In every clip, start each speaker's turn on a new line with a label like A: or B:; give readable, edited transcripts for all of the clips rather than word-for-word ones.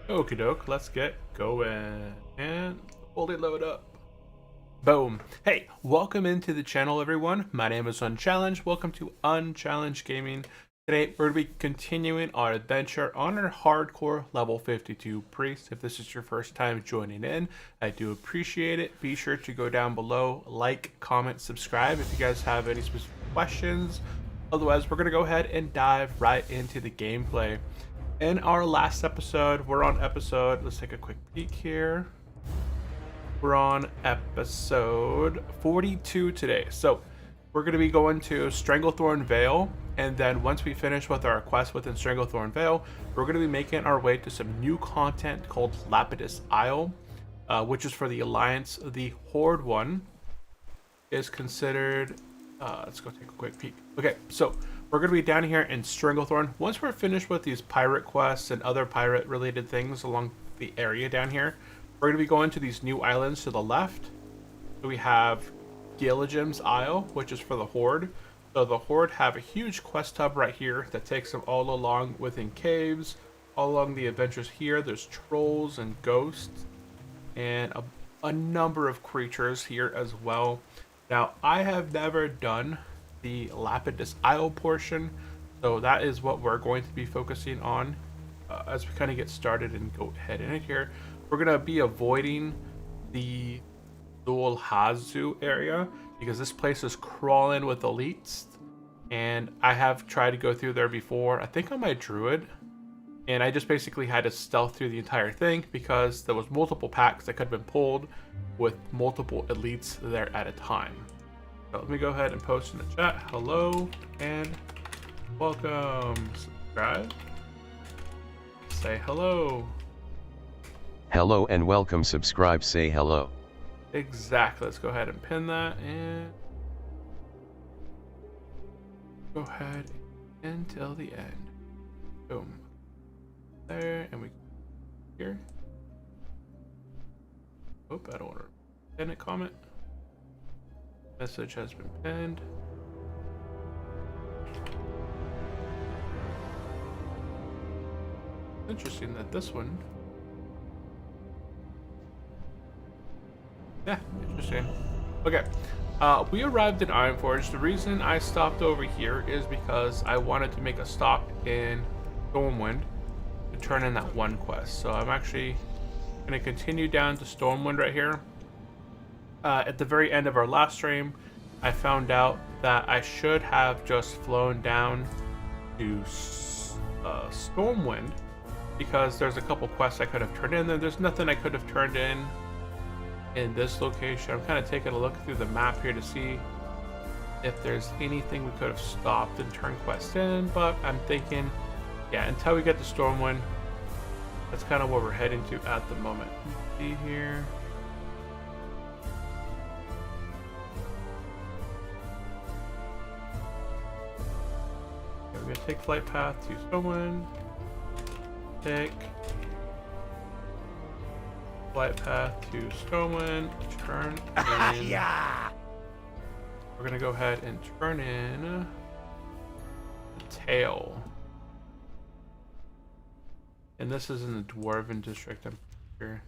A: Okie doke, let's get going and fully load up. Boom. Hey, welcome into the channel, everyone. My name is Unchallenged. Welcome to Unchallenged Gaming. Today, we're going to be continuing our adventure on our hardcore level 52 priest. If this is your first time joining in, I do appreciate it. Be sure to go down below, like, comment, subscribe if you guys have any specific questions. Otherwise, we're going to go ahead and dive right into the gameplay. In our last episode, we're on episode, let's take a quick peek here. We're on episode 42 today. So we're going to be going to Stranglethorn Vale, and then once we finish with our quest within Stranglethorn Vale, we're going to be making our way to some new content called Lapidus Isle, which is for the Alliance. The Horde one is considered, let's go take a quick peek. Okay, so we're going to be down here in Stranglethorn. Once we're finished with these pirate quests and other pirate related things along the area down here, we're going to be going to these new islands to the left. So we have Gilligam's Isle, which is for the Horde. So the Horde have a huge quest hub right here that takes them all along within caves. All along the adventures here, there's trolls and ghosts and a number of creatures here as well. Now, I have never done the Lapidus Isle portion, so that is what we're going to be focusing on as we kind of get started and go ahead in it here. We're going to be avoiding the Zulhazu area because this place is crawling with elites, and I have tried to go through there before, I think on my druid, and I just basically had to stealth through the entire thing because there was multiple packs that could have been pulled with multiple elites there at a time. So let me go ahead and post in the chat, hello and welcome. Subscribe. Say hello.
B: Hello and welcome. Subscribe, say hello.
A: Exactly. Let's go ahead and pin that and go ahead until the end. Boom. There, and we here. Oop, I don't want to pin a comment. Message has been pinned. Interesting that this one. Yeah, interesting. Okay, we arrived in Ironforge. The reason I stopped over here is because I wanted to make a stop in Stormwind to turn in that one quest. So I'm actually going to continue down to Stormwind right here. At the very end of our last stream, I found out that I should have just flown down to Stormwind because there's a couple quests I could have turned in. There's nothing I could have turned in this location. I'm kind of taking a look through the map here to see if there's anything we could have stopped and turned quests in, but I'm thinking, yeah, until we get to Stormwind, that's kind of where we're heading to at the moment. Let's see here. We're gonna take flight path to Stormwind. Take flight path to Stormwind. Turn in. Yeah. We're gonna go ahead and turn in the tail. And this is in the Dwarven District, I'm sure.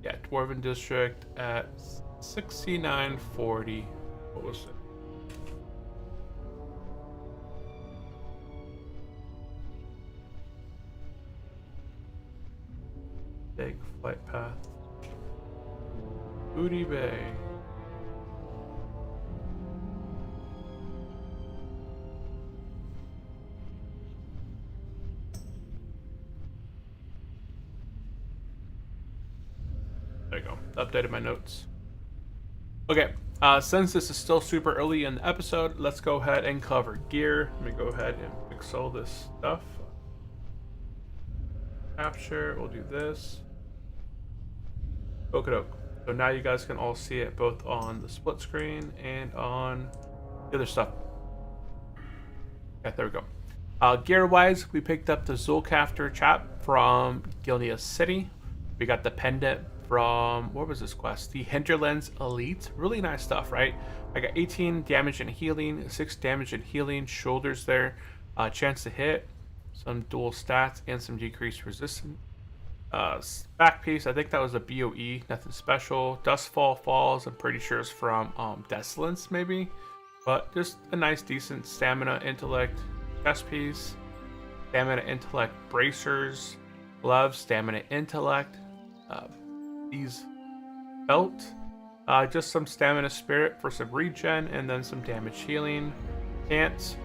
A: Yeah, Dwarven District at 6940. What was it? Take flight path. Booty Bay. There you go. Updated my notes. Okay. Since this is still super early in the episode, let's go ahead and cover gear. Let me go ahead and pixel this stuff. Capture. We'll do this. Okie doke. So now you guys can all see it both on the split screen and on the other stuff. Okay, there we go. Gear wise, we picked up the Zulcafter chap from Gilneas City. We got the pendant from, what was this quest? The Hinterlands Elite. Really nice stuff, right? I got 18 damage and healing, 6 damage and healing, shoulders there, chance to hit. some dual stats, and some decreased resistance. Back piece, I think that was a BOE, nothing special. Dustfall Falls, I'm pretty sure is from Desolence maybe, but just a nice decent stamina intellect chest piece. Stamina intellect bracers, gloves, stamina intellect, these belt, just some stamina spirit for some regen, and then some damage healing. Pants,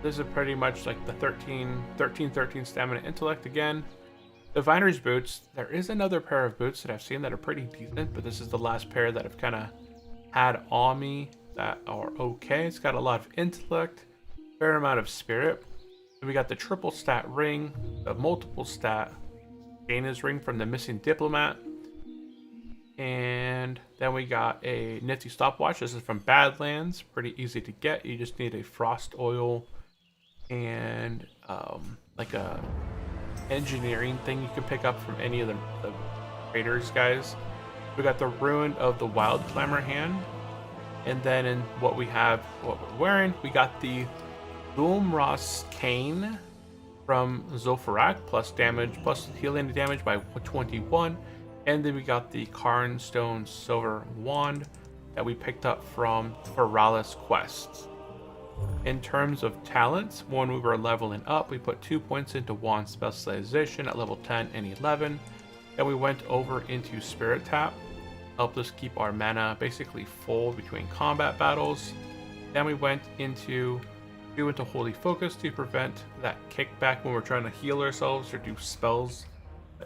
A: this is pretty much like the 13 stamina intellect again. Diviner's boots, there is another pair of boots that I've seen that are pretty decent, but this is the last pair that I've kind of had on me that are okay. It's got a lot of intellect, fair amount of spirit. We got the triple stat ring, the multiple stat Dana's ring from the missing diplomat, and then we got a nifty stopwatch. This is from Badlands, pretty easy to get. You just need a frost oil and like a engineering thing you can pick up from any of the traders guys. We got the Ruin of the Wild Clamor hand, and then in what we're wearing, we got the Doomross Cane from Zul'Farrak, plus healing damage by 21, and then we got the Karnstone Silver Wand that we picked up from Feralis quests. In terms of talents, when we were leveling up, we put 2 points into wand specialization at level 10 and 11. Then we went over into Spirit Tap, helped us keep our mana basically full between combat battles. Then we went into Holy Focus to prevent that kickback when we're trying to heal ourselves or do spells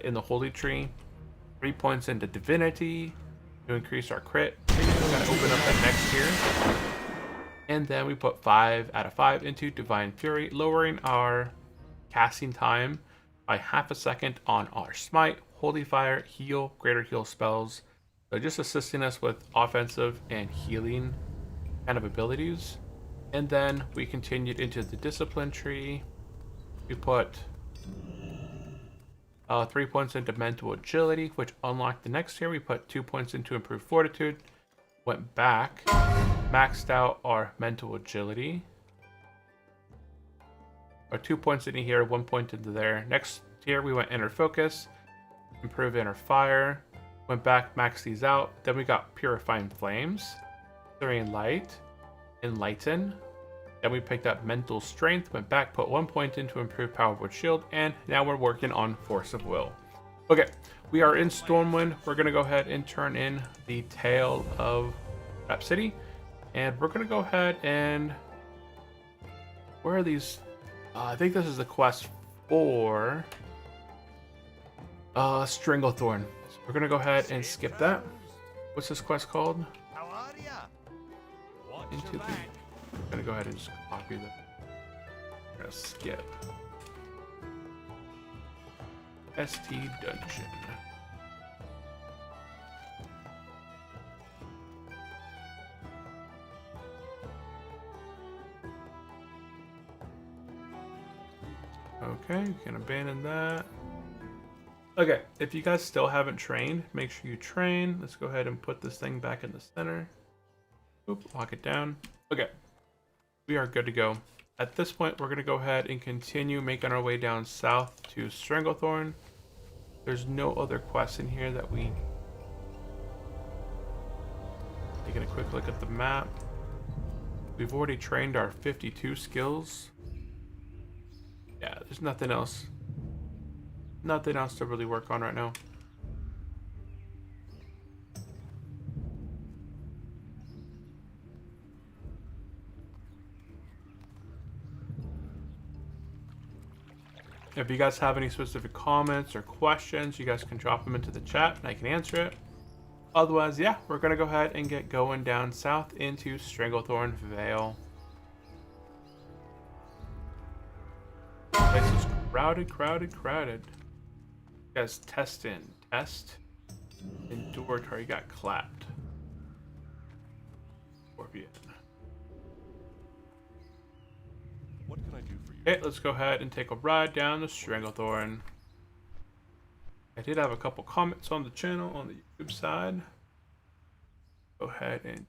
A: in the Holy Tree. 3 points into Divinity to increase our crit. We're going to open up that next tier. And then we put 5 out of 5 into Divine Fury, lowering our casting time by half a second on our Smite, Holy Fire, Heal, Greater Heal spells. So just assisting us with offensive and healing kind of abilities. And then we continued into the Discipline tree. We put 3 points into Mental Agility, which unlocked the next tier. We put 2 points into Improved Fortitude. Went back, maxed out our Mental Agility. Or 2 points into here, 1 point into there. Next tier, we went Inner Focus, Improve Inner Fire. Went back, maxed these out. Then we got Purifying Flames, Serene Light, Enlighten. Then we picked up Mental Strength, went back, put 1 point into Improved Powerful Shield, and now we're working on Force of Will. Okay, we are in Stormwind. We're going to go ahead and turn in the Tale of Rhapsody. And we're going to go ahead and... Where are these? I think this is the quest for Stranglethorn. So we're going to go ahead and skip that. What's this quest called? Into the... I'm going to go ahead and just copy that. I'm going to skip. ST Dungeon. Okay, you can abandon that. Okay, if you guys still haven't trained, make sure you train. Let's go ahead and put this thing back in the center. Oop, lock it down. Okay, we are good to go. At this point, we're going to go ahead and continue making our way down south to Stranglethorn. There's no other quests in here that we... Taking a quick look at the map. We've already trained our 52 skills. Yeah, there's nothing else. Nothing else to really work on right now. If you guys have any specific comments or questions, you guys can drop them into the chat and I can answer it. Otherwise, yeah, we're going to go ahead and get going down south into Stranglethorn Vale. This place is crowded, crowded, crowded. You guys test in. Test. Endured her. You got clapped. Scorpion.
C: What can I do for you?
A: Okay, let's go ahead and take a ride down to Stranglethorn. I did have a couple comments on the channel on the YouTube side. Go ahead and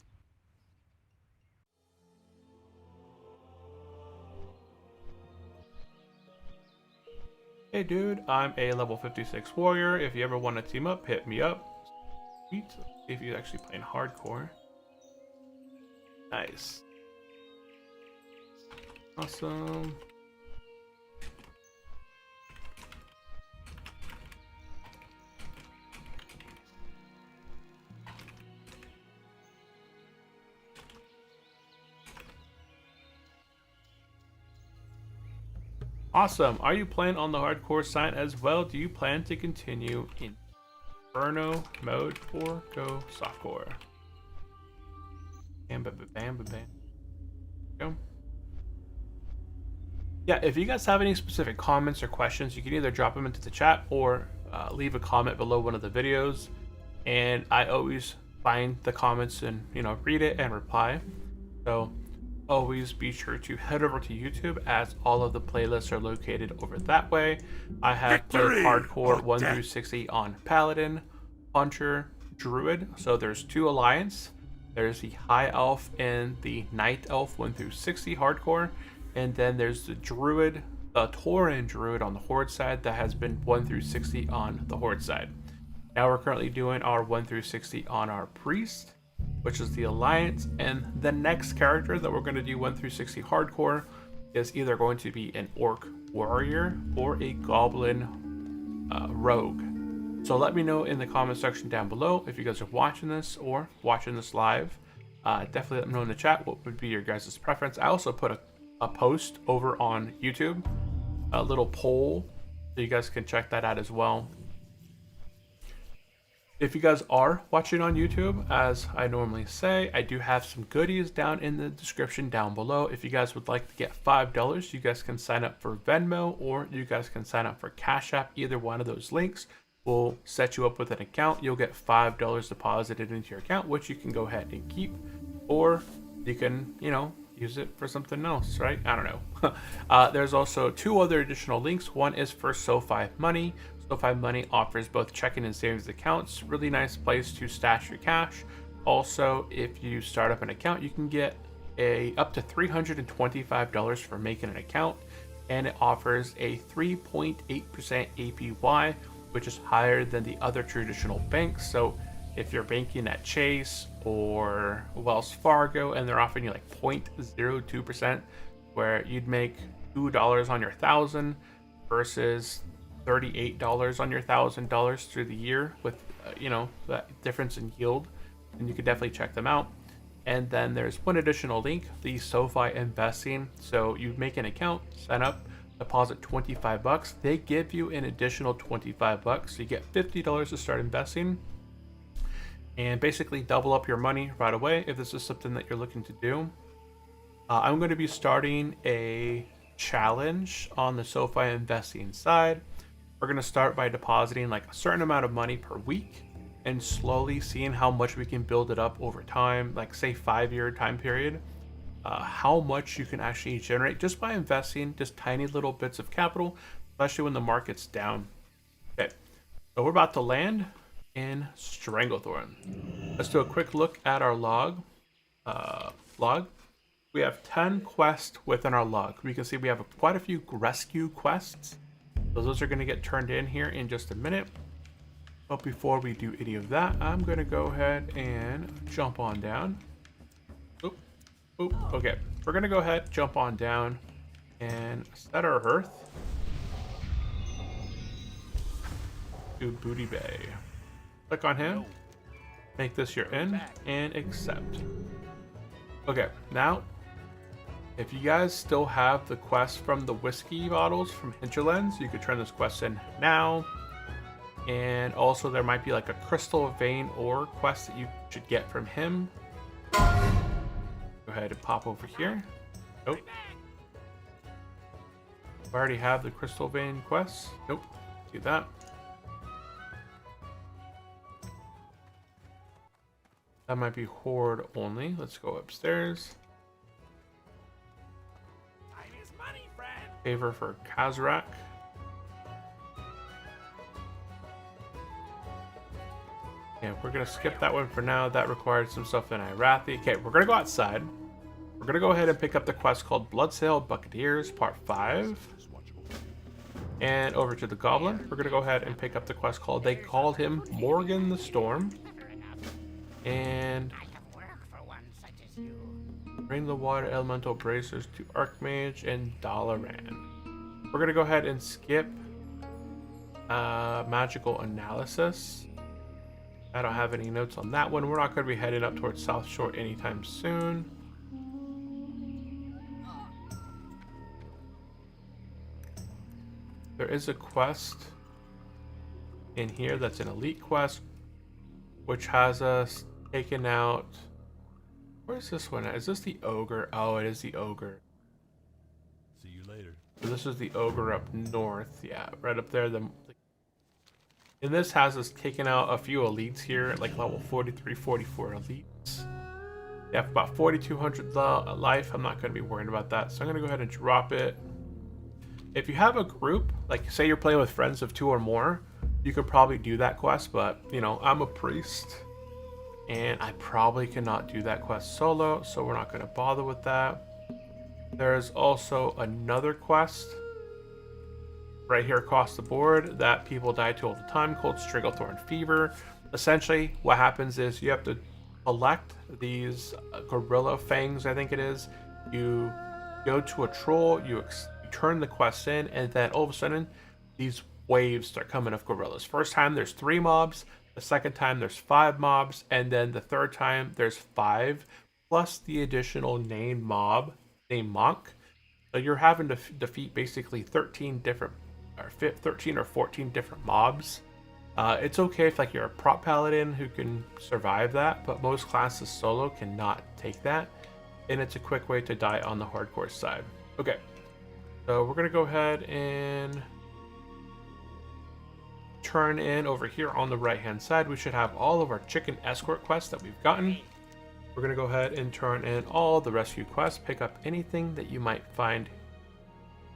A: Hey dude, I'm a level 56 warrior. If you ever want to team up, hit me up. Sweet. Let's see if he's actually playing hardcore. Nice. Awesome. Awesome. Are you playing on the hardcore side as well? Do you plan to continue in Inferno mode or go softcore? Bam, bam, bam, bam, bam. Go. Yeah, if you guys have any specific comments or questions, you can either drop them into the chat or leave a comment below one of the videos. And I always find the comments and, read it and reply. So always be sure to head over to YouTube, as all of the playlists are located over that way. I have played hardcore 1 through 60 on Paladin, Hunter, Druid. So there's 2 alliance. There's the High Elf and the Night Elf 1 through 60 hardcore. And then there's the Druid, the Tauren Druid on the Horde side that has been 1 through 60 on the Horde side. Now we're currently doing our 1 through 60 on our Priest, which is the Alliance, and the next character that we're going to do 1 through 60 hardcore is either going to be an Orc Warrior or a Goblin Rogue. So let me know in the comment section down below if you guys are watching this or watching this live. Definitely let me know in the chat what would be your guys' preference. I also put a post over on YouTube, a little poll, so you guys can check that out as well. If you guys are watching on YouTube, as I normally say, I do have some goodies down in the description down below. If you guys would like to get $5, you guys can sign up for Venmo or you guys can sign up for Cash App. Either one of those links will set you up with an account. You'll get $5 deposited into your account, which you can go ahead and keep, or you can, use it for something else, right? I don't know. There's also 2 other additional links. One is for SoFi Money. SoFi Money offers both checking and savings accounts. Really nice place to stash your cash. Also, if you start up an account, you can get up to $325 for making an account, and it offers a 3.8% APY, which is higher than the other traditional banks. So if you're banking at Chase or Wells Fargo and they're offering you like 0.02%, where you'd make $2 on your 1,000 versus $38 on your $1,000 through the year, with that difference in yield, and you could definitely check them out. And then there's one additional link, the SoFi Investing. So you make an account, sign up, deposit $25. They give you an additional $25, so you get $50 to start investing, and basically double up your money right away if this is something that you're looking to do. I'm going to be starting a challenge on the SoFi Investing side. We're going to start by depositing like a certain amount of money per week and slowly seeing how much we can build it up over time, like say 5-year time period, how much you can actually generate just by investing just tiny little bits of capital, especially when the market's down. Okay, so we're about to land in Stranglethorn. Let's do a quick look at our log. We have 10 quests within our log. We can see we have quite a few rescue quests. So those are going to get turned in here in just a minute. But before we do any of that, I'm going to go ahead and jump on down. Oop. Okay, we're going to go ahead, jump on down, and set our hearth to Booty Bay. Click on him, make this your in, and accept. Okay, now, if you guys still have the quest from the whiskey bottles from Hinterlands, you could turn this quest in now. And also there might be like a crystal vein ore quest that you should get from him. Go ahead and pop over here. Nope. I already have the crystal vein quest. Nope. Do that. That might be horde only. Let's go upstairs. Favor for Kazrak. Yeah, we're gonna skip that one for now. That required some stuff in Irathi. Okay, we're gonna go outside. We're gonna go ahead and pick up the quest called Bloodsail Buccaneers Part 5. And over to the Goblin, we're gonna go ahead and pick up the quest called They Called Him Morgan the Storm. And bring the water elemental bracers to Archmage and Dalaran. We're gonna go ahead and skip magical analysis. I don't have any notes on that one. We're not going to be heading up towards South Shore anytime soon. There is a quest in here that's an elite quest, which has us taken out. Where's this one at? Is this the ogre? Oh, it is the ogre.
C: See you later.
A: So this is the ogre up north. Yeah, right up there. And this has us taking out a few elites here, like level 43, 44 elites. They have about 4,200 life. I'm not going to be worrying about that, so I'm going to go ahead and drop it. If you have a group, like say you're playing with friends of 2 or more, you could probably do that quest, but you know, I'm a priest and I probably cannot do that quest solo, so we're not going to bother with that. There's also another quest right here across the board that people die to all the time called Strigglethorn Fever. Essentially, what happens is you have to collect these gorilla fangs, I think it is. You go to a troll, you turn the quest in, and then all of a sudden, these waves start coming of gorillas. First time, there's 3 mobs. The second time, there's 5 mobs. And then the third time, there's 5, plus the additional named mob named Monk. So you're having to defeat basically 13 or 14 different mobs. It's okay if like you're a prop paladin who can survive that, but most classes solo cannot take that, and it's a quick way to die on the hardcore side. Okay, so we're gonna go ahead and turn in over here on the right hand side. We should have all of our chicken escort quests that we've gotten. We're gonna go ahead and turn in all the rescue quests, pick up anything that you might find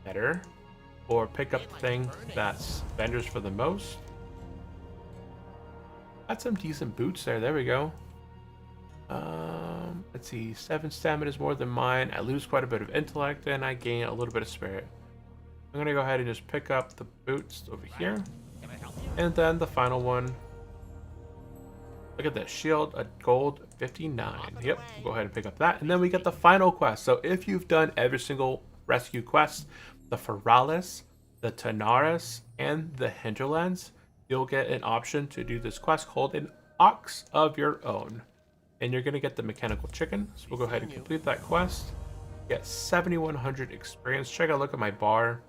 A: better, or pick up the thing that's vendors for the most. Got some decent boots there we go. Let's see, 7 stamina is more than mine. I lose quite a bit of intellect and I gain a little bit of spirit. I'm gonna go ahead and just pick up the boots over here. And then the final one, look at this shield, a gold 59. Yep, we'll go ahead and pick up that. And then we get the final quest. So if you've done every single rescue quest, the Feralis, the Tanaris, and the Hinterlands, you'll get an option to do this quest called an Ox of Your Own. And you're going to get the mechanical chicken. So we'll go ahead and complete that quest. Get 7,100 experience. Check out, look at my bar.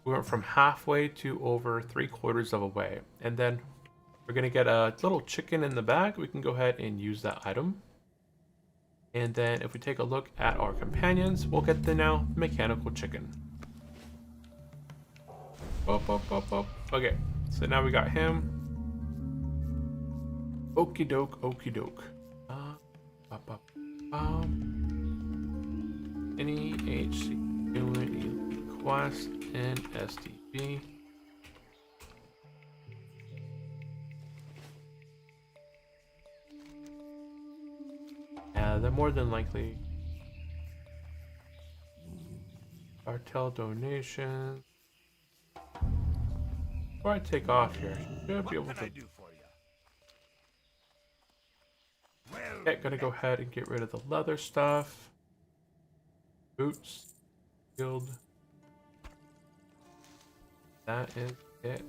A: We went from halfway to over 3/4 of a way. And then we're going to get a little chicken in the bag. We can go ahead and use that item. And then if we take a look at our companions, we'll get the now mechanical chicken. Okay, so now we got him. Okie doke, okie doke. Any HC doing quest in STV. Yeah, they're more than likely cartel donations. Before I take off here, should be able to. Okay, gonna go ahead and get rid of the leather stuff. Boots, shield. That is it.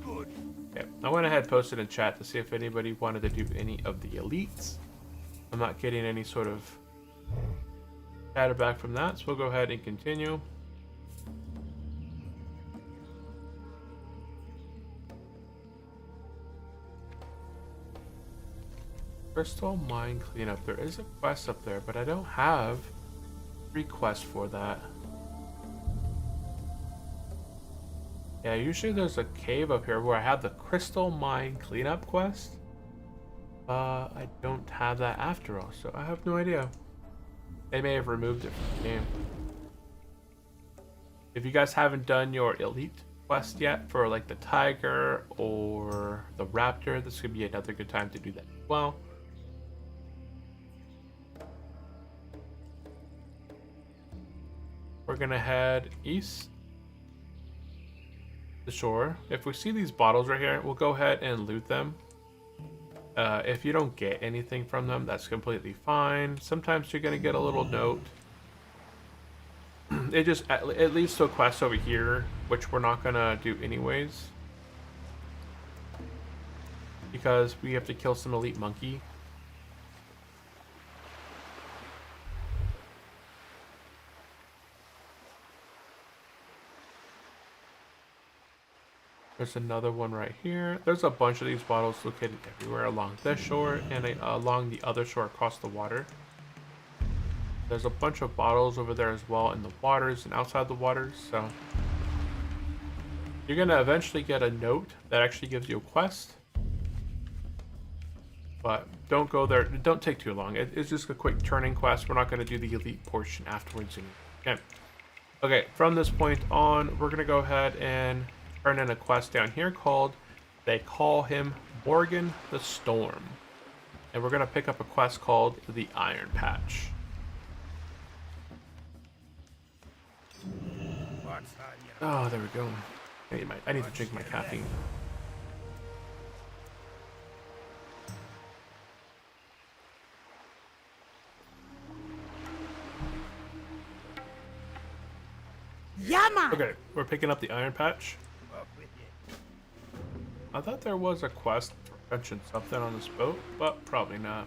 A: Okay, I went ahead and posted in chat to see if anybody wanted to do any of the elites. I'm not getting any sort of chatter back from that, so we'll go ahead and continue. Crystal mine cleanup. There is a quest up there, but I don't have request for that. Yeah, usually there's a cave up here where I have the crystal mine cleanup quest. I don't have that after all, so I have no idea. They may have removed it from the game. If you guys haven't done your elite quest yet for like the tiger or the raptor, this could be another good time to do that as well. We're gonna head east the shore. If we see these bottles right here, we'll go ahead and loot them. If you don't get anything from them, that's completely fine. Sometimes you're gonna get a little note. It leads to a quest over here, which we're not gonna do anyways, because we have to kill some elite monkey. There's another one right here. There's a bunch of these bottles located everywhere along this shore and along the other shore across the water. There's a bunch of bottles over there as well in the waters and outside the waters, so you're gonna eventually get a note that actually gives you a quest. But don't go there, don't take too long. It's just a quick turning quest. We're not gonna do the elite portion afterwards. Okay, from this point on, we're gonna go ahead and turn in a quest down here called They Call Him Morgan the Storm. And we're gonna pick up a quest called The Iron Patch. Oh, there we go. I need to drink my caffeine.
D: Yama!
A: Okay, we're picking up the Iron Patch. I thought there was a quest for fetching something on this boat, but probably not.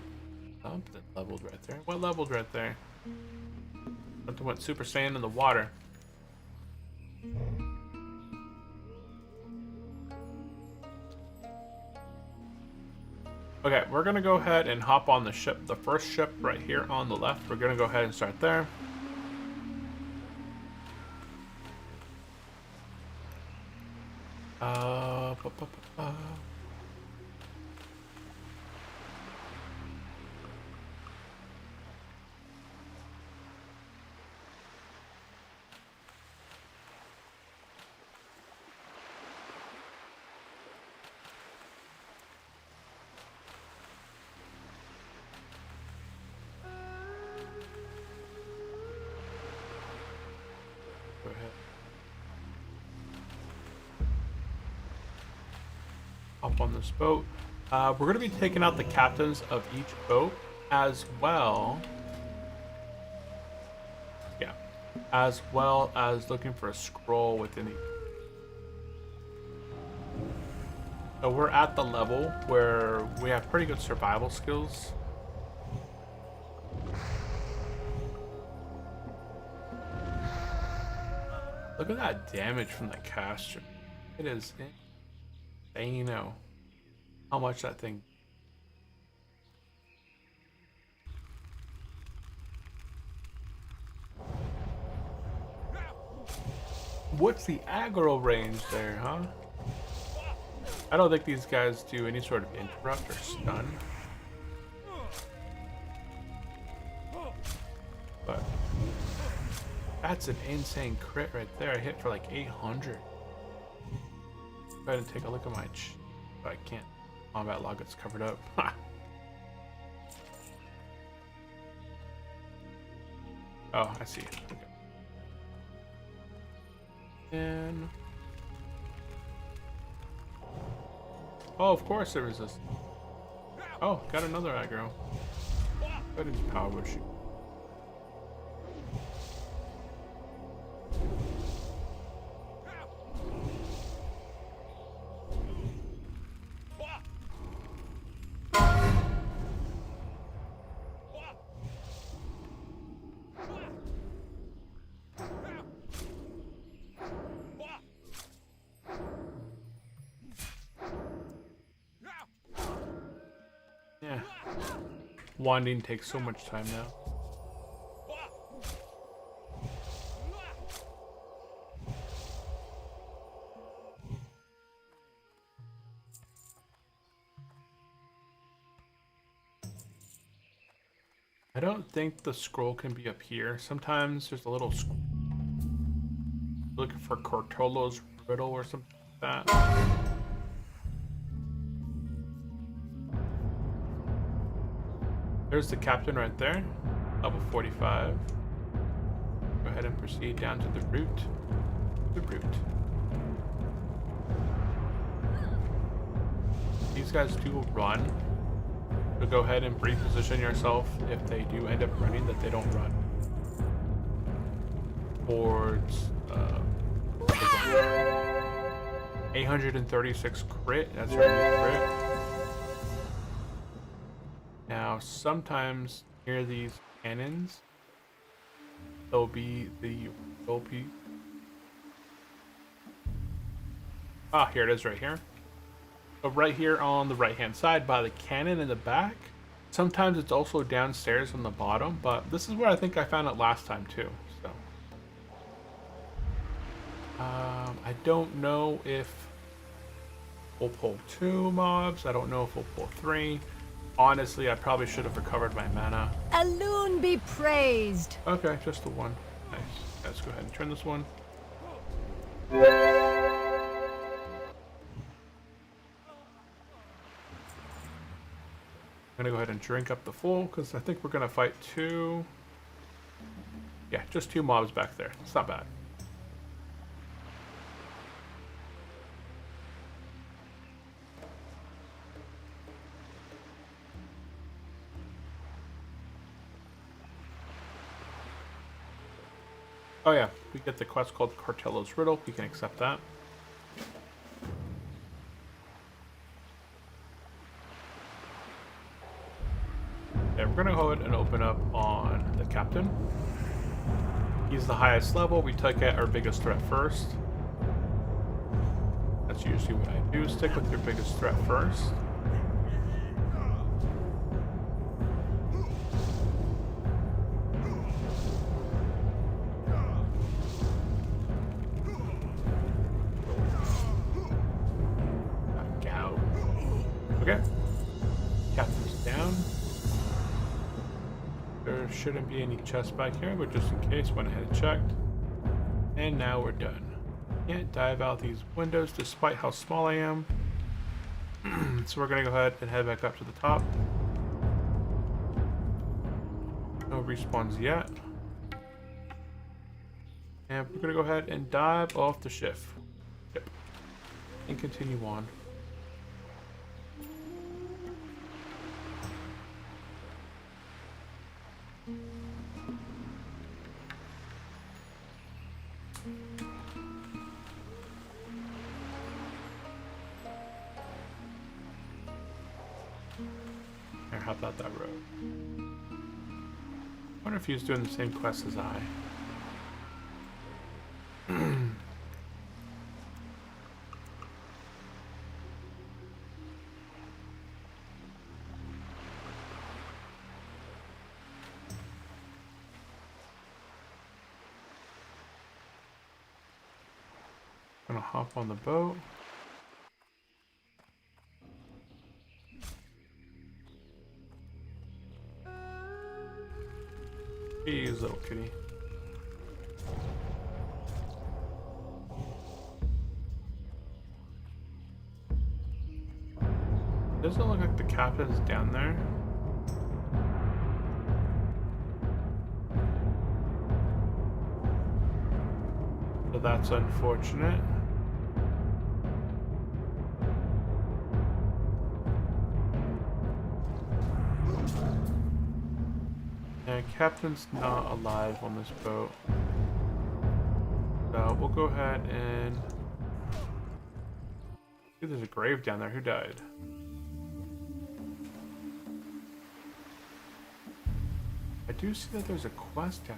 A: Something leveled right there. What leveled right there? Something went Super Saiyan in the water. Okay, we're gonna go ahead and hop on the ship, the first ship right here on the left. We're gonna go ahead and start there. Ba, ba, ba, ba. Go ahead. Hop on this boat. We're going to be taking out the captains of each boat as well. Yeah. As well as looking for a scroll within each. So we're at the level where we have pretty good survival skills. Look at that damage from the caster. It is insane, you know, how much that thing. What's the aggro range there, huh? I don't think these guys do any sort of interrupt or stun. But that's an insane crit right there. I hit for like 800. Go ahead and take a look at my I can't. Combat log, it's covered up. Oh, I see. Okay. And oh, of course there was this. Oh, got another aggro. Go ahead and power bush. Yeah. Wanding takes so much time now. I don't think the scroll can be up here. Sometimes there's a little looking for Cortolo's riddle or something like that. There's the captain right there, level 45. Go ahead and proceed down to the route. these guys do run, so go ahead and reposition yourself if they do end up running, that they don't run towards 836 crit. That's our new crit. Now, sometimes near these cannons, there'll be the OP. Ah, here it is right here. So right here on the right-hand side by the cannon in the back. Sometimes it's also downstairs on the bottom, but this is where I think I found it last time too. So, I don't know if we'll pull 2 mobs. I don't know if we'll pull 3. Honestly, I probably should have recovered my mana.
D: Alone be praised.
A: Okay, just the one. Nice. Let's go ahead and turn this one. I'm gonna go ahead and drink up the full because I think we're gonna fight 2. Yeah, just 2 mobs back there. It's not bad. Oh yeah, we get the quest called Cartello's Riddle. We can accept that. Okay, we're gonna go ahead and open up on the captain. He's the highest level. We take out our biggest threat first. That's usually what I do. Stick with your biggest threat first. Okay. Captain's down. There shouldn't be any chests back here, but just in case, went ahead and checked. And now we're done. Can't dive out these windows despite how small I am. So we're gonna go ahead and head back up to the top. No respawns yet. And we're gonna go ahead and dive off the ship. Yep. And continue on. Here, how about that road? I wonder if he was doing the same quest as I. Gonna hop on the boat. Jeez, little kitty. Doesn't look like the captain's down there. So that's unfortunate. Yeah, captain's not alive on this boat. So we'll go ahead and... See, there's a grave down there. Who died? I do see that there's a quest down.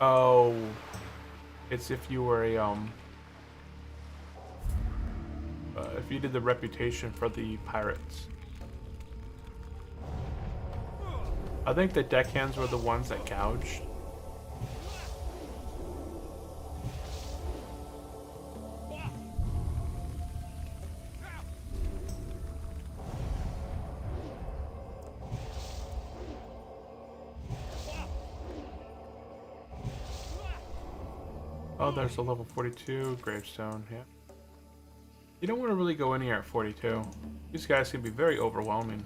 A: Oh, it's if you were a if you did the reputation for the pirates. I think the deckhands were the ones that gouged. Oh, there's a level 42 gravestone, yeah. You don't want to really go in here at 42. These guys can be very overwhelming.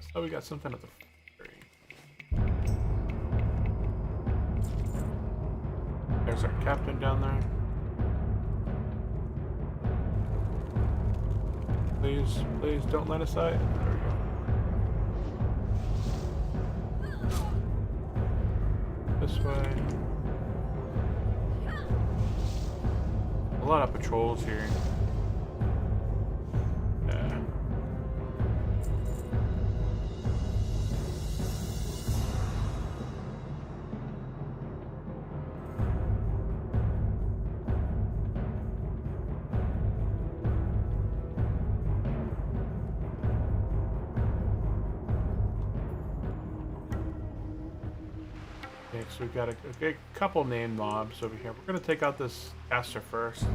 A: So we got something at the ferry. There's our captain down there. Please, please don't let us out. There we go. This way. A lot of patrols here. Yeah. Okay, so we've got a couple named mobs over here. We're gonna take out this caster first.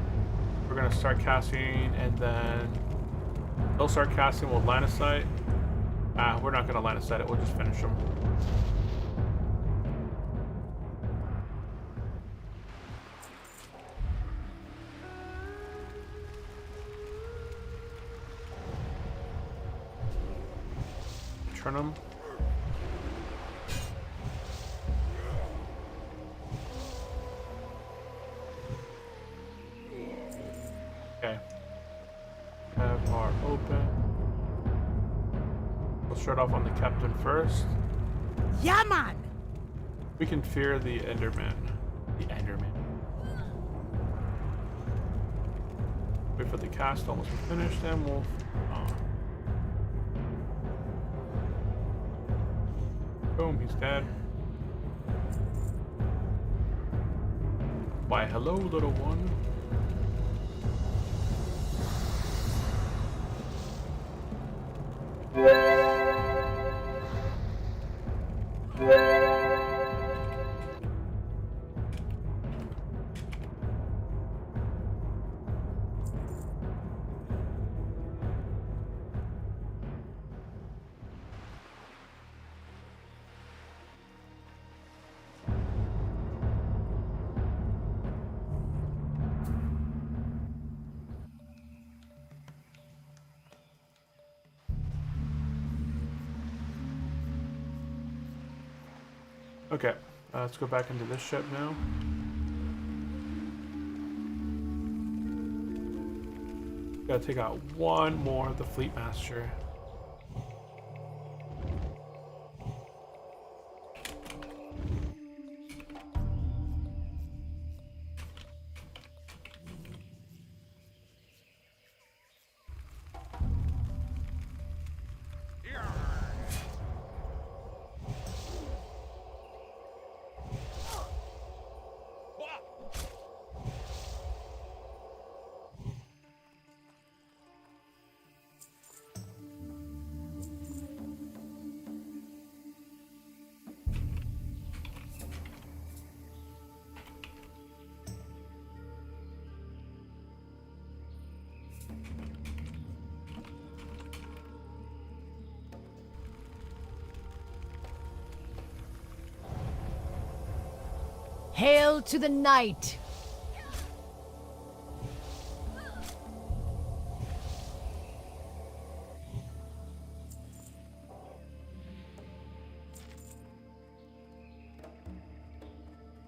A: We're gonna start casting, and then they'll start casting. We'll line of sight. We're not gonna line of sight it. We'll just finish them. Turn them. Okay. Have our open. We'll start off on the captain first.
D: Yeah, man!
A: We can fear the Enderman. The Enderman. Wait for the cast almost to finish, then we'll. Boom, he's dead. Why, hello, little one. Okay, let's go back into this ship now. Gotta take out one more of the Fleet Master.
D: Hail to the night!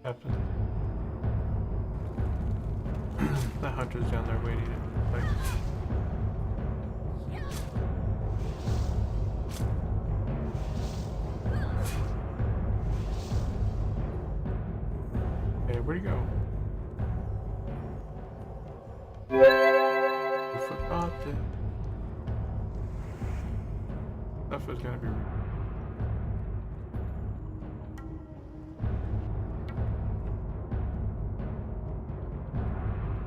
A: Captain. The hunter's down there waiting. Okay, where'd he go? We forgot that stuff was gonna be.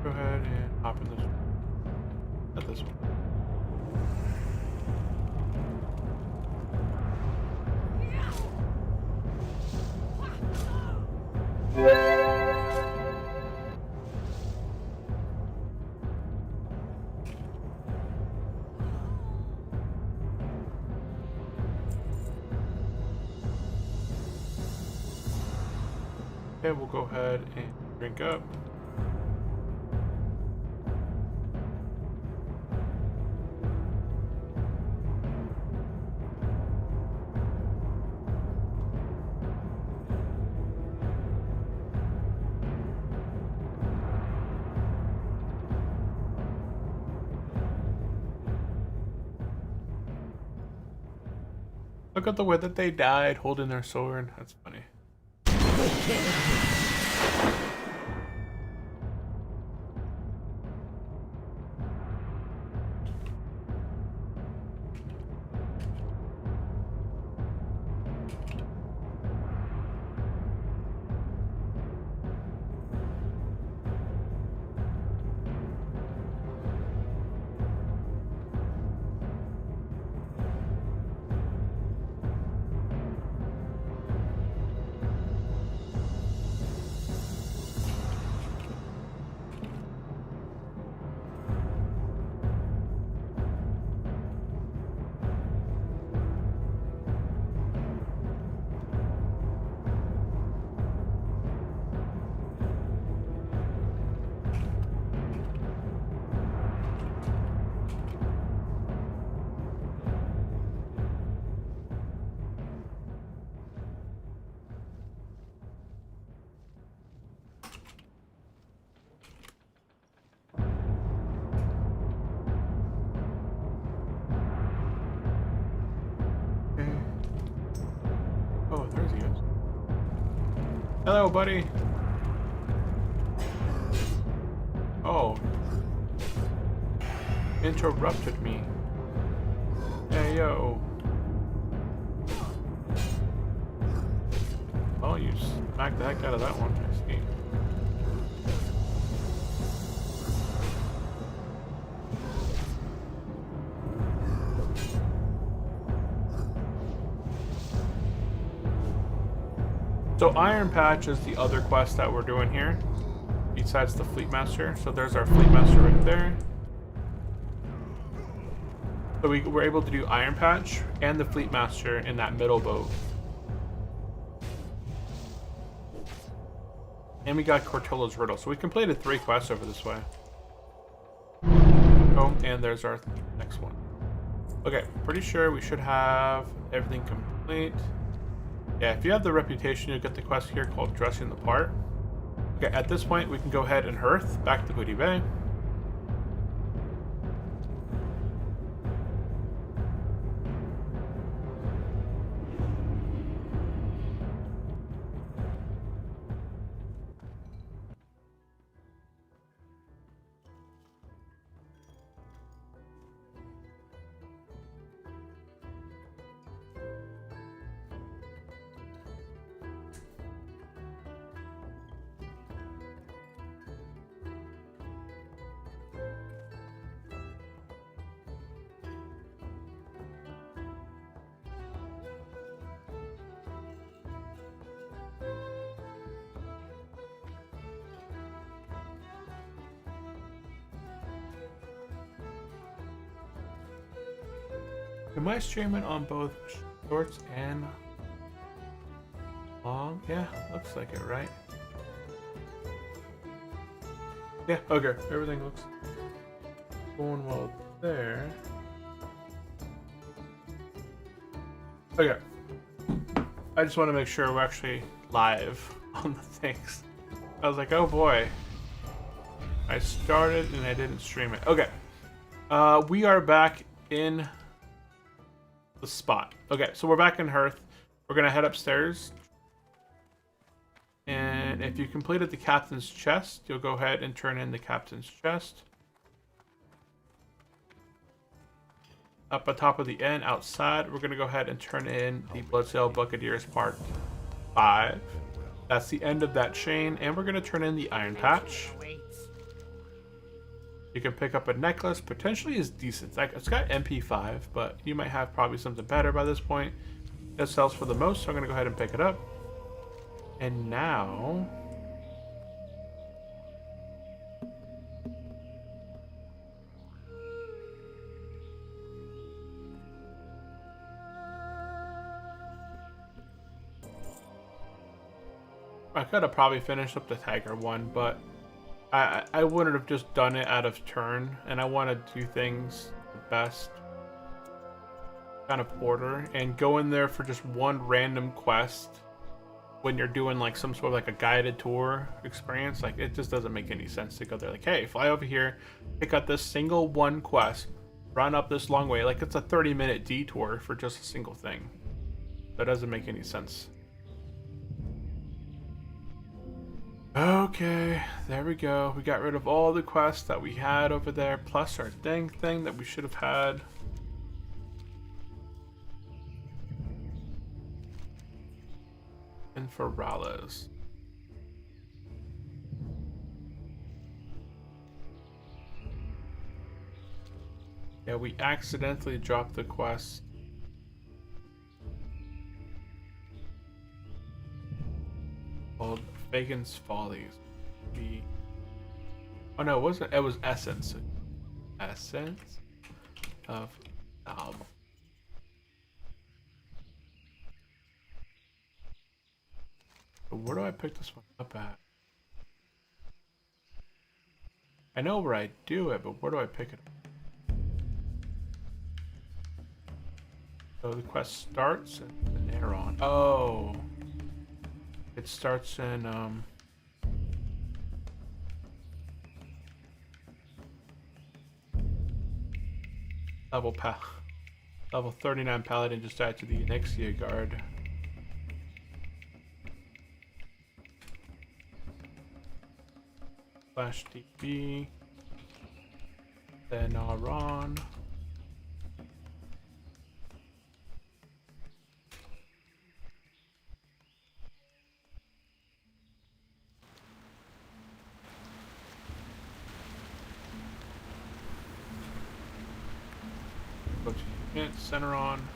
A: Go ahead and hop in this one. Not this one. Okay, we'll go ahead and drink up. Look at the way that they died holding their sword. That's funny. Oh, there's he is. Hello, buddy. Oh. Interrupted me. Hey, yo. Oh, you smacked the heck out of that one. I see. So Iron Patch is the other quest that we're doing here, besides the Fleet Master. So there's our Fleet Master right there. So we were able to do Iron Patch and the Fleet Master in that middle boat. And we got Cortillo's Riddle. So we completed 3 quests over this way. Oh, and there's our next one. Okay, pretty sure we should have everything complete. Yeah, if you have the reputation, you'll get the quest here called Dressing the Part. Okay, at this point, we can go ahead and hearth back to Booty Bay. Am I streaming on both shorts and long? Yeah, looks like it, right? Yeah, okay. Everything looks going well there. Okay. I just want to make sure we're actually live on the things. I was like, oh boy. I started and I didn't stream it. Okay. We are back in the spot. Okay, so we're back in hearth. We're gonna head upstairs. And if you completed the captain's chest, you'll go ahead and turn in the captain's chest. Up on top of the inn outside, we're gonna go ahead and turn in the Bloodsail Buccaneers Part 5. That's the end of that chain, and we're gonna turn in the Iron Patch. You can pick up a necklace, potentially is decent. It's got MP5, but you might have probably something better by this point. That sells for the most, so I'm gonna go ahead and pick it up. And now... I could have probably finished up the Tiger one, but I wouldn't have just done it out of turn, and I want to do things the best kind of order, and go in there for just one random quest when you're doing like some sort of like a guided tour experience. Like, it just doesn't make any sense to go there like, hey, fly over here, pick up this single one quest, run up this long way. Like, it's a 30-minute detour for just a single thing. That doesn't make any sense. Okay, there we go. We got rid of all the quests that we had over there, plus our dang thing that we should have had. And for Rallis. Yeah, we accidentally dropped the quest. Called Fagin's Follies. Oh no, it wasn't. It was Essence. Essence of album. But where do I pick this one up at? I know where I do it, but where do I pick it up? So the quest starts in Aeron. Oh. It starts in level 39 Paladin just died to the Anixia Guard. Slash DB. Then Aron. Go to unit, center on.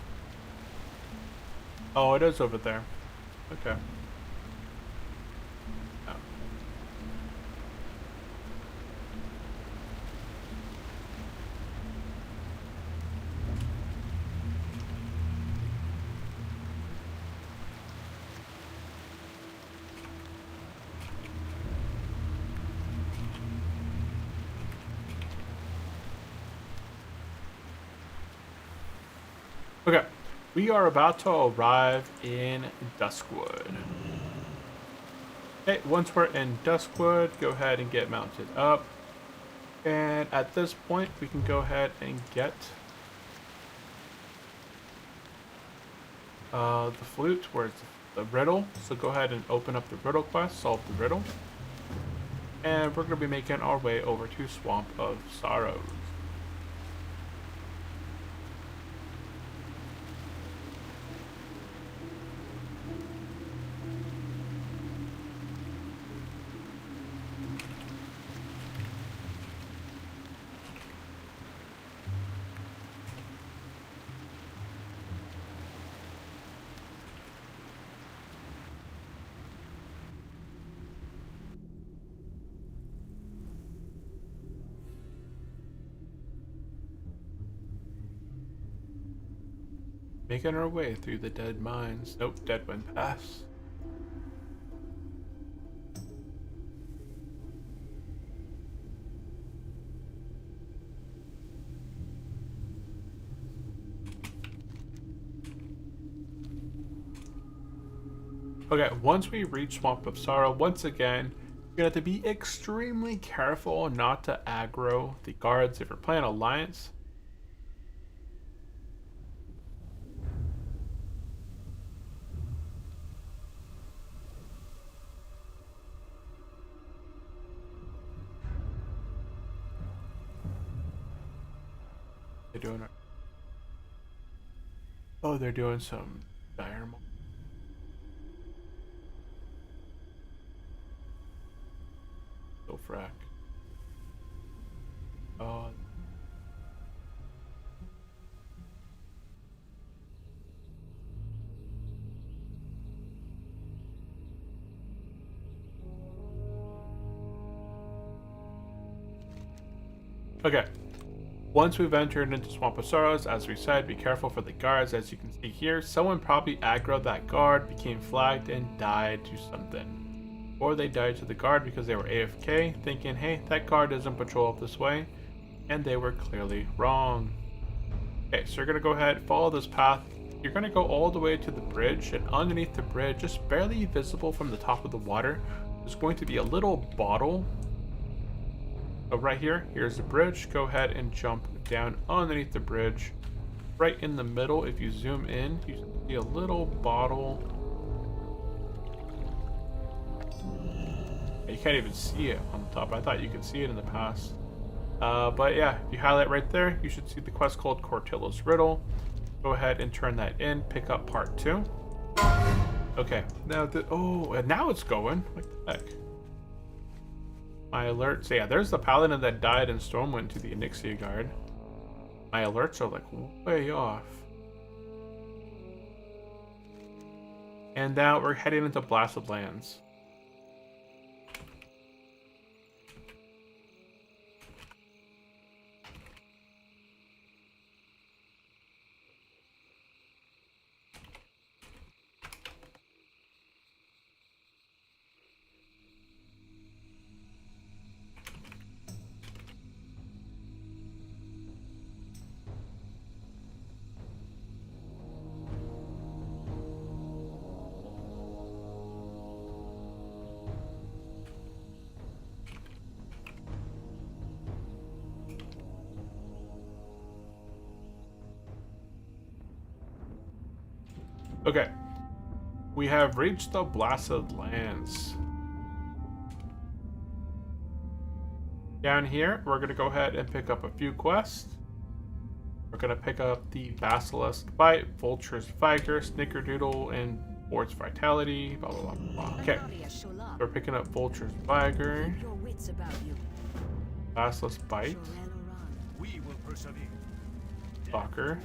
A: Oh, it is over there. Okay. Oh. Okay, we are about to arrive in Duskwood. Okay, once we're in Duskwood, go ahead and get mounted up. And at this point, we can go ahead and get the flute, where it's the riddle. So go ahead and open up the riddle quest, solve the riddle. And we're going to be making our way over to Swamp of Sorrows. Making our way through the dead mines. Nope, Deadwind Pass. Okay, once we reach Swamp of Sorrow, once again, you're gonna have to be extremely careful not to aggro the guards if you're playing Alliance. They're doing it. Oh, they're doing some diurnal. So frack. Oh. Okay. Once we've entered into Swamp of Sorrows, as we said, be careful for the guards. As you can see here, someone probably aggroed that guard, became flagged, and died to something. Or they died to the guard because they were AFK, thinking, hey, that guard doesn't patrol up this way. And they were clearly wrong. Okay, so you're going to go ahead, follow this path. You're going to go all the way to the bridge, and underneath the bridge, just barely visible from the top of the water, there's going to be a little bottle. So right here, here's the bridge. Go ahead and jump down underneath the bridge. right in the middle, if you zoom in, you should see a little bottle. You can't even see it on the top. I thought you could see it in the past. But yeah, if you highlight right there, you should see the quest called Cortillo's Riddle. Go ahead and turn that in, pick up part 2. Okay, now and now it's going. What the heck? My alerts, yeah, there's the paladin that died in Stormwind to the Onyxia Guard. My alerts are like way off. And now we're heading into Blasted Lands. Okay, we have reached the Blasted Lands. Down here, we're going to go ahead and pick up a few quests. We're going to pick up the Basilisk Bite, Vulture's Vigor, Snickerdoodle, and Board's Vitality, blah, blah, blah, blah. Okay, so we're picking up Vulture's Vigor, Basilisk Bite, Stalker,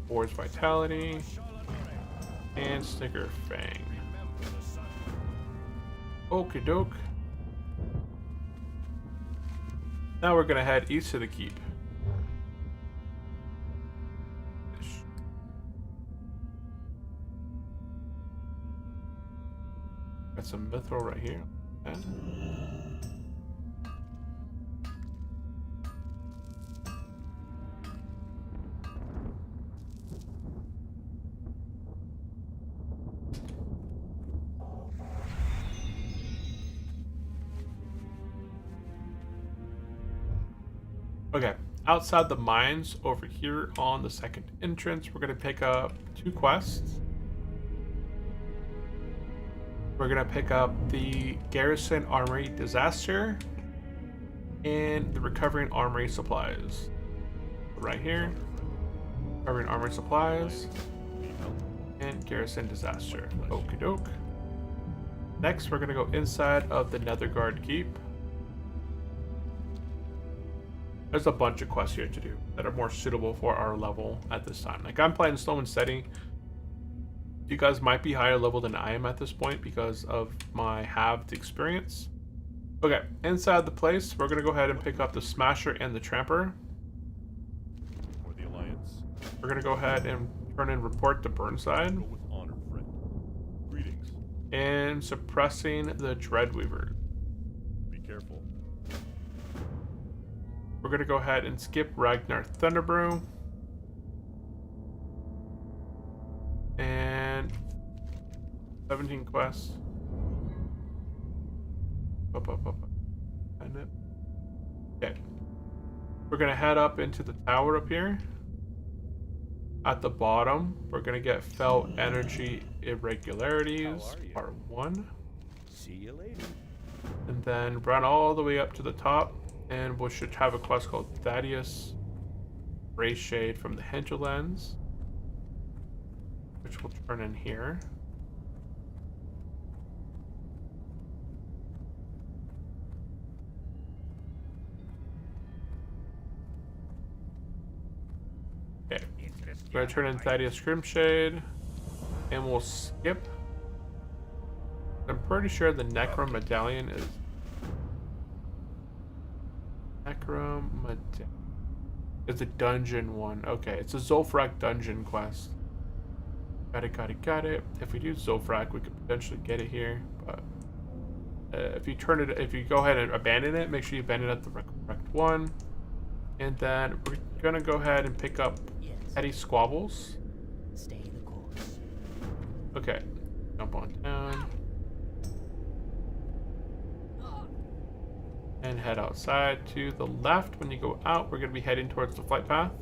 A: Board's Vitality, and Snicker Fang. Okie doke. Now we're gonna head east to the keep. Got some mithril right here. Okay. Okay, outside the mines over here on the second entrance, we're gonna pick up 2 quests. We're gonna pick up the Garrison Armory Disaster and the Recovering Armory Supplies. Right here, Recovering Armory Supplies and Garrison Disaster. Okie doke. Next, we're gonna go inside of the Netherguard Keep. There's a bunch of quests here to do that are more suitable for our level at this time. Like, I'm playing Slow Steady. You guys might be higher level than I am at this point because of my halved experience. Okay, inside the place, we're gonna go ahead and pick up the Smasher and the Tramper.
C: For the Alliance.
A: We're gonna go ahead and turn in Report to Burnside.
C: Go with honor, friend. Greetings.
A: And suppressing the Dreadweaver.
C: Be careful.
A: We're gonna go ahead and skip Ragnar Thunderbrew. And 17 quests. And it. Okay. We're gonna head up into the tower up here. At the bottom, we're gonna get Felt Energy Irregularities, part 1.
C: See you later.
A: And then run all the way up to the top. And we should have a quest called Thaddeus Ray Shade from the Hinterlands, which will turn in here. Okay, we're gonna turn in Thaddeus Grimshade, and we'll skip. I'm pretty sure the Necrom Medallion is It's a dungeon one. Okay, it's a Zul'Farrak dungeon quest. Got it. If we do Zul'Farrak, we could potentially get it here. But if you go ahead and abandon it, make sure you abandon it at the correct one. And then we're gonna go ahead and pick up Petty Squabbles.
E: Stay the course.
A: Okay, jump on down. And head outside to the left. When you go out, we're going to be heading towards the flight path.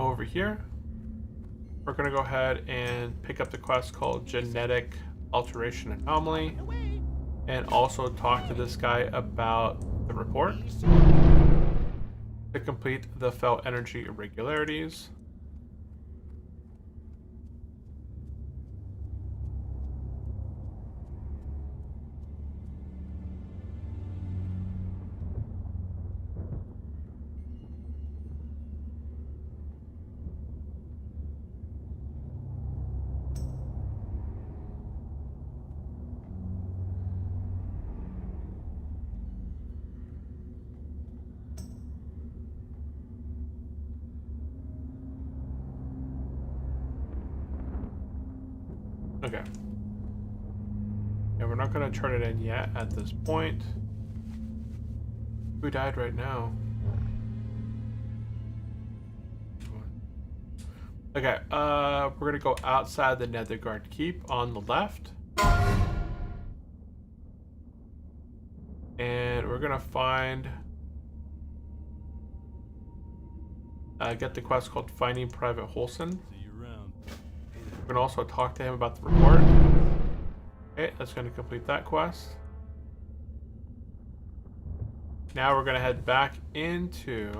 A: over here, we're going to go ahead and pick up the quest called Genetic Alteration Anomaly, and also talk to this guy about the report to complete the felt energy irregularities. Okay. Yeah, we're not going to turn it in yet at this point. Who died right now? Okay, we're going to go outside the Netherguard Keep on the left. And we're going to find... get the quest called Finding Private Holson. We're going to also talk to him about the report. Okay, that's going to complete that quest. Now we're going to head back into...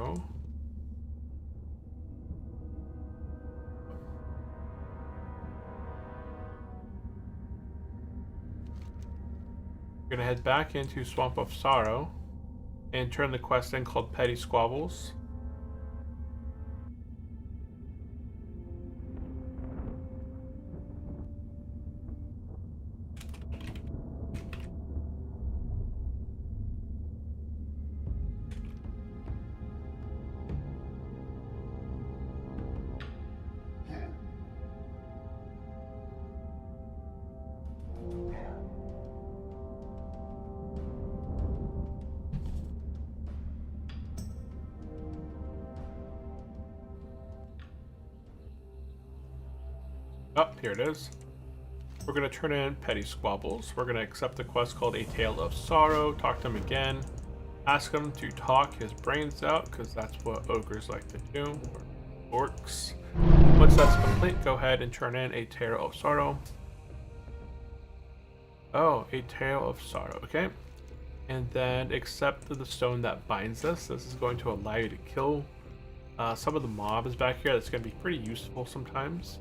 A: We're going to head back into Swamp of Sorrow and turn the quest in called Petty Squabbles. Oh, here it is. We're going to turn in Petty Squabbles. We're going to accept the quest called A Tale of Sorrow, talk to him again, ask him to talk his brains out, because that's what ogres like to do, or orcs. Once that's complete, go ahead and turn in A Tale of Sorrow. Oh, A Tale of Sorrow, okay. And then accept the stone that binds us. This is going to allow you to kill some of the mobs back here. That's going to be pretty useful sometimes.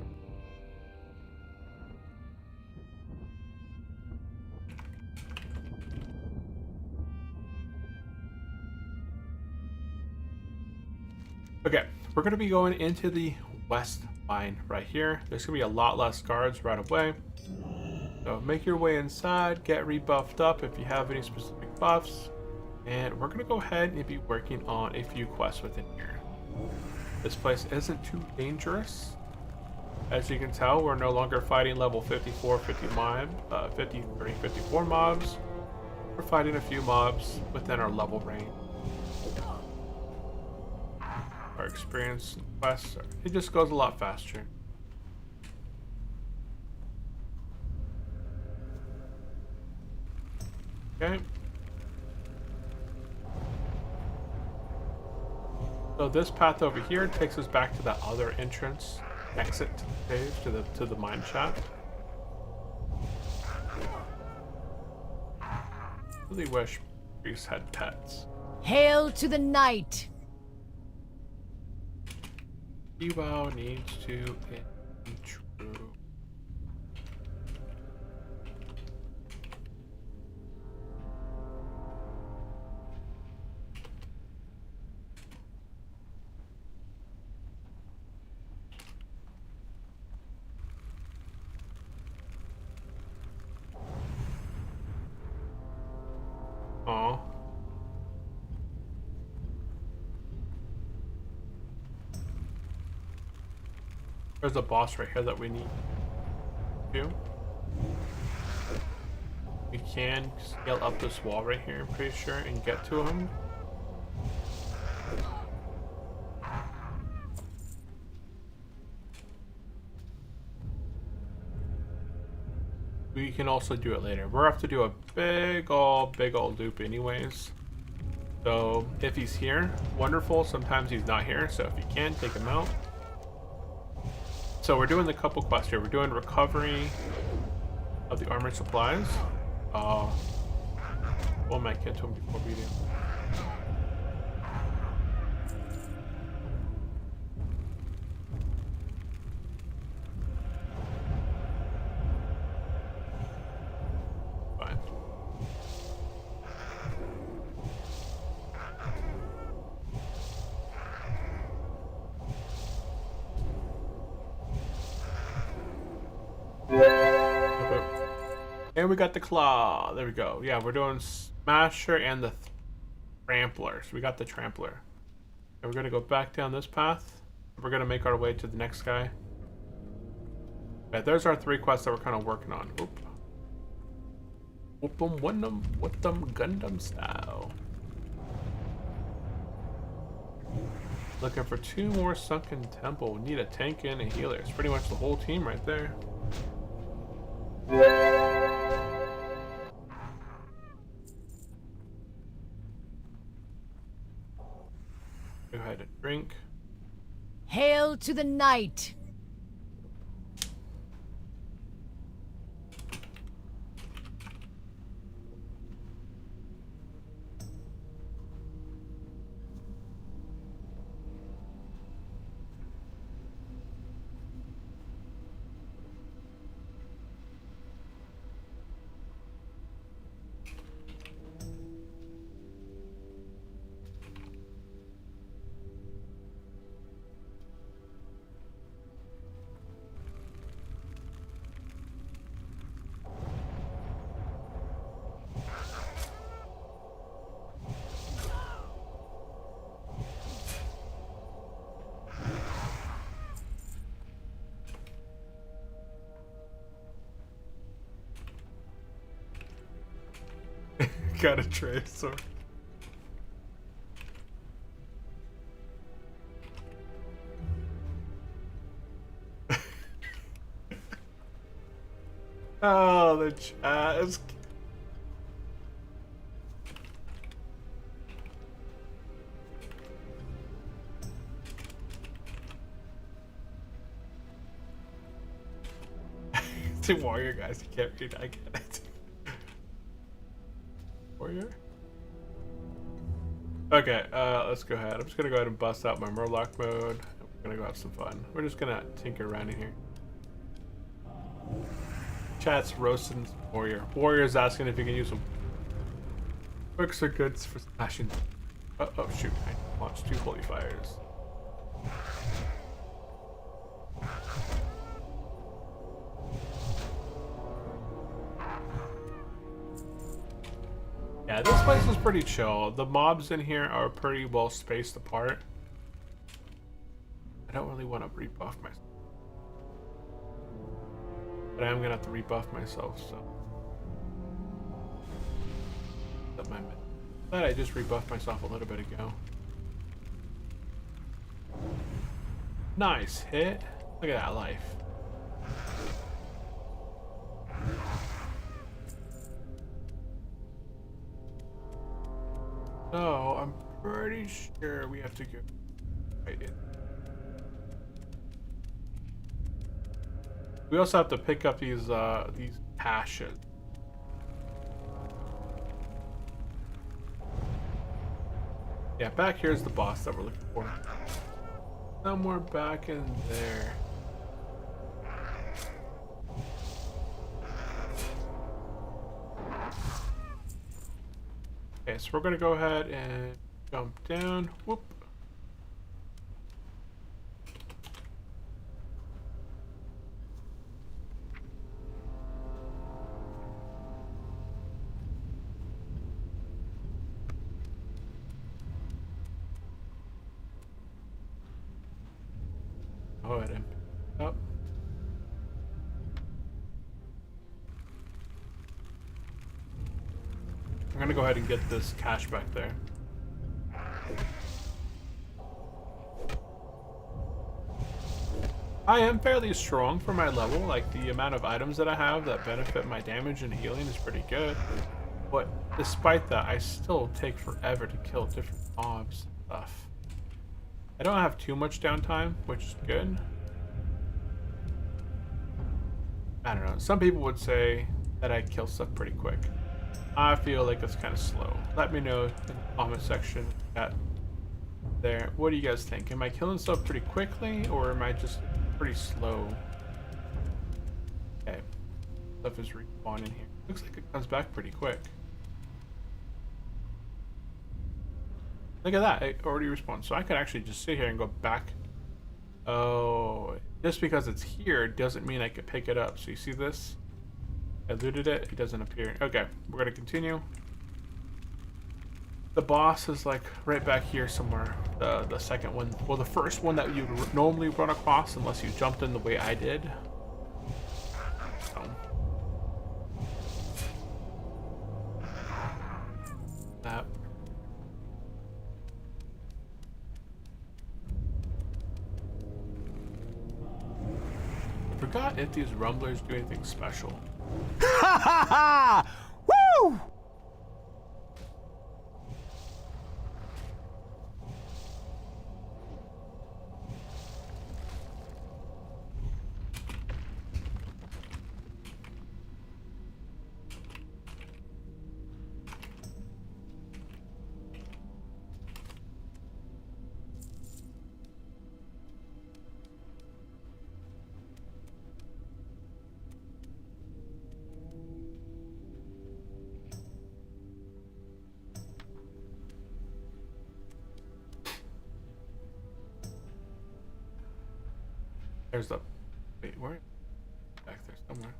A: Okay, we're going to be going into the west mine right here. There's going to be a lot less guards right away. So make your way inside, get rebuffed up if you have any specific buffs. And we're going to go ahead and be working on a few quests within here. This place isn't too dangerous. As you can tell, we're no longer fighting level 54, 53, 54 mobs. We're fighting a few mobs within our level range. Our experience quests, it just goes a lot faster. Okay. So this path over here takes us back to that other entrance, exit to the cave, to the mine shaft. Really wish priests had pets.
D: Hail to the night!
A: WoW needs to be true. Aw. There's a boss right here that we need to. We can scale up this wall right here, I'm pretty sure, and get to him. We can also do it later. We're have to do a big old loop anyways. So if he's here, wonderful. Sometimes he's not here, so if you can, take him out. so we're doing the couple quests here. We're doing recovery of the armored supplies. One might get to him before we do. Fine. And we got the claw. There we go. Yeah, we're doing Smasher and the Trampler. So we got the Trampler. And we're going to go back down this path. We're going to make our way to the next guy. Okay, there's our 3 quests that we're kind of working on. Oop. Whoop 'em, win 'em, with them Gundam style. Looking for 2 more Sunken Temple. We need a tank and a healer. It's pretty much the whole team right there. Go ahead and drink.
D: Hail to the night.
A: Got a tracer. Oh, the chat is. It's a warrior, guys. You can't read. I get it. Warrior? Okay, let's go ahead. I'm just gonna go ahead and bust out my Murloc mode. We're gonna go have some fun. We're just gonna tinker around in here. Chat's roasting warrior. Warrior's asking if you can use them. Hooks are good for smashing. Oh shoot! I launched 2 holy fires. Yeah, this place is pretty chill. The mobs in here are pretty well spaced apart. I don't really want to rebuff myself. But I am gonna have to rebuff myself, so. But I just rebuffed myself a little bit ago. Nice hit. Look at that life. So I'm pretty sure we have to go right in. We also have to pick up these caches. Yeah, back here's the boss that we're looking for. Somewhere back in there. Okay, so we're gonna go ahead and jump down. Whoop. Go ahead and pick it up. I'm gonna go ahead and get this cache back there. I am fairly strong for my level, like the amount of items that I have that benefit my damage and healing is pretty good. But despite that, I still take forever to kill different mobs and stuff. I don't have too much downtime, which is good. I don't know. Some people would say that I kill stuff pretty quick. I feel like it's kind of slow. Let me know in the comment section at there. What do you guys think? Am I killing stuff pretty quickly, or am I just pretty slow? Okay. Stuff is respawning here. Looks like it comes back pretty quick. Look at that. It already respawned. So I could actually just sit here and go back. Oh, just because it's here doesn't mean I could pick it up. So you see this? I looted it. It doesn't appear. Okay, we're going to continue. The boss is like right back here somewhere. The second one. Well, the first one that you normally run across unless you jumped in the way I did. So. That. I forgot if these rumblers do anything special.
F: Ha ha ha! Woo!
A: There's the. Wait, where? Back there somewhere.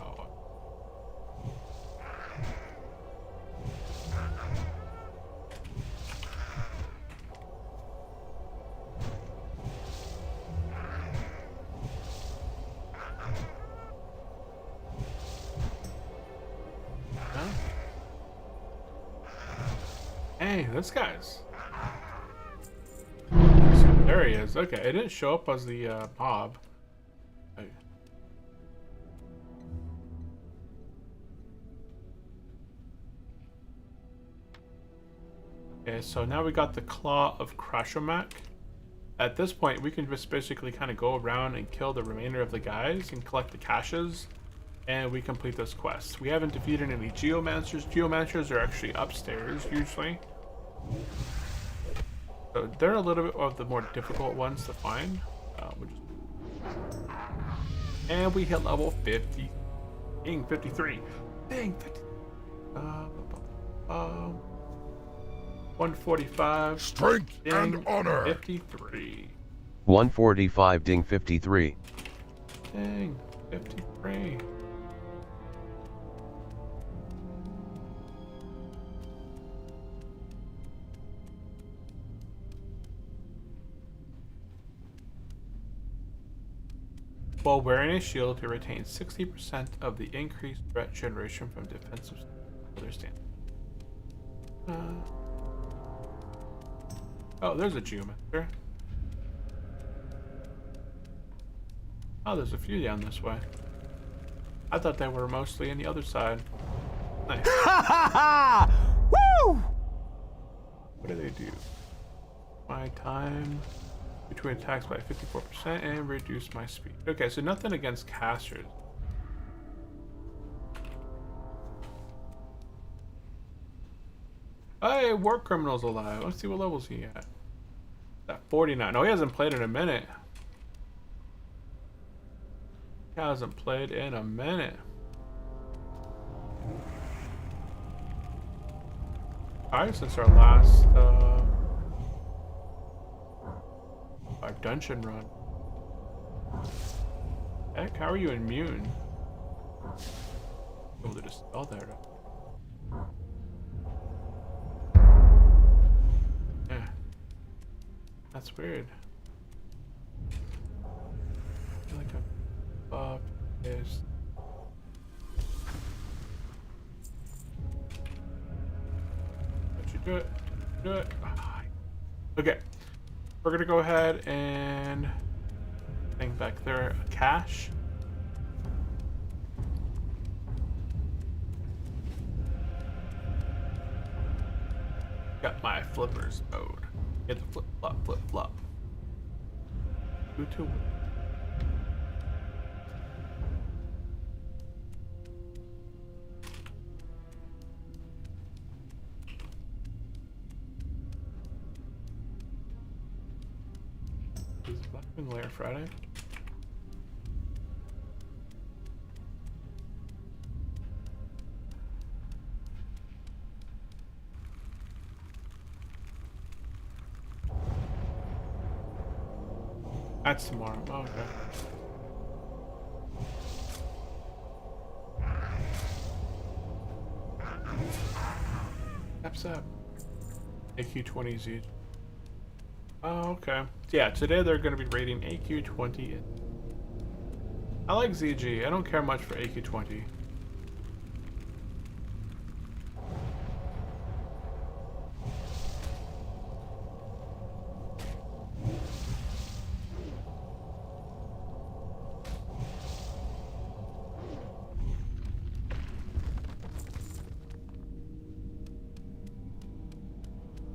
A: Oh. Hey, this guy's. There he is. Okay, it didn't show up as the mob. Oh. Okay, so now we got the Claw of Krashomak. At this point, we can just basically kind of go around and kill the remainder of the guys and collect the caches. And we complete this quest. We haven't defeated any geomancers. Geomancers are actually upstairs usually. So they're a little bit of the more difficult ones to find. And we hit level 50. Dang, 53. Dang, 50. 145.
C: Strength
A: Dang,
C: and honor.
A: 53.
B: 145 ding 53.
A: Dang, 53. While wearing a shield, it retains 60% of the increased threat generation from defensive other stand. Oh, there's a geomancer. Oh, there's a few down this way. I thought they were mostly on the other side. Nice.
F: Ha ha ha! Woo!
A: What do they do? My time between attacks by 54% and reduce my speed. Okay, so nothing against casters. Hey, war criminal's alive. Let's see what level's he at. At 49. Oh, he hasn't played in a minute. He hasn't played in a minute. Alright, since our last our dungeon run. Heck, how are you immune? Oh, they just spell there. Yeah. That's weird. I feel like I'm above this. Don't you do it? Do it. Okay. We're gonna go ahead and thing back there, a cache. Got my flippers mode. Hit the flip flop, flip flop. Who to win? Is Black Lair Friday? That's tomorrow. Oh, okay. Steps up. AQ20Z. Oh, okay. Yeah, today they're going to be rating AQ20. I like ZG. I don't care much for AQ20.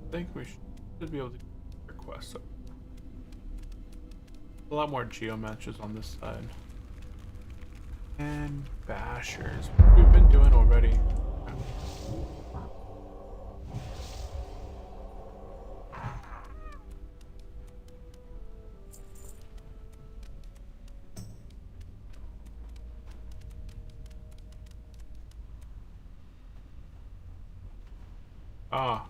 A: I think we should be able to request it. A lot more geo matches on this side. And bashers. What we've been doing already. Ah.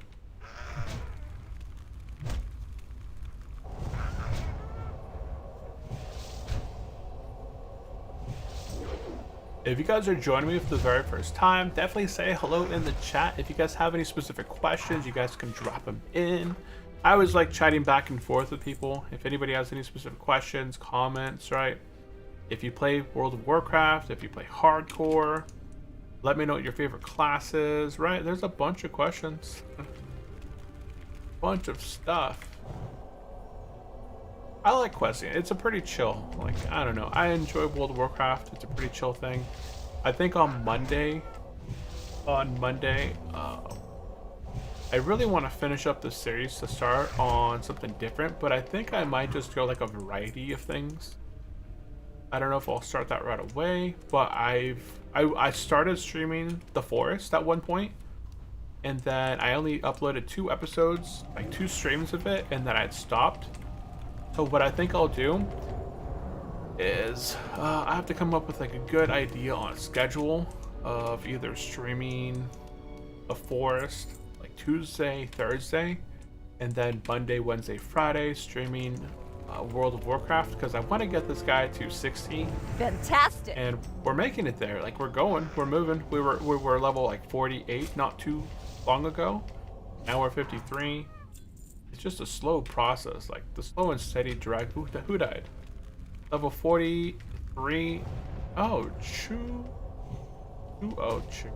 A: If you guys are joining me for the very first time, definitely say hello in the chat. If you guys have any specific questions, you guys can drop them in. I always like chatting back and forth with people. If anybody has any specific questions, comments, right? If you play World of Warcraft, if you play Hardcore, let me know what your favorite class is, right? There's a bunch of questions. Bunch of stuff. I like questing. It's a pretty chill. Like, I don't know. I enjoy World of Warcraft. It's a pretty chill thing. I think on Monday, I really want to finish up the series to start on something different, but I think I might just go like a variety of things. I don't know if I'll start that right away, but I started streaming The Forest at one point, and then I only uploaded 2 episodes, like 2 streams of it, and then I'd stopped. So what I think I'll do is I have to come up with like a good idea on a schedule of either streaming The Forest like Tuesday, Thursday, and then Monday, Wednesday, Friday streaming World of Warcraft, because I want to get this guy to 60.
D: Fantastic.
A: And we're making it there. Like, we're moving. We were level like 48 not too long ago. Now we're 53. It's just a slow process, like the slow and steady drag. Who died? Level 43. Oh, Chu. Oh, Chu.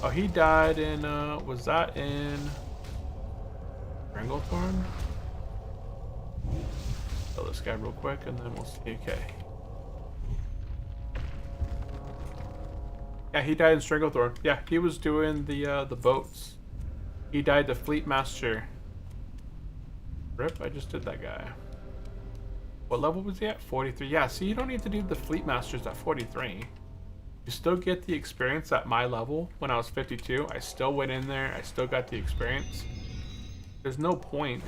A: Oh, he died in, was that in Stranglethorn? Kill this guy real quick and then we'll see. Okay. Yeah, he died in Stranglethorn. Yeah, he was doing the boats. He died to Fleet Master. Rip, I just did that guy. What level was he at? 43. Yeah, see, you don't need to do the Fleet Masters at 43. You still get the experience at my level. When I was 52, I still went in there. I still got the experience. There's no point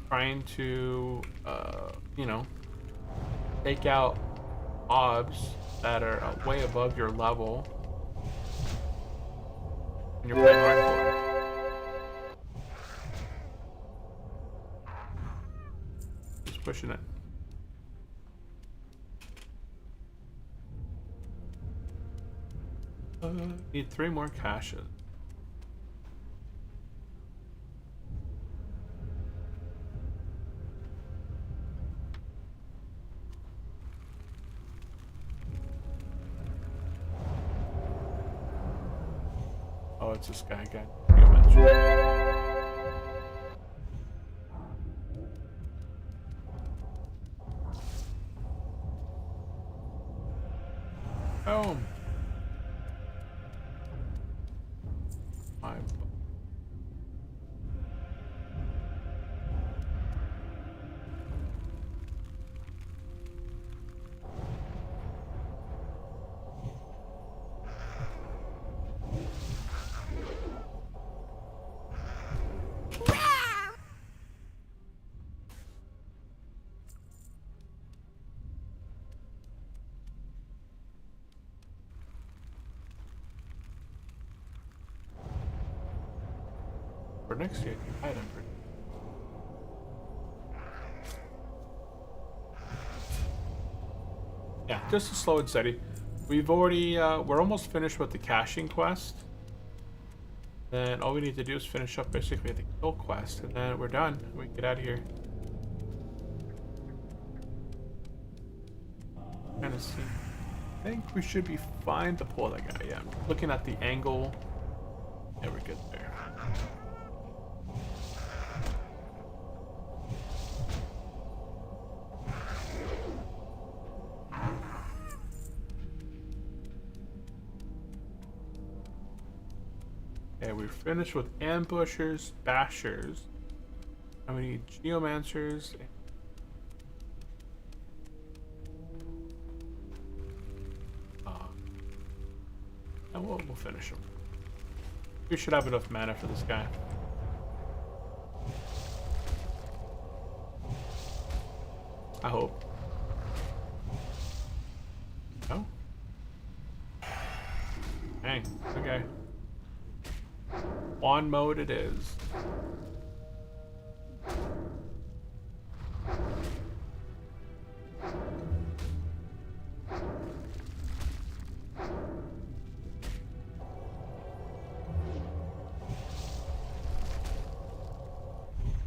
A: trying to, you know, take out mobs that are way above your level when you're playing hardcore. Just pushing it. Need 3 more caches. Oh, it's this guy again. Boom. Or next to it, item. Yeah, just to slow and steady. We've already, we're almost finished with the caching quest. Then all we need to do is finish up basically the kill quest, and then we're done. We can get out of here. Trying to see. I think we should be fine to pull that guy. Yeah, looking at the angle. Yeah, we're good there. Okay, we're finished with ambushers, bashers, and we need geomancers. And we'll finish him. We should have enough mana for this guy. I hope. No? Dang, okay. On mode it is.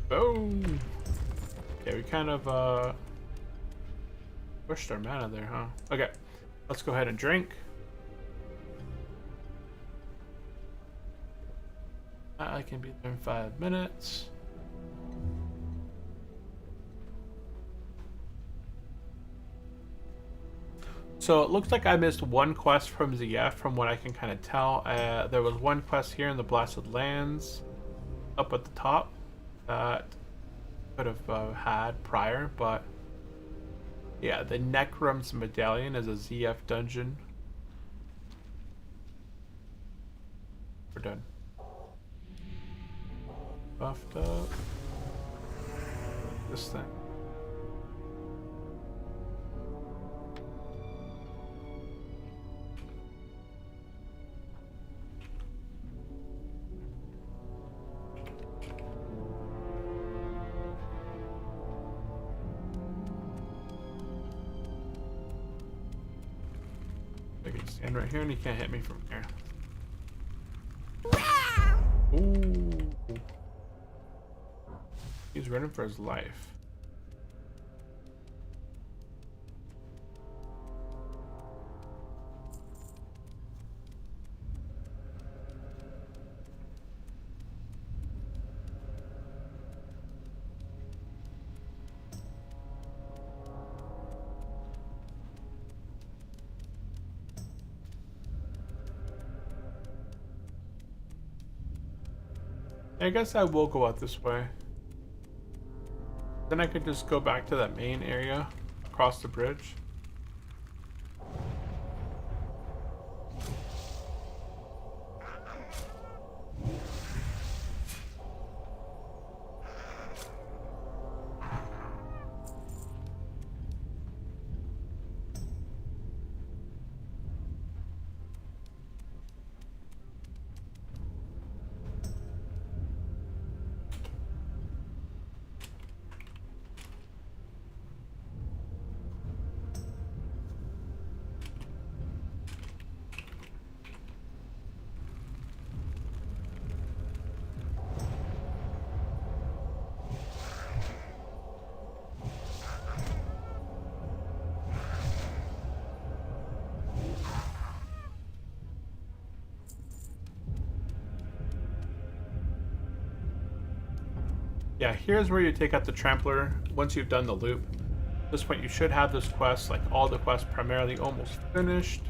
A: Boom! Okay, we kind of pushed our mana there, huh? Okay, let's go ahead and drink. I can be there in 5 minutes. So it looks like I missed one quest from ZF from what I can kind of tell. There was one quest here in the Blasted Lands up at the top that could have had prior, but yeah, the Necrum's Medallion is a ZF dungeon. We're done. Buffed up. This thing. I can stand right here and he can't hit me from here. Ooh. He's running for his life. I guess I will go out this way. Then I could just go back to that main area across the bridge. Yeah, here's where you take out the Trampler once you've done the loop. At this point you should have this quest, like all the quests primarily almost finished.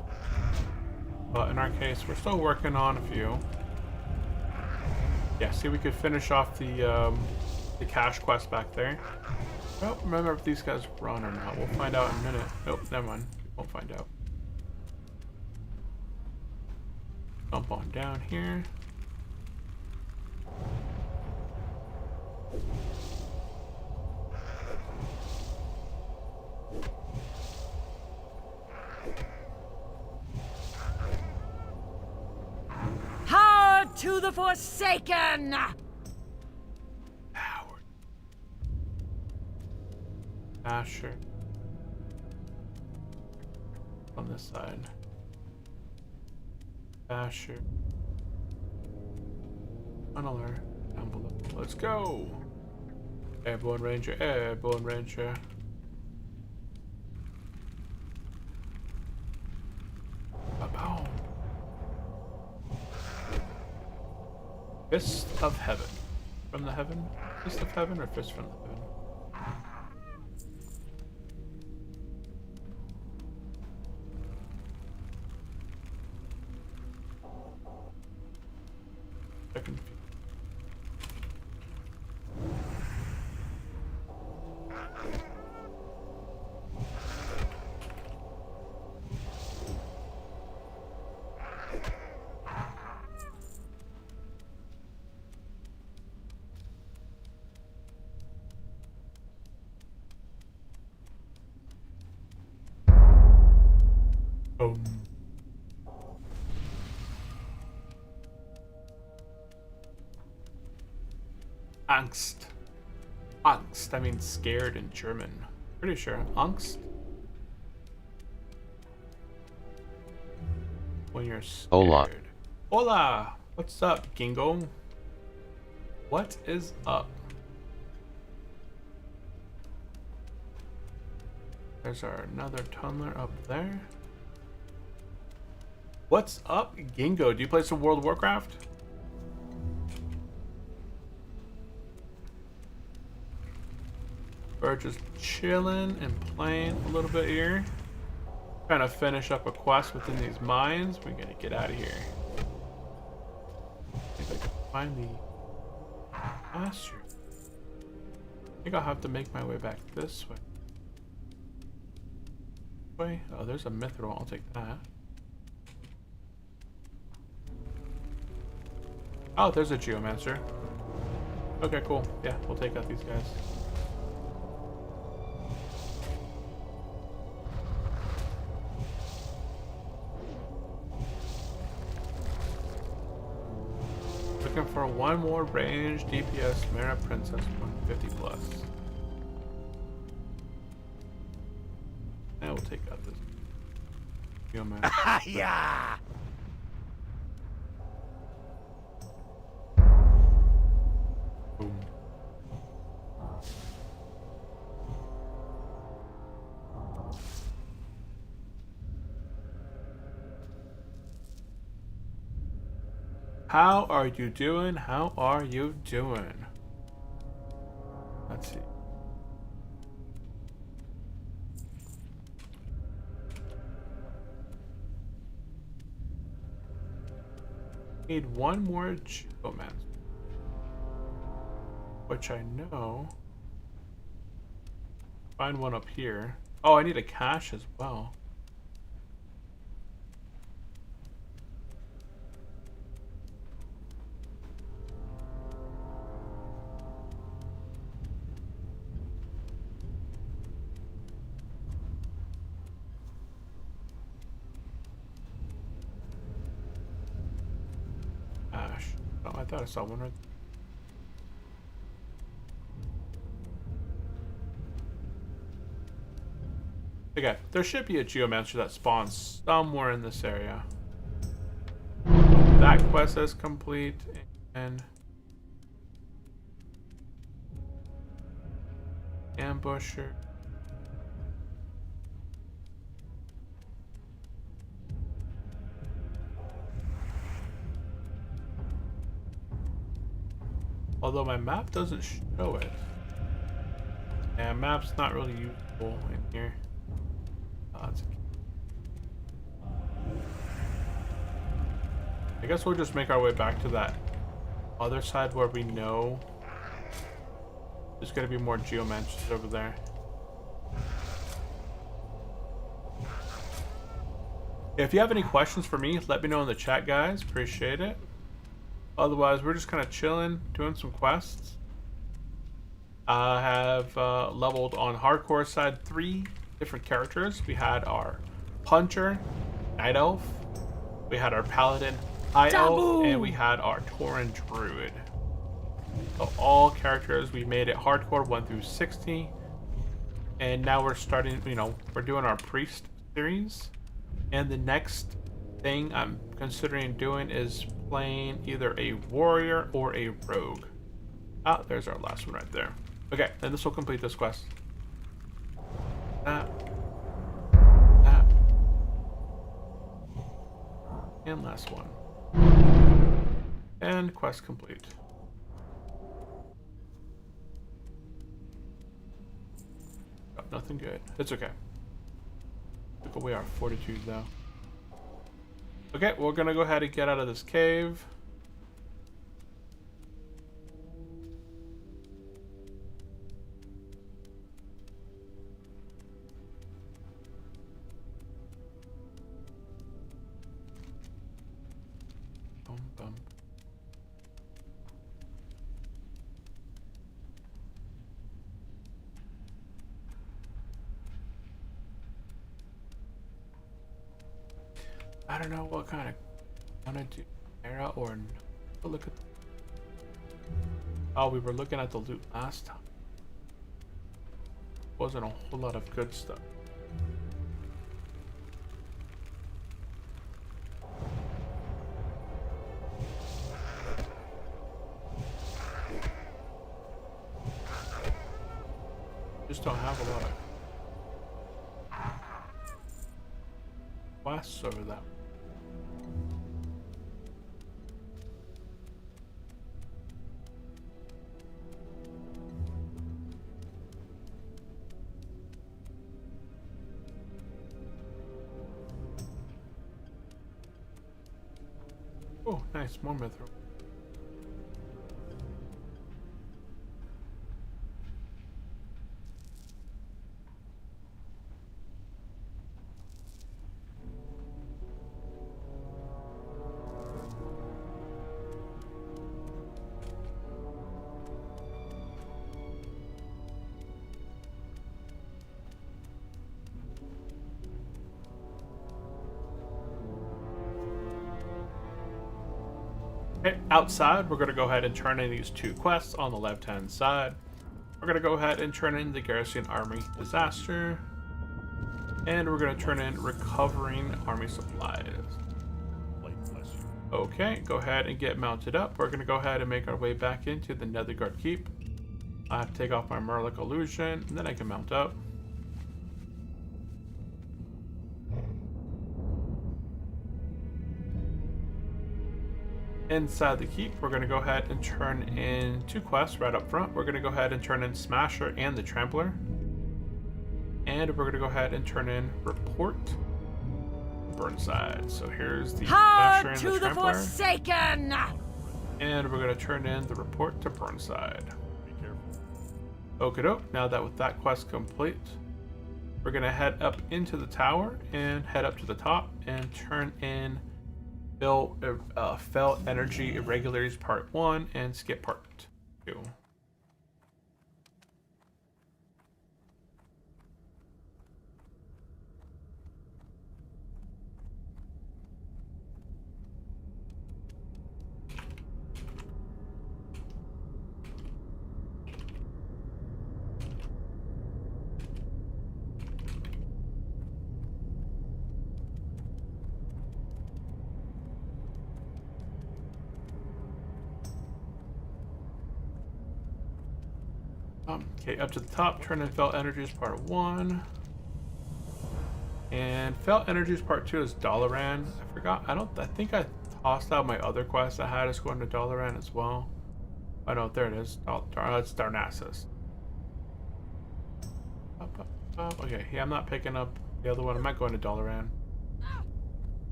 A: But in our case, we're still working on a few. Yeah, see, we could finish off the cache quest back there. I don't remember if these guys run or not. We'll find out in a minute. Nope, never mind. We won't find out. Jump on down here.
D: Hard to the Forsaken!
A: Asher. On this side. Asher. Tunneler. Down below. Let's go! Airborne Ranger, Airborne Ranger. Ba-boom. Fist of Heaven. From the heaven? Fist of Heaven or Fist from the Heaven? Second. Angst. Angst. I mean scared in German. Pretty sure. Angst. When you're scared.
B: Hola.
A: Hola. What's up, Gingo? What is up? There's another tunneler up there. What's up, Gingo? Do you play some World of Warcraft? We're just chilling and playing a little bit here. Trying to finish up a quest within these mines. We're gonna get out of here. I think I can find the pasture. I think I'll have to make my way back this way. Oh, there's a mithril. I'll take that. Oh, there's a geomancer. Okay, cool. Yeah, we'll take out these guys. Looking for one more range DPS Mara Princess 150 plus. And we'll take out this geomancer.
F: Yeah.
A: Boom. How are you doing? How are you doing? Let's see. Need one more geomancer. Which I know. Find one up here. Oh, I need a cache as well. Ash. Oh, I thought I saw one right there. Okay, there should be a geomancer that spawns somewhere in this area. That quest is complete, and ambusher. Although my map doesn't show it. And map's not really useful in here. I guess we'll just make our way back to that other side where we know there's gonna be more geomancers over there. If you have any questions for me, let me know in the chat, guys. Appreciate it. Otherwise, we're just kind of chilling, doing some quests. I have leveled on hardcore side 3 different characters. We had our Puncher, Night Elf, we had our Paladin, High Elf, and we had our Tauren Druid. So all characters, we made it hardcore 1 through 60. And now we're starting, we're doing our priest series. And the next thing I'm considering doing is playing either a warrior or a rogue. Ah, there's our last one right there. Okay, then this will complete this quest. That. And last one. And quest complete. Oh, nothing good. It's okay. Took away our fortitude though. Okay, we're gonna go ahead and get out of this cave. Bum, bum. I don't know what kind of I want to do era or no. Look at. Oh, we were looking at the loot last time. Wasn't a whole lot of good stuff. Just don't have a lot of quests over that. Oh, nice, more mithril. Okay, outside, we're going to go ahead and turn in these two quests on the left-hand side. We're going to go ahead and turn in the Garrison Army Disaster. And we're going to turn in Recovering Army Supplies.
C: Light bless you.
A: Okay, go ahead and get mounted up. We're going to go ahead and make our way back into the Netherguard Keep. I have to take off my Murloc Illusion, and then I can mount up. Inside the keep, we're going to go ahead and turn in two quests right up front. We're going to go ahead and turn in Smasher and the Trampler. And we're going to go ahead and turn in Report Burnside. So here's the Smasher and the Trampler.
D: Forsaken!
A: And we're going to turn in the Report to Burnside.
C: Be careful.
A: Okie doke, now that with that quest complete, we're going to head up into the tower and head up to the top and turn in Fell Energy Irregularities Part 1 and skip Part 2. Okay, up to the top, turn in Felt Energies Part 1. And Felt Energies Part 2 is Dalaran. I forgot, I think I tossed out my other quest I had is going to Dalaran as well. Oh no, there it is. It's Darnassus. Okay, yeah, I'm not picking up the other one. I'm not going to Dalaran.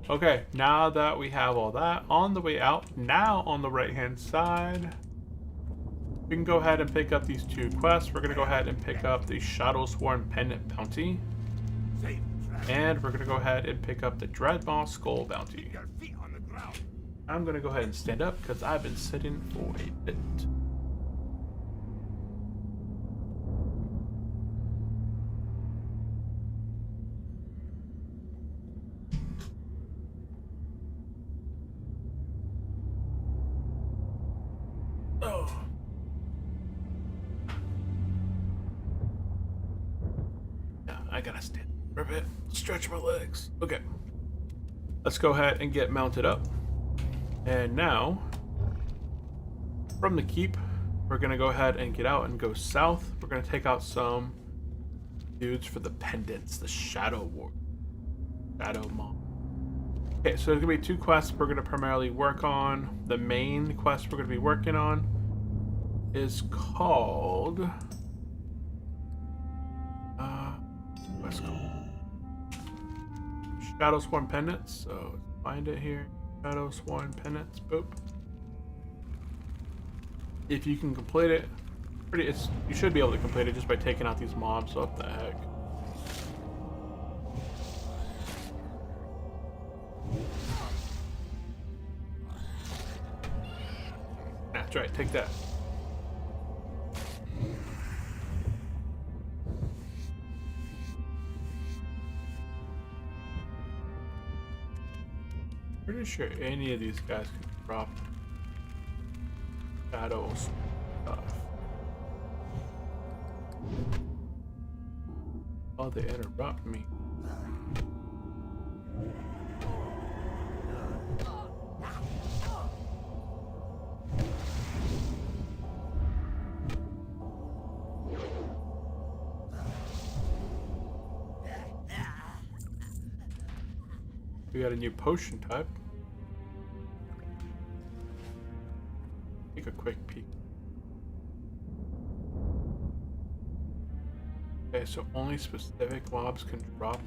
A: Okay, now that we have all that on the way out, now on the right hand side, we can go ahead and pick up these two quests. We're going to go ahead and pick up the Shadowsworn Pendant Bounty. And we're going to go ahead and pick up the Dreadmaw Skull Bounty. I'm going to go ahead and stand up because I've been sitting for a bit. I gotta stand for a bit. Stretch my legs. Okay. Let's go ahead and get mounted up. And now, from the keep, we're gonna go ahead and get out and go south. We're gonna take out some dudes for the pendants, the Shadow War. Shadow Mob. Okay, so there's gonna be 2 quests we're gonna primarily work on. The main quest we're gonna be working on is called what's it called? Shadow Sworn Pendants. So find it here. Shadow Sworn Pendants. Boop. If you can complete it, you should be able to complete it just by taking out these mobs. So what the heck? That's right. Take that. Pretty sure any of these guys can drop shadow stuff. Oh, they interrupt me. We got a new potion type. Take a quick peek. Okay, so only specific mobs can drop.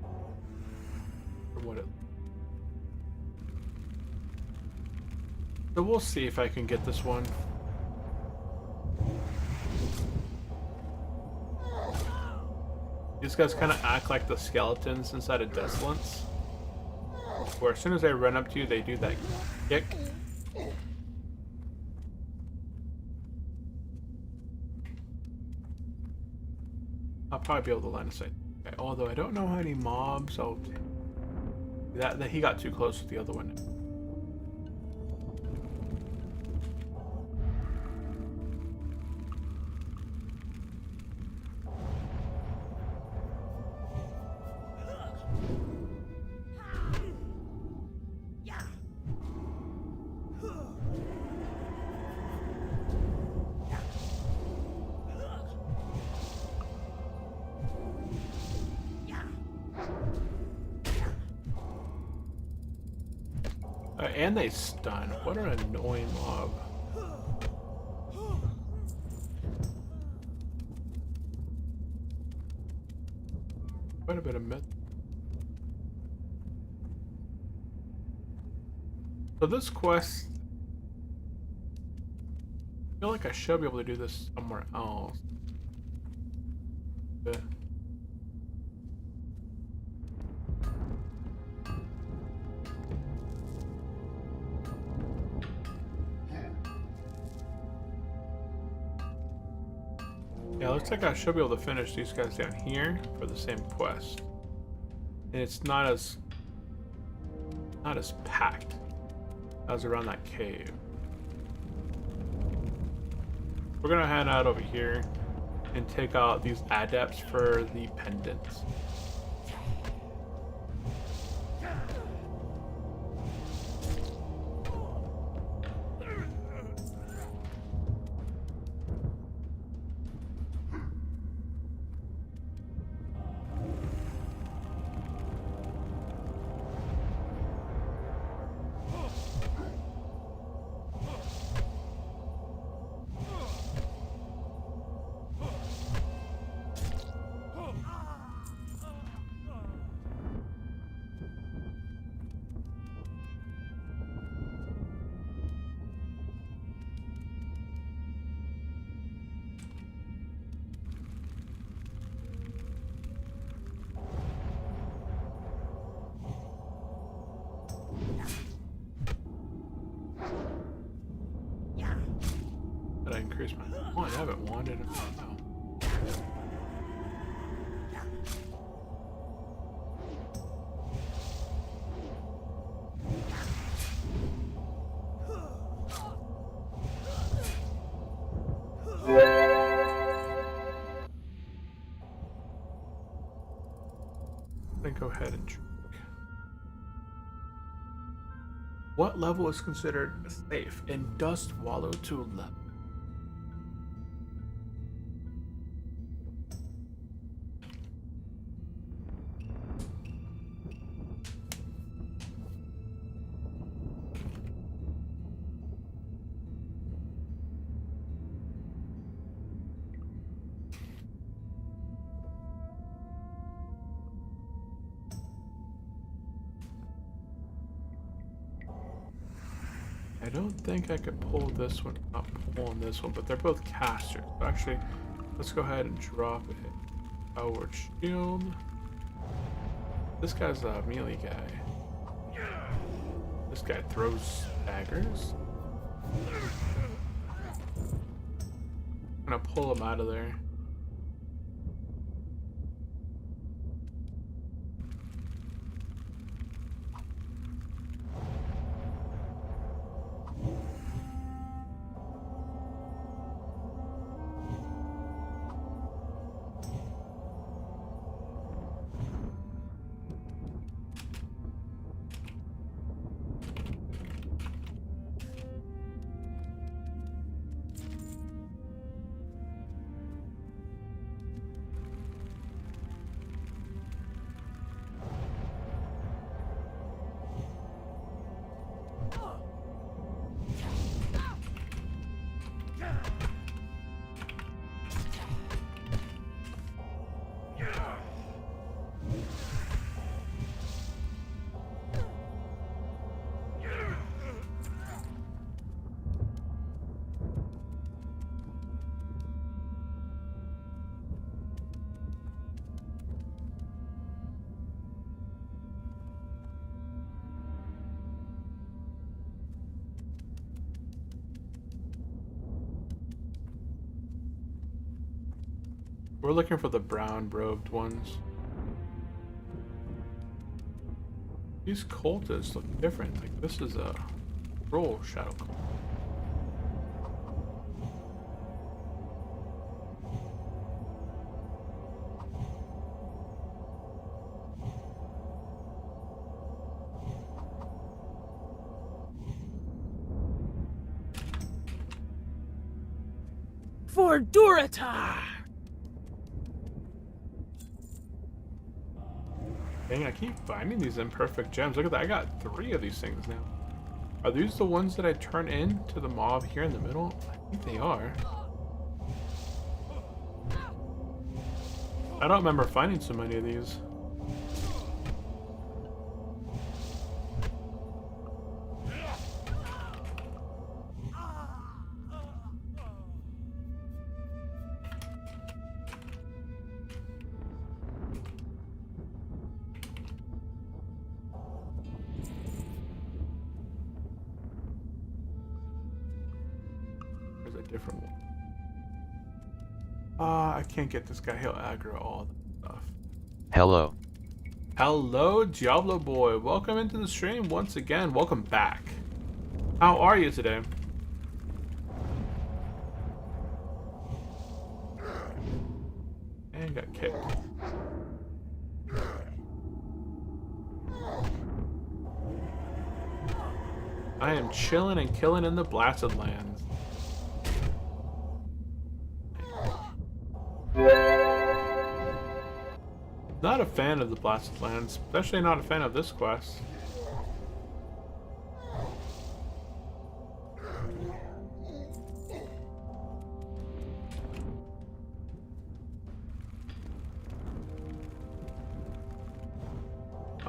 A: Or what it. So we'll see if I can get this one. These guys kind of act like the skeletons inside of Desolance, where as soon as they run up to you, they do that kick. I'll probably be able to line of sight. Okay, although I don't know how many mobs. Oh, that he got too close with the other one. And they stun. What an annoying mob. Quite a bit of myth. So this quest, I feel like I should be able to do this somewhere else. But yeah, looks like I should be able to finish these guys down here for the same quest. And it's not as packed as around that cave. We're gonna head out over here and take out these adepts for the pendants. Did I increase my... Oh, I haven't wanted it. Oh, no. go ahead and drink. What level is considered safe in Dust Wallow to 11? I don't think I could pull this one, not pulling this one, but they're both casters. So actually, let's go ahead and drop a powered shield. This guy's a melee guy. This guy throws daggers. I'm gonna pull him out of there. We're looking for the brown robed ones. These cultists look different. Like this is a roll shadow cult.
E: For Duratar!
A: Dang, I keep finding these imperfect gems. Look at that. I got 3 of these things now. Are these the ones that I turn into the mob here in the middle? I think they are. I don't remember finding so many of these. Different one. I can't get this guy. He'll aggro all the stuff.
B: Hello.
A: Hello, Diablo boy. Welcome into the stream once again. Welcome back. How are you today? And got kicked. I am chilling and killing in the Blasted Lands. Not a fan of the Blasted Lands, especially not a fan of this quest.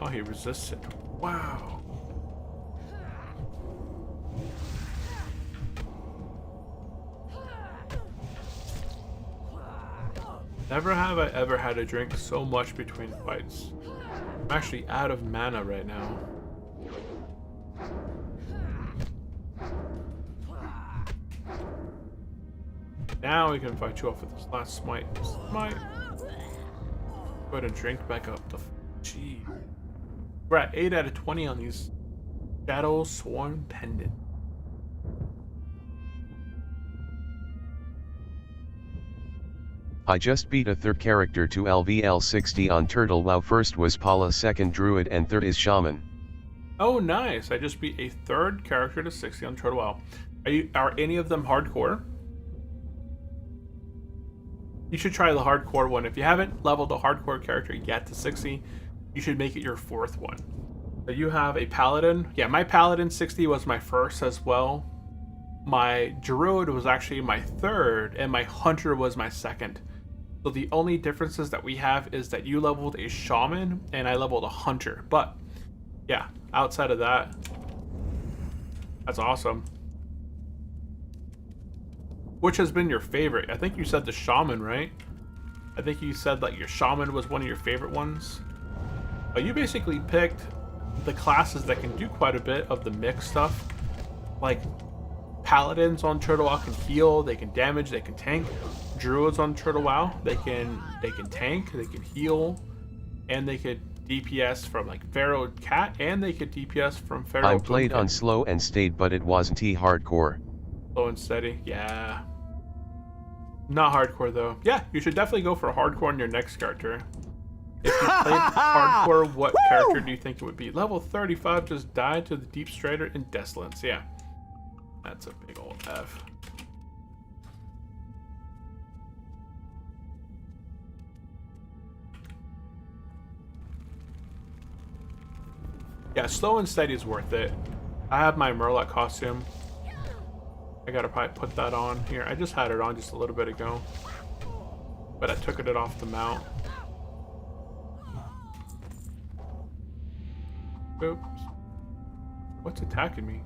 A: Oh, he resisted. Wow. Never have I ever had to drink so much between fights. I'm actually out of mana right now. Now we can fight you off with this last smite. Smite. Go ahead and drink back up the. Gee. We're at 8 out of 20 on these Shadow Sworn Pendant.
B: I just beat a third character to LVL 60 on Turtle WoW. First was Paula, second Druid, and third is Shaman.
A: Oh, nice. I just beat a third character to 60 on Turtle WoW. Are any of them hardcore? You should try the hardcore one. If you haven't leveled a hardcore character yet to 60, you should make it your fourth one. So you have a paladin. Yeah, my paladin 60 was my first as well. My druid was actually my third, and my hunter was my second. So the only differences that we have is that you leveled a shaman and I leveled a hunter. But yeah, outside of that, that's awesome. Which has been your favorite? I think you said the shaman, right? I think you said that your shaman was one of your favorite ones. But you basically picked the classes that can do quite a bit of the mix stuff. Like paladins on Turtle WoW can heal, they can damage, they can tank. Druids on Turtle WoW, they can tank, they can heal, and they could DPS from like Pharaoh Cat, and they could DPS from Pharaoh.
B: I played on slow and stayed, but it wasn't hardcore.
A: Slow and steady, yeah. Not hardcore though. Yeah, you should definitely go for hardcore on your next character. If you played hardcore, what character do you think it would be? Level 35 just died to the Deep Strider in Desolence. Yeah, that's a big old F. Yeah, slow and steady is worth it. I have my Murloc costume. I gotta probably put that on here. I just had it on just a little bit ago, but I took it off the mount. Oops. What's attacking me?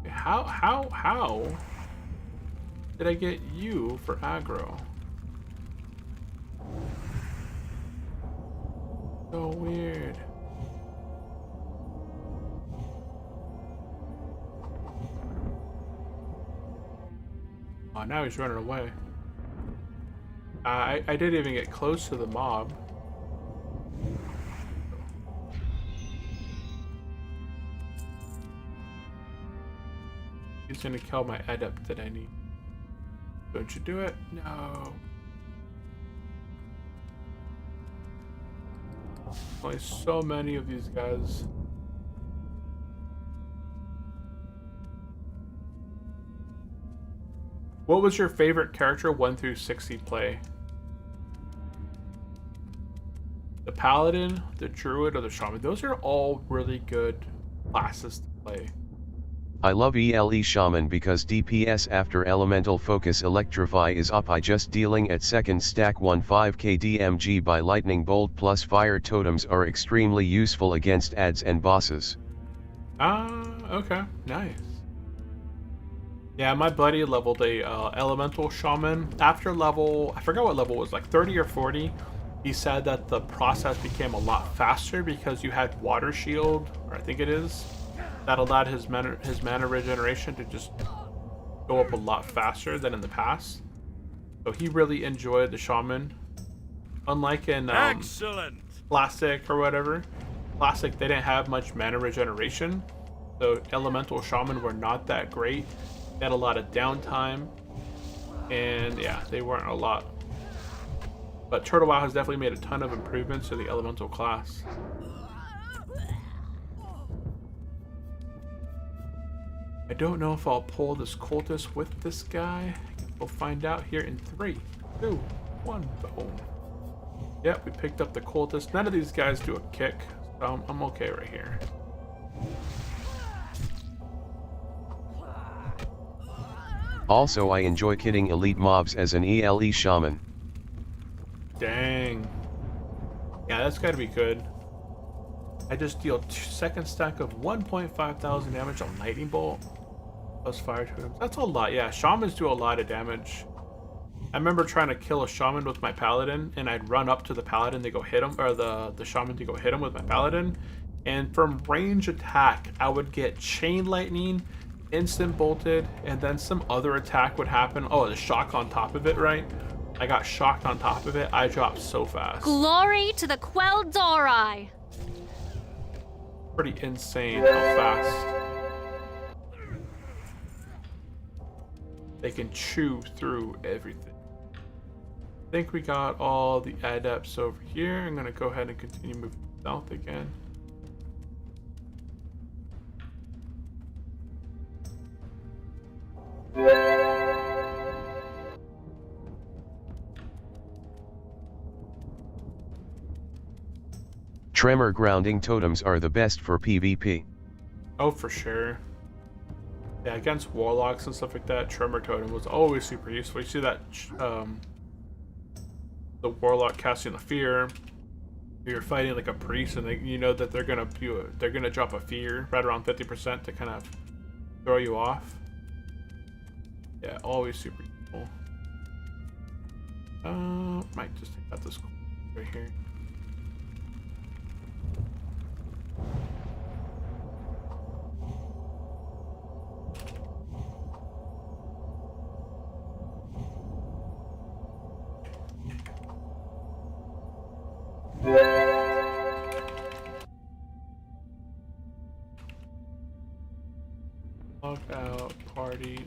A: How did I get you for aggro? So weird. Oh, now he's running away. I didn't even get close to the mob. He's gonna kill my adept that I need. Don't you do it? No. Only so many of these guys. What was your favorite character 1 through 60 play? The Paladin, the Druid, or the Shaman? Those are all really good classes to play.
B: I love ELE Shaman because DPS after Elemental Focus Electrify is up. I just dealing at second stack 15k DMG by Lightning Bolt plus Fire Totems are extremely useful against ads and bosses.
A: Okay, nice. Yeah, my buddy leveled a Elemental Shaman. After level, I forgot what level it was, like 30 or 40, he said that the process became a lot faster because you had Water Shield, or I think it is. That allowed his mana regeneration to just go up a lot faster than in the past. So he really enjoyed the Shaman. Unlike in
C: Excellent.
A: Classic or whatever. Classic, they didn't have much mana regeneration. So Elemental Shaman were not that great. They had a lot of downtime. And yeah, they weren't a lot. But Turtle WoW has definitely made a ton of improvements to the Elemental class. I don't know if I'll pull this cultist with this guy. We'll find out here in 3, 2, 1, boom. Yep, we picked up the cultist. None of these guys do a kick, so I'm okay right here.
B: Also, I enjoy killing elite mobs as an ELE Shaman.
A: Dang. Yeah, that's gotta be good. I just deal second stack of 1,500 damage on Lightning Bolt. Plus Fire Totems. That's a lot. Yeah, Shamans do a lot of damage. I remember trying to kill a Shaman with my Paladin, and I'd run up to the Paladin to go hit him, or the Shaman to go hit him with my Paladin. And from range attack, I would get Chain Lightning, instant bolted, and then some other attack would happen. Oh, the shock on top of it, right? I got shocked on top of it. I dropped so fast.
G: Glory to the Quel'Dorei!
A: Pretty insane how fast they can chew through everything. I think we got all the adepts over here. I'm gonna go ahead and continue moving south again.
B: Tremor grounding totems are the best for PvP.
A: Oh, for sure. Yeah, against warlocks and stuff like that, Tremor Totem was always super useful. You see that the warlock casting a fear. You're fighting like a priest, and you know that they're gonna drop a fear right around 50% to kind of throw you off. Yeah, always super useful. Might just take out this right here. Log out, party.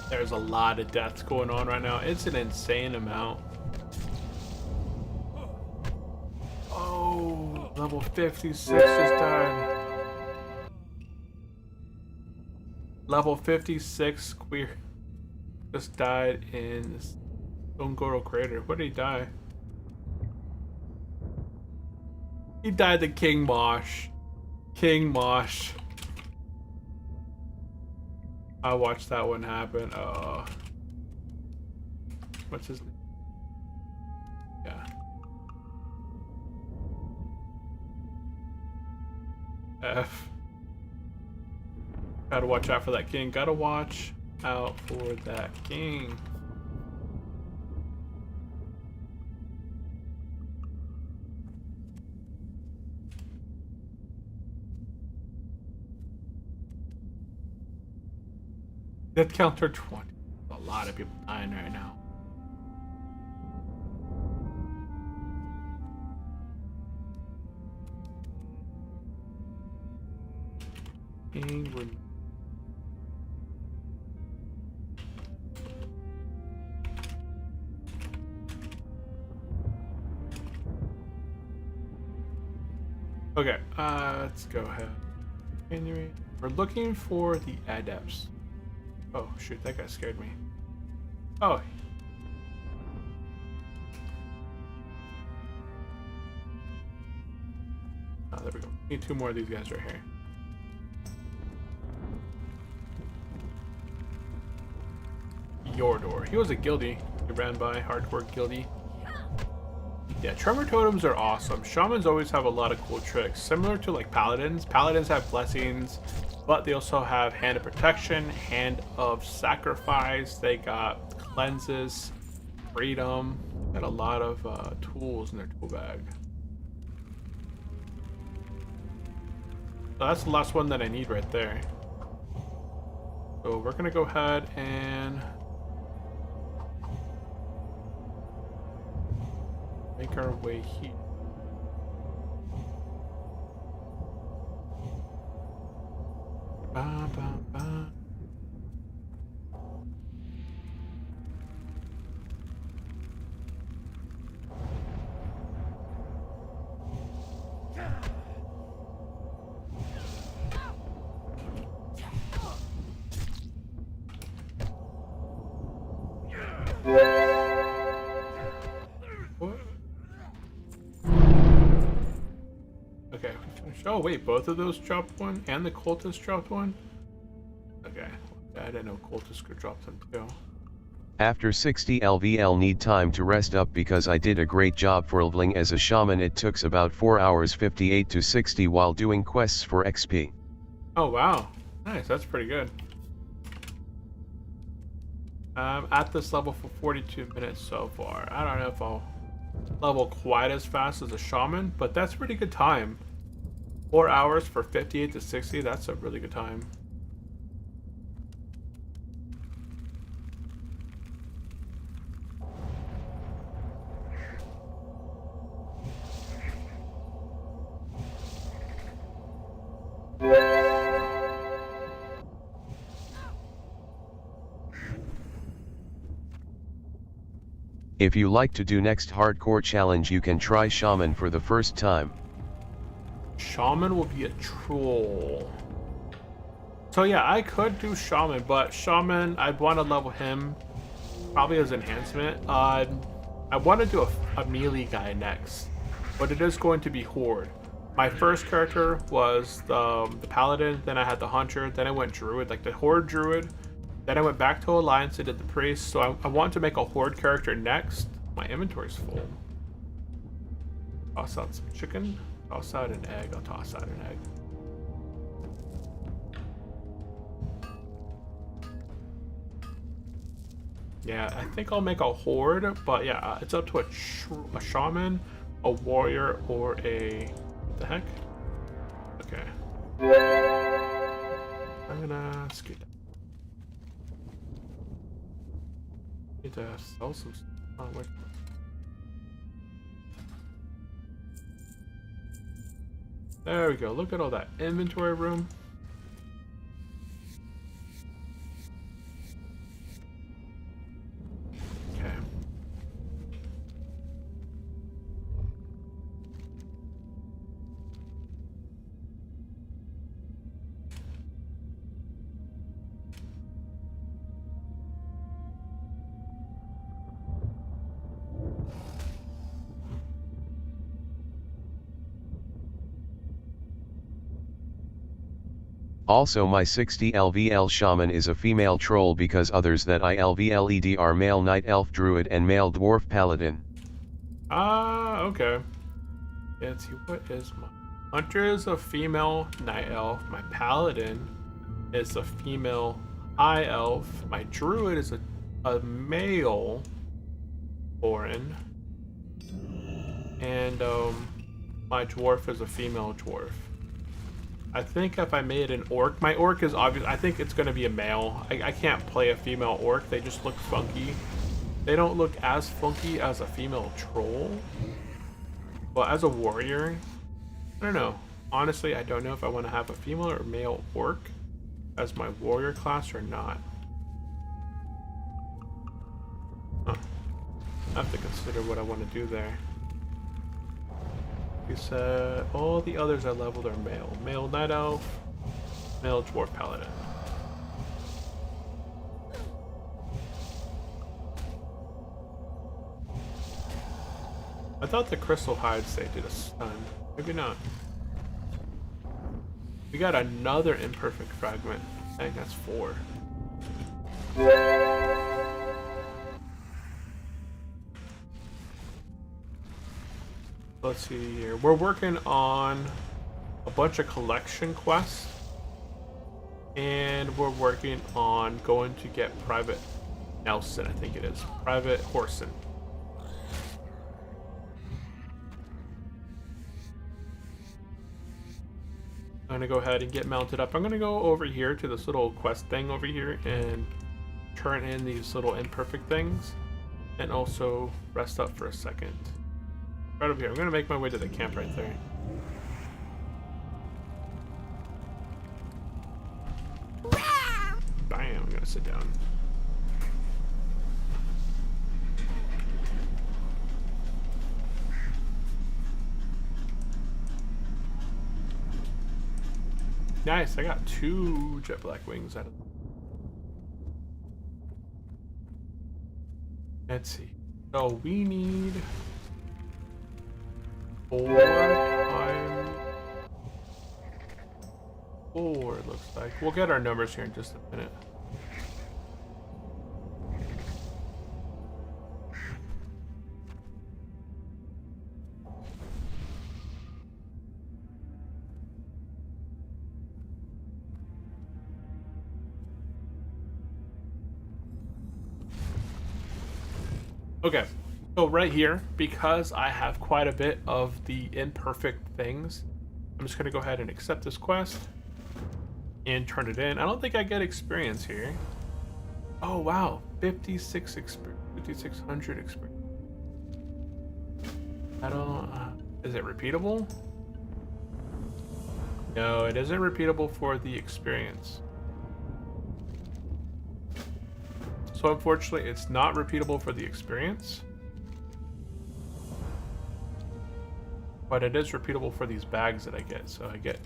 A: There's a lot of deaths going on right now. It's an insane amount. Oh, level 56 just died. Level 56 queer just died in Stone Crater. What did he die? He died to King Mosh. King Mosh. I watched that one happen. What's his name? Yeah. F. Gotta watch out for that king. Gotta watch out for that king. Death counter 20. A lot of people dying right now. King would. Okay, let's go ahead. Continuing. We're looking for the adepts. Oh shoot, that guy scared me. Oh. Oh, there we go. Need two more of these guys right here. Yordor. He was a guildie. He ran by Hardcore Guildie. Yeah, Tremor Totems are awesome. Shamans always have a lot of cool tricks. Similar to like Paladins. Paladins have blessings, but they also have Hand of Protection, Hand of Sacrifice. They got cleanses, freedom, and a lot of tools in their tool bag. So that's the last one that I need right there. So we're gonna go ahead and make our way here. Ba, ba, ba. What? Okay, we finished. Oh wait, both of those dropped one, and the cultist dropped one? Okay, I didn't know cultist could drop them too.
B: After 60 LVL need time to rest up because I did a great job for leveling as a shaman. It took about 4 hours 58 to 60 while doing quests for XP.
A: Oh wow, nice, that's pretty good. I'm at this level for 42 minutes so far. I don't know if I'll level quite as fast as a shaman, but that's pretty good time. 4 hours for 58 to 60, that's a really good time.
B: If you like to do next hardcore challenge, you can try Shaman for the first time.
A: Shaman will be a troll. So yeah, I could do Shaman, but Shaman, I'd want to level him probably as enhancement. I want to do a melee guy next, but it is going to be Horde. My first character was the Paladin, then I had the Hunter, then I went Druid, like the Horde Druid. Then I went back to Alliance and did the Priest, so I want to make a Horde character next. My inventory's full. Toss out some chicken, toss out an egg, I'll toss out an egg. Yeah, I think I'll make a Horde, but yeah, it's up to a Shaman, a Warrior, or a... What the heck? Okay. I'm gonna skip that. Need to sell some stuff. Oh, wait. There we go. Look at all that inventory room. Okay.
B: Also, my 60 LVL Shaman is a female troll because others that I LVLED are male Night Elf Druid and male Dwarf Paladin.
A: Ah, okay. Yeah, let's see, what is my... Hunter is a female Night Elf. My Paladin is a female High Elf. My Druid is a male Orin. And my Dwarf is a female Dwarf. I think if I made an orc, my orc is obvious. I think it's going to be a male. I can't play a female orc. They just look funky. They don't look as funky as a female troll. But as a warrior, I don't know. Honestly, I don't know if I want to have a female or male orc as my warrior class or not. Huh. I have to consider what I want to do there. You said all the others I leveled are male. Male Night Elf, male Dwarf Paladin. I thought the Crystal Hides they did a stun. Maybe not. We got another imperfect fragment. I think that's 4. Let's see here. We're working on a bunch of collection quests. And we're working on going to get Private Nelson, I think it is. Private Horson. I'm gonna go ahead and get mounted up. I'm gonna go over here to this little quest thing over here and turn in these little imperfect things. And also rest up for a second. Right over here. I'm gonna make my way to the camp right there. Bam, I'm gonna sit down. Nice, I got 2 jet black wings out of them. Let's see. So we need 4 times 4, it looks like. We'll get our numbers here in just a minute. Okay, so right here, because I have quite a bit of the imperfect things, I'm just gonna go ahead and accept this quest and turn it in. I don't think I get experience here. Oh wow, 5,600 experience. I don't, is it repeatable? No, it isn't repeatable for the experience. So unfortunately, it's not repeatable for the experience. but it is repeatable for these bags that I get. So I get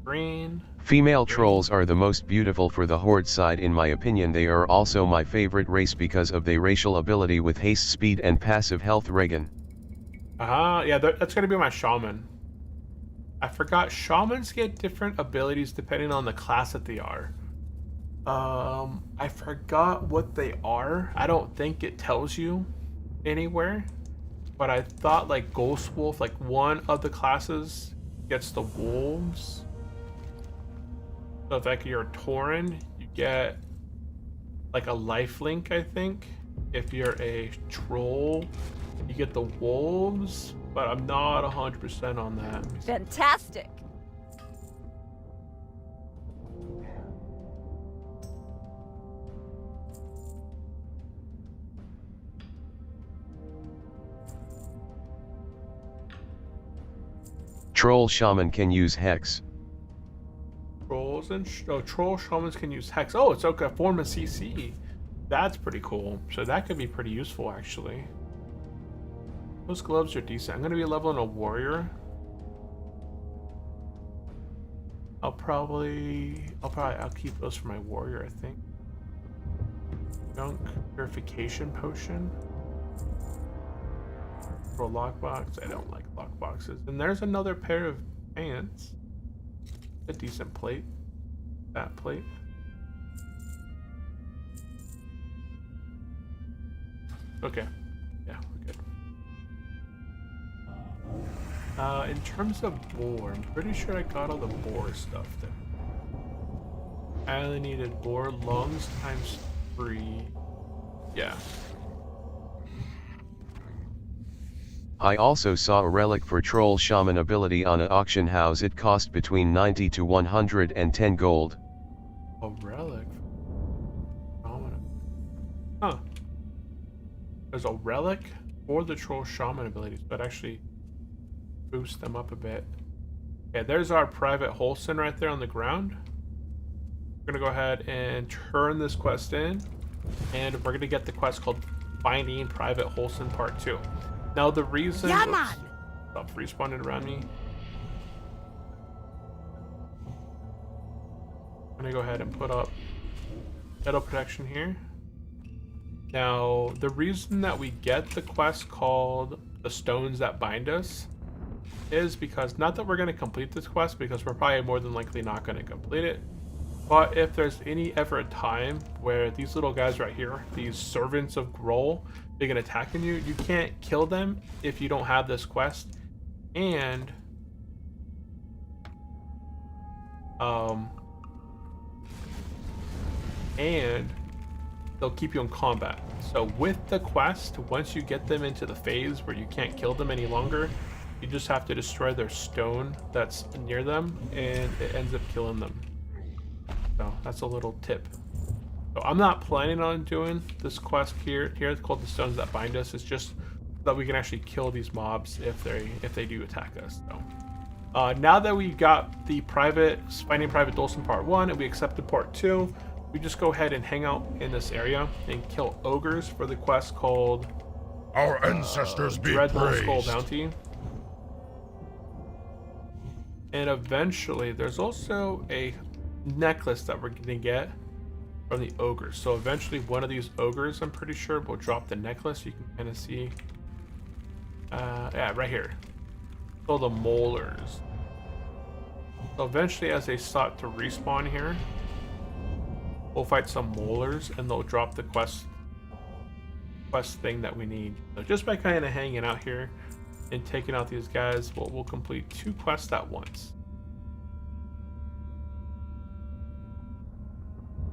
A: green.
B: Female trolls are the most beautiful for the horde side in my opinion. They are also my favorite race because of their racial ability with haste, speed and passive health regen.
A: Yeah, that's gonna be my shaman. I forgot shamans get different abilities depending on the class that they are. I forgot what they are. I don't think it tells you anywhere, but I thought like Ghost Wolf, like one of the classes gets the wolves. So if like you're a Tauren, you get like a life link, I think. If you're a troll, you get the wolves, but I'm not 100% on that.
H: Fantastic.
B: Troll shaman can use hex.
A: Trolls and troll shamans can use hex. Oh, it's okay. Form a CC. That's pretty cool. So that could be pretty useful actually. Those gloves are decent. I'm gonna be leveling a warrior. I'll keep those for my warrior, I think. Junk purification potion. For a lockbox. I don't like lockboxes. And there's another pair of pants. A decent plate. That plate. Okay. Yeah, we're good. In terms of boar, I'm pretty sure I got all the boar stuff there. I only needed boar lungs times 3. Yeah.
B: I also saw a relic for troll shaman ability on an auction house. It cost between 90 to 110 gold.
A: A relic? Huh. There's a relic for the troll shaman abilities, but actually boost them up a bit. Okay, there's our private Holson right there on the ground. We're gonna go ahead and turn this quest in, and we're gonna get the quest called Finding Private Holson Part 2. Now the reason...
H: Yeah, man.
A: Stop respawning around me. I'm gonna go ahead and put up shadow protection here. Now, the reason that we get the quest called The Stones That Bind Us is because, not that we're going to complete this quest, because we're probably more than likely not going to complete it, but if there's any ever a time where these little guys right here, these servants of Groll, begin attacking you, you can't kill them if you don't have this quest, and they'll keep you in combat. So with the quest, once you get them into the phase where you can't kill them any longer, you just have to destroy their stone that's near them, and it ends up killing them. So that's a little tip. So I'm not planning on doing this quest here. It's called The Stones That Bind Us. It's just that we can actually kill these mobs if they do attack us. So now that we got the Finding Private Dolson Part 1 and we accepted Part 2, we just go ahead and hang out in this area and kill ogres for the quest called
C: Our ancestors be
A: Dreadnought Skull
C: praised.
A: Bounty. And eventually there's also a necklace that we're gonna get from the ogres. So eventually one of these ogres, I'm pretty sure, will drop the necklace. You can kind of see yeah, right here. So the molars. So eventually, as they start to respawn here, we'll fight some molars and they'll drop the quest thing that we need. So just by kind of hanging out here and taking out these guys, we'll complete 2 quests at once.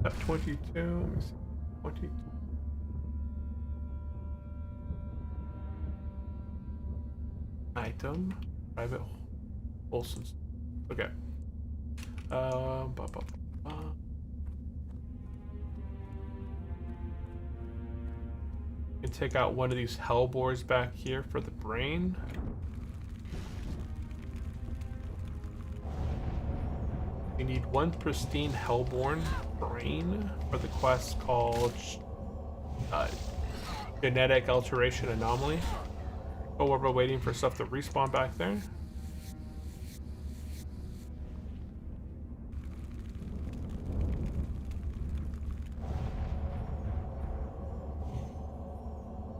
A: At 22, let me see, 22. Item, private Olson's. Okay. You can take out one of these hellbores back here for the brain. You need 1 pristine hellborn brain for the quest called Genetic Alteration Anomaly. Oh, we're waiting for stuff to respawn back there.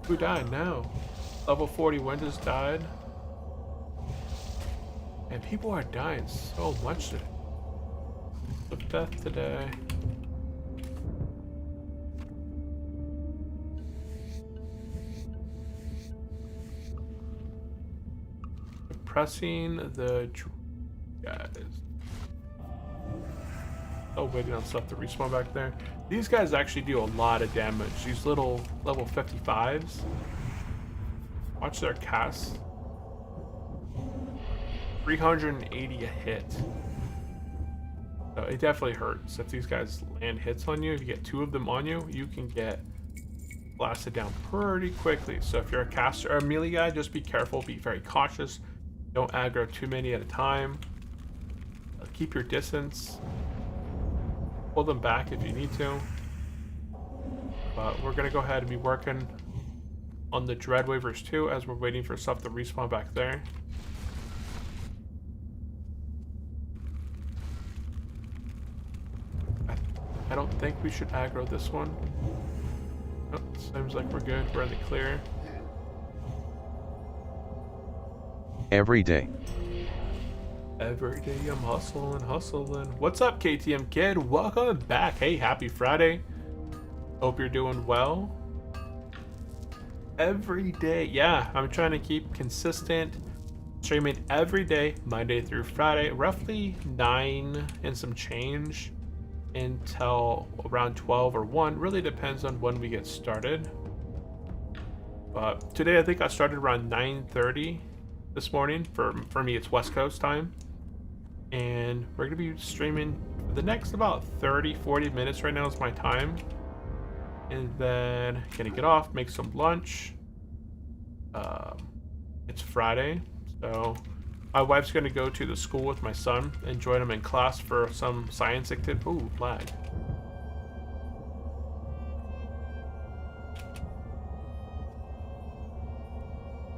A: Who died now? Level 41 just died. And people are dying so much today. The death today. Pressing the guys. Oh, waiting on stuff to respawn back there. These guys actually do a lot of damage. These little level 55s. Watch their cast. 380 a hit. So it definitely hurts if these guys land hits on you. If you get 2 of them on you, you can get blasted down pretty quickly. So if you're a caster or a melee guy, just be careful, be very cautious. Don't aggro too many at a time. Keep your distance. Pull them back if you need to. But we're gonna go ahead and be working on the Dread Waivers too, as we're waiting for stuff to respawn back there. I don't think we should aggro this one. Oh, seems like we're good. We're in the clear.
B: Every day.
A: Every day I'm hustling. What's up, KTM Kid? Welcome back. Hey, happy Friday. Hope you're doing well. Every day. Yeah, I'm trying to keep consistent. Streaming every day, Monday through Friday, roughly 9 and some change until around 12 or 1. Really depends on when we get started. But today I think I started around 9:30 this morning. For me, it's West Coast time. And we're going to be streaming for the next about 30-40 minutes. Right now is my time. And then gonna get off, make some lunch. It's Friday, so my wife's gonna go to the school with my son and join him in class for some science activity. Ooh, lag.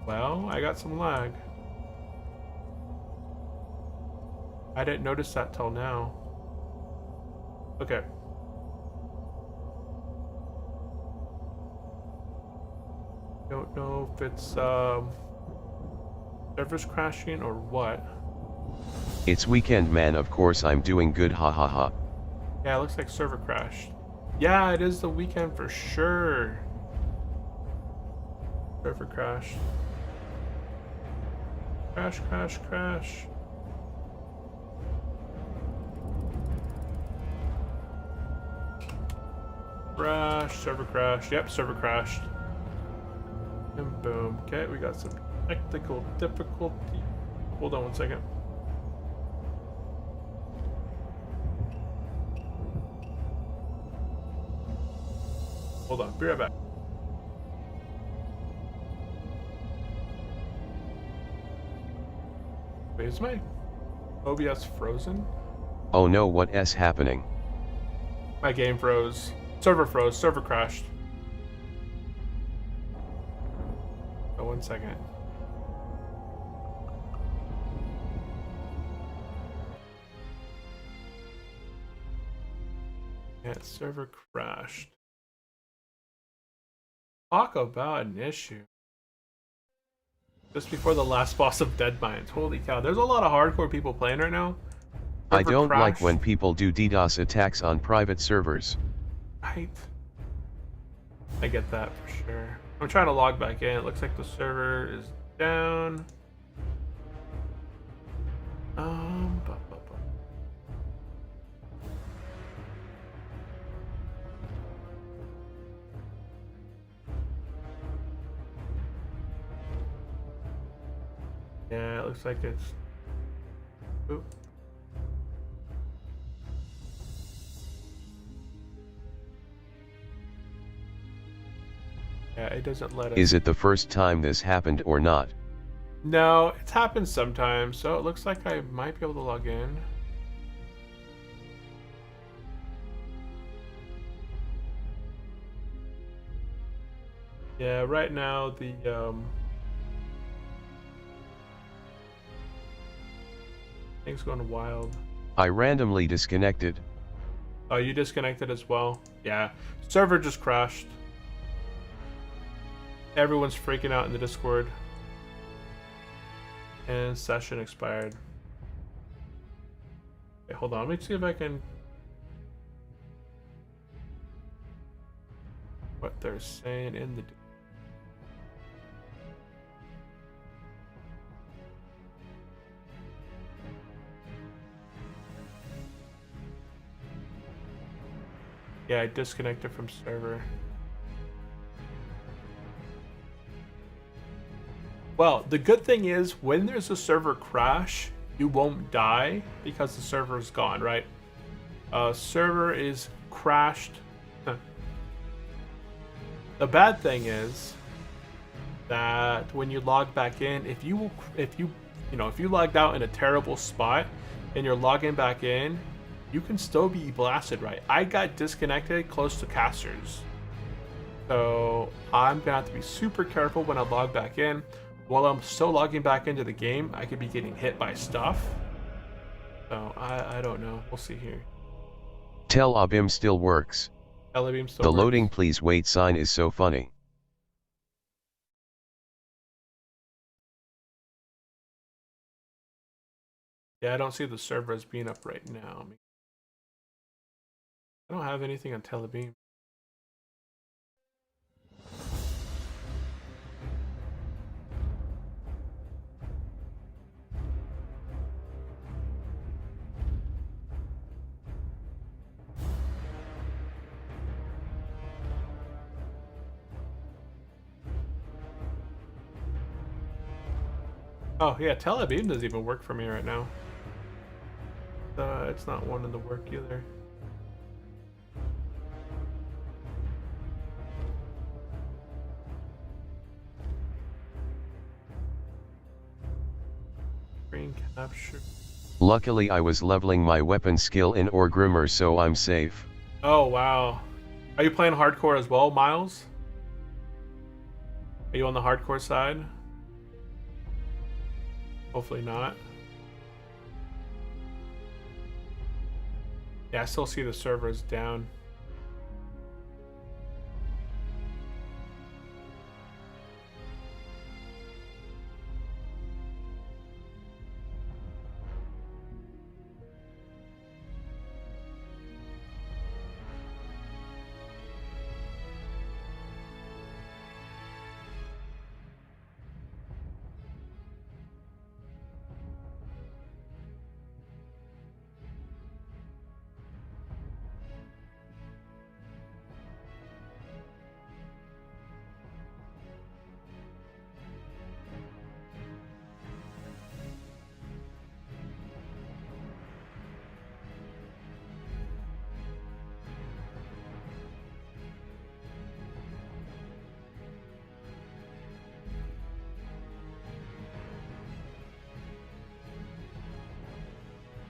A: Well, I got some lag. I didn't notice that till now. Okay. Don't know if it's servers crashing or what.
B: It's weekend, man. Of course I'm doing good, ha ha ha.
A: Yeah, it looks like server crashed. Yeah, it is the weekend for sure. Server crashed. Crash, crash, crash. Crash, server crashed. Yep, server crashed. And boom. Okay, we got some technical difficulty. Hold on one second. Hold on, be right back. Wait, is my OBS frozen?
B: Oh no, what's happening?
A: My game froze. Server froze. Server crashed. Oh, 1 second. Yeah, server crashed. Talk about an issue. Just before the last boss of Deadmines. Holy cow, there's a lot of hardcore people playing right now.
B: I
A: Server
B: don't like
A: crashed.
B: when people do DDoS attacks on private servers.
A: Right. I get that for sure. I'm trying to log back in. It looks like the server is down. Bu- bu- bu- Yeah, it looks like it's. Oop. Yeah, it doesn't let us.
B: Is it the first time this happened or not?
A: No, it's happened sometimes, so it looks like I might be able to log in. Yeah, right now the Things going wild.
B: I randomly disconnected.
A: Oh, you disconnected as well? Yeah. Server just crashed. Everyone's freaking out in the Discord. And session expired. Okay, hold on. Let me see if I can... what they're saying in the... Yeah, I disconnected from server. Well, the good thing is when there's a server crash, you won't die because the server is gone, right? Server is crashed. The bad thing is that when you log back in, if you logged out in a terrible spot and you're logging back in, you can still be blasted, right? I got disconnected close to casters. So I'm gonna have to be super careful when I log back in. While I'm still logging back into the game, I could be getting hit by stuff. So I don't know. We'll see here.
B: Tel Abim still works.
A: Telebeam still
B: The
A: works.
B: loading please wait sign is so funny.
A: Yeah, I don't see the server as being up right now. I don't have anything on Telebeam. Oh yeah, Telebeam doesn't even work for me right now. It's not one in the work either. Screen capture.
B: Luckily I was leveling my weapon skill in Orgrimmar so I'm safe.
A: Oh wow. Are you playing hardcore as well, Miles? Are you on the hardcore side? Hopefully not. Yeah, I still see the server is down.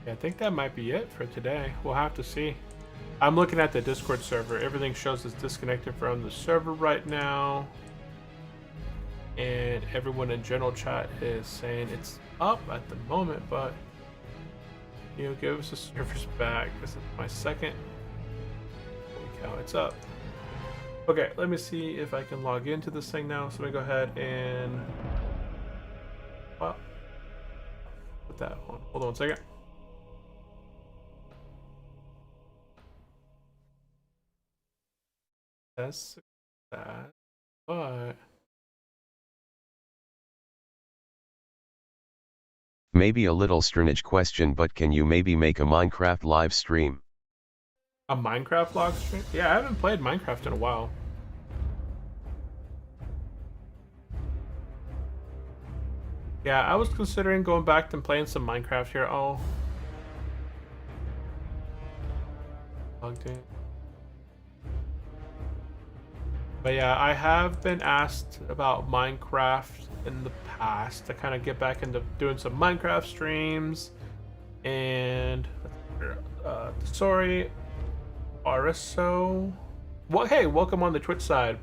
A: Yeah, I think that might be it for today. We'll have to see. I'm looking at the Discord server. Everything shows it's disconnected from the server right now. And everyone in general chat is saying it's up at the moment, but give us the servers back. This is my second. Holy cow, it's up. Okay, let me see if I can log into this thing now. So let me go ahead and put that on. Hold on a second. That's that, but
B: Maybe a little strange question, but can you maybe make a Minecraft live stream?
A: a Minecraft log stream? Yeah, I haven't played Minecraft in a while. Yeah, I was considering going back and playing some Minecraft here. Oh, logged in. But yeah, I have been asked about Minecraft in the past to kind of get back into doing some Minecraft streams. And sorry, Ariso. Well, hey, welcome on the Twitch side.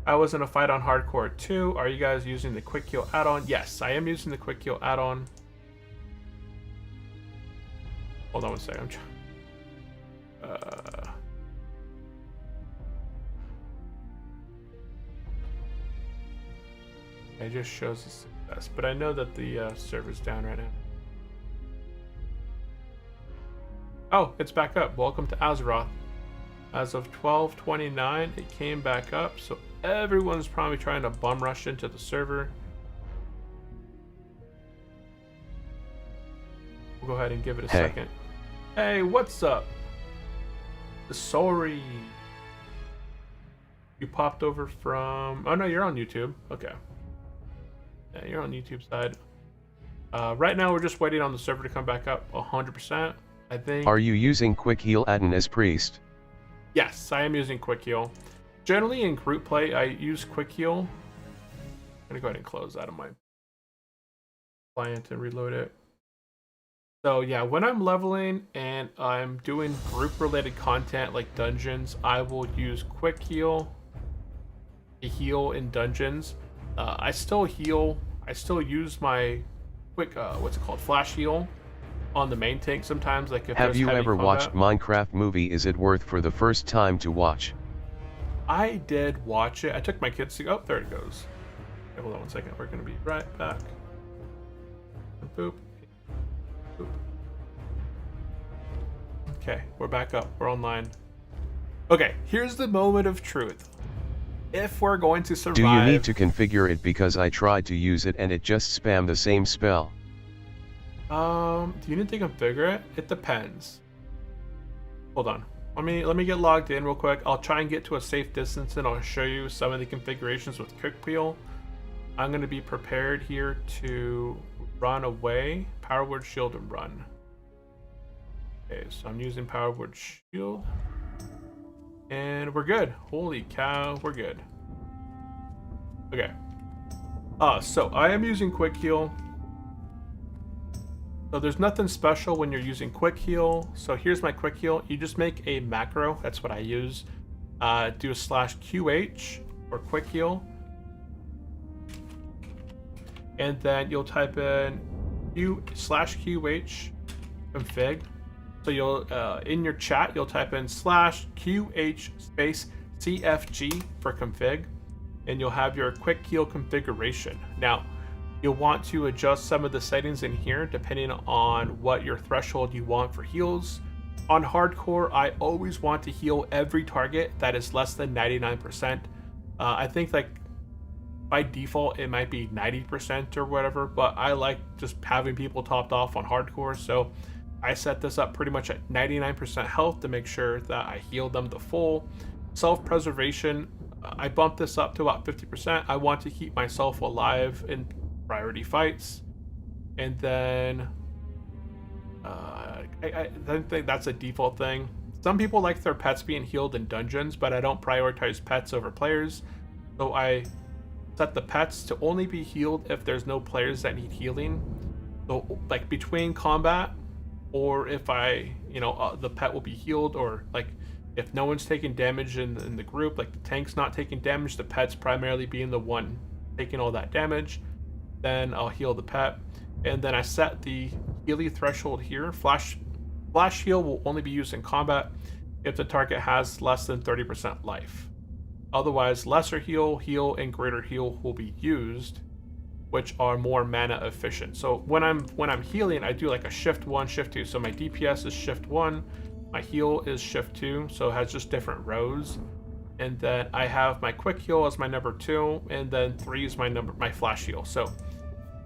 A: I was in a fight on Hardcore 2. Are you guys using the Quick Kill add-on? Yes, I am using the Quick Kill add-on. Hold on one second. It just shows the success, but I know that the server's down right now. Oh, it's back up. Welcome to Azeroth. As of 12:29, it came back up, so everyone's probably trying to bum rush into the server. We'll go ahead and give it a second. Hey, what's up? Sorry. You popped over from... Oh no, you're on YouTube. Okay. Yeah, you're on YouTube side. Right now, we're just waiting on the server to come back up 100%. I think.
B: Are you using Quick Heal Adden as priest?
A: Yes, I am using Quick Heal. Generally, in group play, I use Quick Heal. I'm gonna go ahead and close out of my client and reload it. So yeah, when I'm leveling and I'm doing group-related content like dungeons, I will use Quick Heal to heal in dungeons. I still heal. I still use my quick, what's it called, flash heal on the main tank sometimes. Like if
B: Have you ever
A: combat.
B: watched Minecraft movie Is It Worth for the first time to watch?
A: I did watch it. I took my kids to. Oh, there it goes. Okay, hold on one second. We're gonna be right back. Boop. Boop. Okay, we're back up. We're online. Okay, here's the moment of truth. If we're going to survive...
B: Do you need to configure it because I tried to use it and it just spammed the same spell?
A: Do you need to configure it? It depends. Hold on. Let me get logged in real quick. I'll try and get to a safe distance and I'll show you some of the configurations with Quick Heal. I'm going to be prepared here to run away. Power Word Shield and run. Okay, so I'm using Power Word Shield. And we're good. Holy cow, we're good. Okay. So I am using Quick Heal. So there's nothing special when you're using Quick Heal. So here's my Quick Heal. You just make a macro. That's what I use. Do a /QH or Quick Heal. And then you'll type in /QH config. So you'll, in your chat, you'll type in /QH space CFG for config, and you'll have your Quick Heal configuration. Now, you'll want to adjust some of the settings in here depending on what your threshold you want for heals. On hardcore, I always want to heal every target that is less than 99%. I think like by default it might be 90% or whatever, but I like just having people topped off on hardcore, so I set this up pretty much at 99% health to make sure that I heal them the full. Self-preservation, I bumped this up to about 50%. I want to keep myself alive in priority fights. And then I think that's a default thing. Some people like their pets being healed in dungeons, but I don't prioritize pets over players. So I set the pets to only be healed if there's no players that need healing. So like between combat, or if the pet will be healed, or like if no one's taking damage in the group, like the tank's not taking damage, the pet's primarily being the one taking all that damage, then I'll heal the pet. And then I set the healing threshold here. Flash heal will only be used in combat if the target has less than 30% life. Otherwise, lesser heal, and greater heal will be used, which are more mana efficient. So when I'm healing, I do like a shift 1, shift 2. So my DPS is shift 1, my heal is shift 2, so it has just different rows. And then I have my quick heal as my number 2, and then 3 is my flash heal. So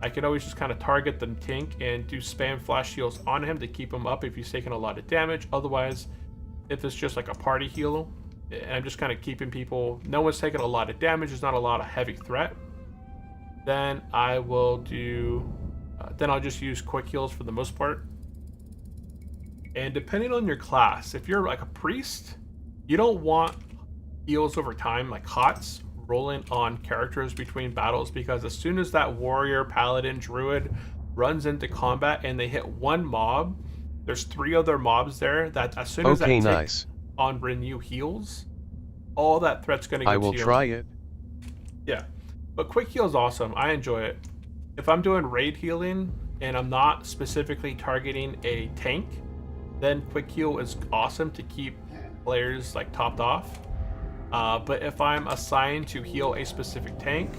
A: I can always just kind of target the tank and do spam flash heals on him to keep him up if he's taking a lot of damage. Otherwise, if it's just like a party heal, and I'm just kind of keeping people, no one's taking a lot of damage, there's not a lot of heavy threat, then I will do, then I'll just use quick heals for the most part. And depending on your class, if you're like a priest, you don't want heals over time, like HOTS, rolling on characters between battles, because as soon as that warrior, paladin, druid runs into combat and they hit one mob, there's 3 other mobs there that as soon as that takes on renew heals, all that threat's going to get to you.
B: I will try it.
A: Yeah. But quick heal is awesome. I enjoy it. If I'm doing raid healing and I'm not specifically targeting a tank, then quick heal is awesome to keep players like topped off. But if I'm assigned to heal a specific tank,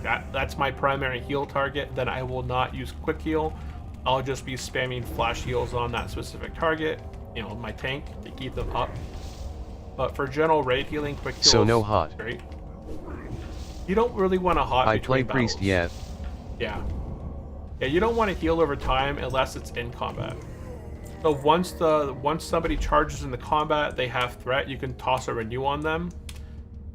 A: that's my primary heal target, then I will not use quick heal. I'll just be spamming flash heals on that specific target, you know, my tank, to keep them up. But for general raid healing, quick heal
B: So
A: is
B: no hot.
A: great. You don't really want to hot
B: I
A: between
B: play priest
A: battles.
B: yet.
A: Yeah, you don't want to heal over time unless it's in combat. So once somebody charges into combat, they have threat, you can toss a renew on them.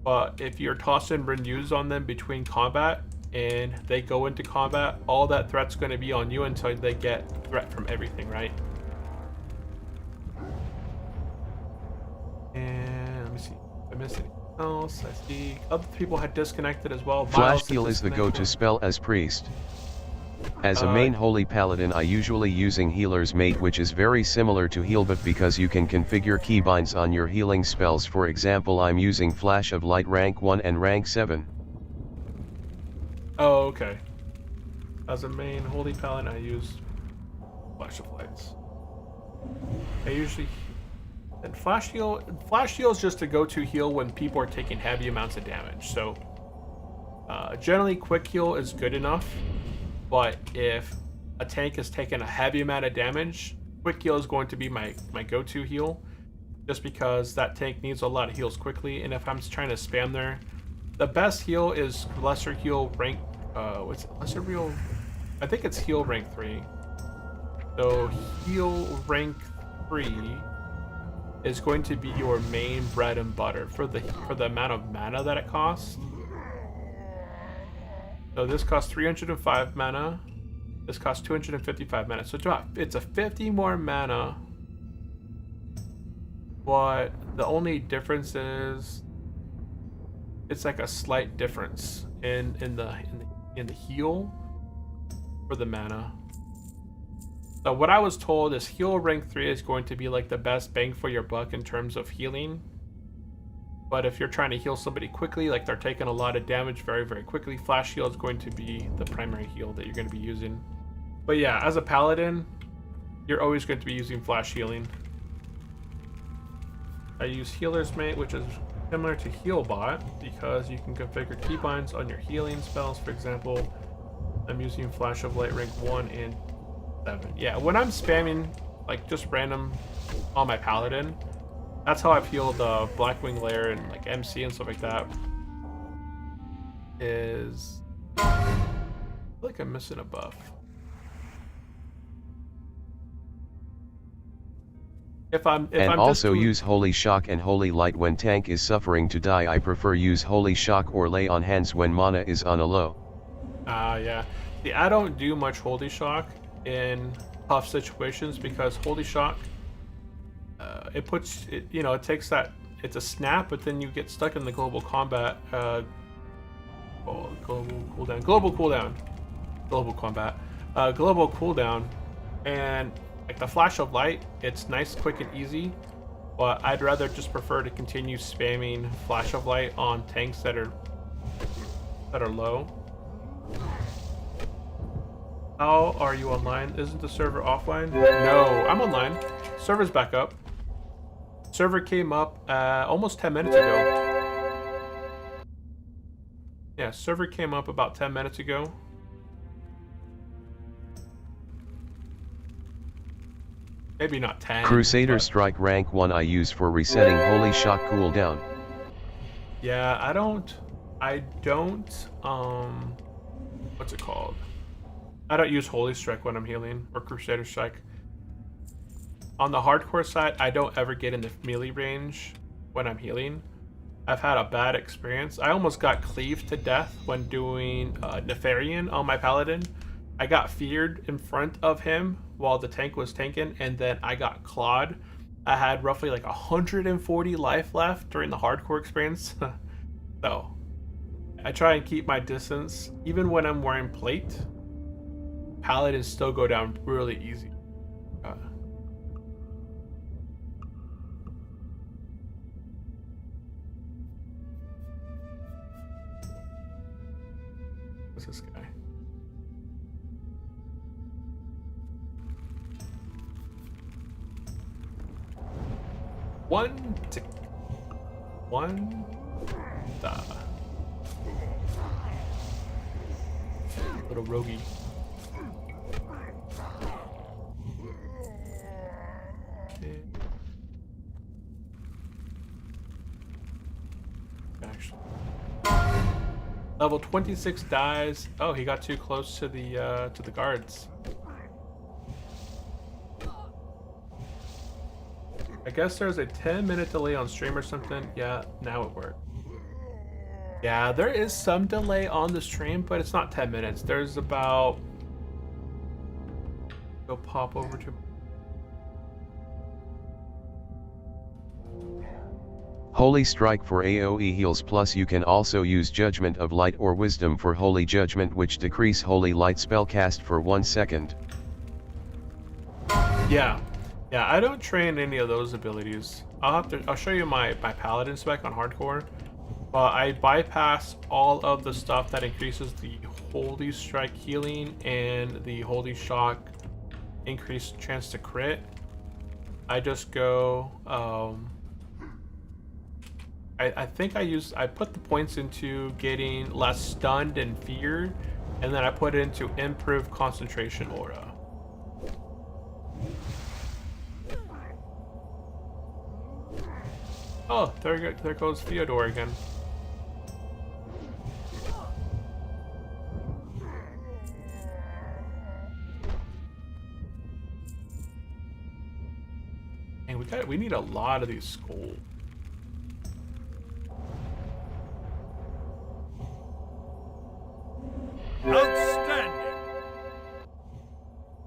A: But if you're tossing renews on them between combat and they go into combat, all that threat's going to be on you until they get threat from everything, right? And let me see. If I missed anything else. I see other people had disconnected as well.
B: Flash
A: Miles
B: heal is the go-to
A: disconnected.
B: spell as priest. As a main holy paladin, I usually using healer's mate, which is very similar to heal, but because you can configure keybinds on your healing spells. For example, I'm using Flash of Light rank 1 and rank 7.
A: Oh, okay. As a main holy paladin, I use Flash of Lights. I usually... And Flash heal is just a go-to heal when people are taking heavy amounts of damage. So, generally, quick heal is good enough. But if a tank is taking a heavy amount of damage, quick heal is going to be my go-to heal, just because that tank needs a lot of heals quickly. And if I'm trying to spam there, the best heal is lesser heal rank. What's it? Lesser heal? I think it's heal rank 3. So heal rank 3 is going to be your main bread and butter for the amount of mana that it costs. So this costs 305 mana. This costs 255 mana. So it's a 50 more mana. But the only difference is it's like a slight difference in the heal for the mana. So what I was told is heal rank 3 is going to be like the best bang for your buck in terms of healing. But if you're trying to heal somebody quickly, like they're taking a lot of damage very, very quickly, flash heal is going to be the primary heal that you're going to be using. But yeah, as a paladin, you're always going to be using flash healing. I use healer's mate, which is similar to healbot because you can configure keybinds on your healing spells. For example, I'm using flash of light rank 1 and 7. Yeah, when I'm spamming like just random on my paladin, that's how I've healed Blackwing Lair and like MC and stuff like that. I feel like I'm missing a buff. If I'm
B: also use Holy Shock and Holy Light when tank is suffering to die. I prefer use Holy Shock or Lay on Hands when mana is on a low.
A: Yeah. See, I don't do much Holy Shock in tough situations because Holy Shock, it takes that, it's a snap, but then you get stuck in the global combat, global cooldown, and like the flash of light, it's nice, quick, and easy, but I'd rather just prefer to continue spamming flash of light on tanks that are low. How are you online? Isn't the server offline? No, I'm online. Server's back up. Server came up almost 10 minutes ago. Yeah, server came up about 10 minutes ago. Maybe not 10.
B: Crusader
A: but...
B: Strike rank 1 I use for resetting Holy Shock cooldown.
A: Yeah, I don't, what's it called? I don't use Holy Strike when I'm healing, or Crusader Strike. On the hardcore side, I don't ever get in the melee range when I'm healing. I've had a bad experience. I almost got cleaved to death when doing Nefarian on my paladin. I got feared in front of him while the tank was tanking, and then I got clawed. I had roughly like 140 life left during the hardcore experience. So I try and keep my distance. Even when I'm wearing plate, paladins still go down really easy. What's this guy? One tick. One. Da. Little rogie. Actually. Level 26 dies. Oh, he got too close to the guards. I guess there's a 10-minute delay on stream or something. Yeah, now it worked. Yeah, there is some delay on the stream, but it's not 10 minutes. There's about... Go pop over to...
B: Holy Strike for AoE heals, plus you can also use Judgment of Light or Wisdom for Holy Judgment, which decrease Holy Light spellcast for 1 second.
A: Yeah, I don't train any of those abilities. I'll show you my Paladin spec on Hardcore, but I bypass all of the stuff that increases the Holy Strike healing and the Holy Shock increased chance to crit. I just go, I think I put the points into getting less stunned and feared, and then I put it into improved concentration aura. Oh, there goes Theodore again. And we need a lot of these skulls.
C: Outstanding!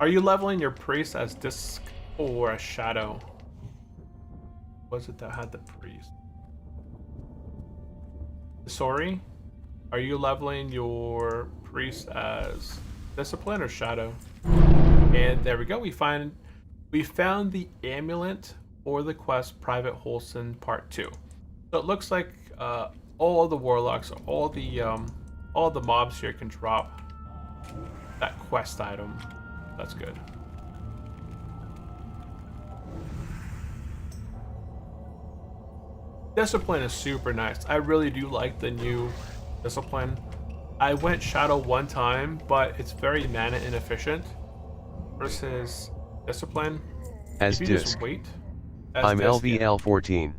A: Are you leveling your priest as disc or a shadow? Was it that had the priest? Sorry, are you leveling your priest as discipline or shadow? And there we go. We found the amulet for the quest Private Wholesome Part 2. So it looks like all the warlocks, all the mobs here can drop that quest item. That's good. Discipline is super nice. I really do like the new discipline. I went shadow one time, but it's very mana inefficient versus discipline.
B: As
A: if you
B: disc.
A: just wait.
B: I'm
A: disc, yeah.
B: LVL 14.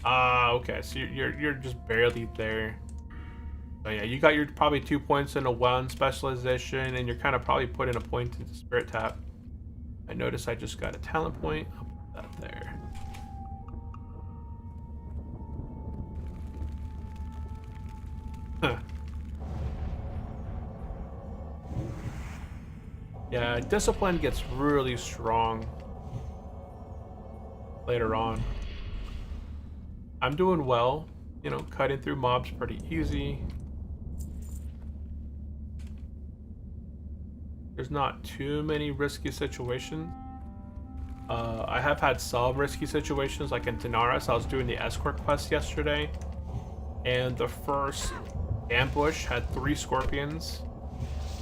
A: Ah, okay. So you're just barely there. So yeah, you got your probably 2 points into one specialization, and you're kind of probably putting a point into Spirit Tap. I noticed I just got a talent point. I'll put that there. Huh. Yeah, discipline gets really strong later on. I'm doing well, you know, cutting through mobs pretty easy. There's not too many risky situations. I have had some risky situations, like in Tanaris. I was doing the escort quest yesterday, and the first ambush had 3 scorpions,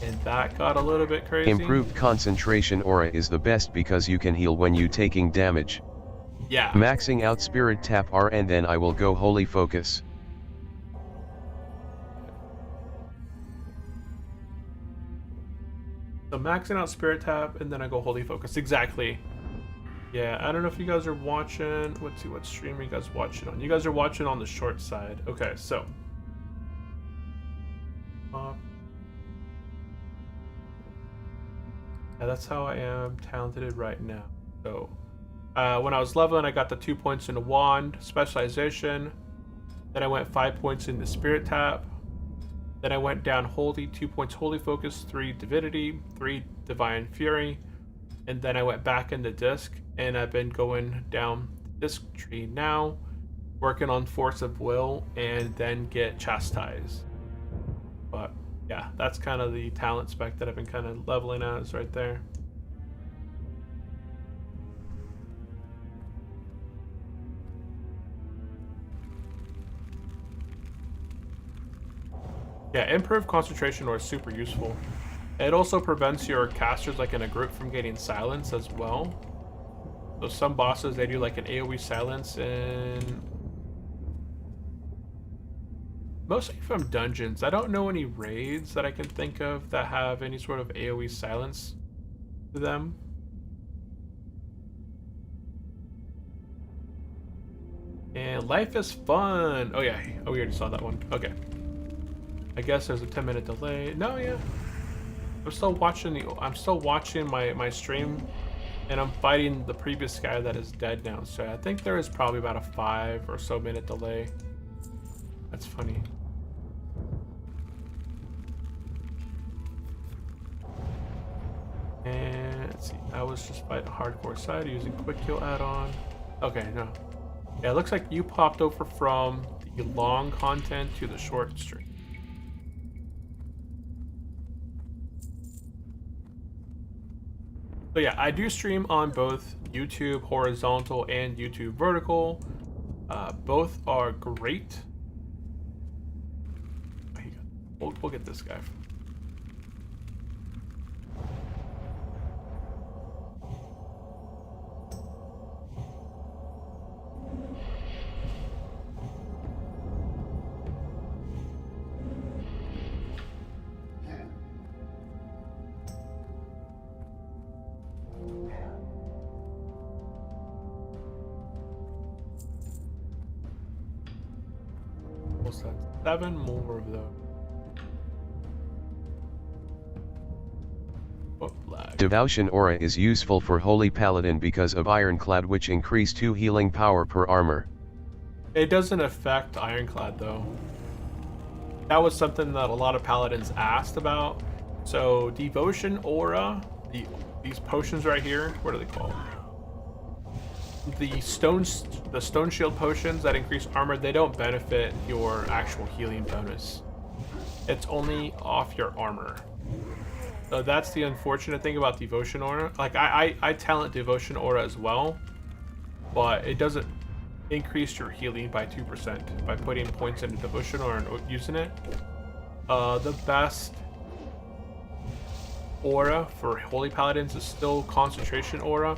A: and that got a little bit crazy.
B: Improved concentration aura is the best because you can heal when you taking damage.
A: Yeah.
B: Maxing out Spirit Tap R, and then I will go Holy Focus.
A: So maxing out Spirit Tap, and then I go Holy Focus. Exactly. Yeah, I don't know if you guys are watching. Let's see what stream you guys watching on. You guys are watching on the short side. Okay, so. Yeah, that's how I am talented right now. So, when I was leveling, I got the 2 points into Wand Specialization. Then I went 5 points into Spirit Tap. Then I went down Holy, 2 points Holy Focus, 3 Divinity, 3 Divine Fury. And then I went back into Disc, and I've been going down the Disc tree now, working on Force of Will, and then get Chastise. But yeah, that's kind of the talent spec that I've been kind of leveling as right there. Yeah, improved concentration is super useful. It also prevents your casters, like in a group, from getting silenced as well. So some bosses, they do like an AoE silence, and mostly from dungeons. I don't know any raids that I can think of that have any sort of AoE silence to them. And life is fun. Oh yeah, oh we already saw that one. Okay. I guess there's a 10-minute delay. No, yeah. I'm still watching my stream, and I'm fighting the previous guy that is dead now. So I think there is probably about a 5 or so minute delay. That's funny. And let's see. I was just fighting hardcore side using quick kill add-on. Okay, no. Yeah, it looks like you popped over from the long content to the short stream. So yeah, I do stream on both YouTube horizontal and YouTube vertical. Both are great. We'll get this guy. What's that? 7 more of those. Oh, lag.
B: Devotion Aura is useful for Holy Paladin because of Ironclad, which increase 2 healing power per armor.
A: It doesn't affect Ironclad though. That was something that a lot of paladins asked about. So Devotion Aura, these potions right here, what are they called? The stone shield potions that increase armor, they don't benefit your actual healing bonus. It's only off your armor. So that's the unfortunate thing about Devotion Aura. Like I talent Devotion Aura as well, but it doesn't increase your healing by 2% by putting points into Devotion Aura and using it. The best aura for Holy Paladins is still Concentration Aura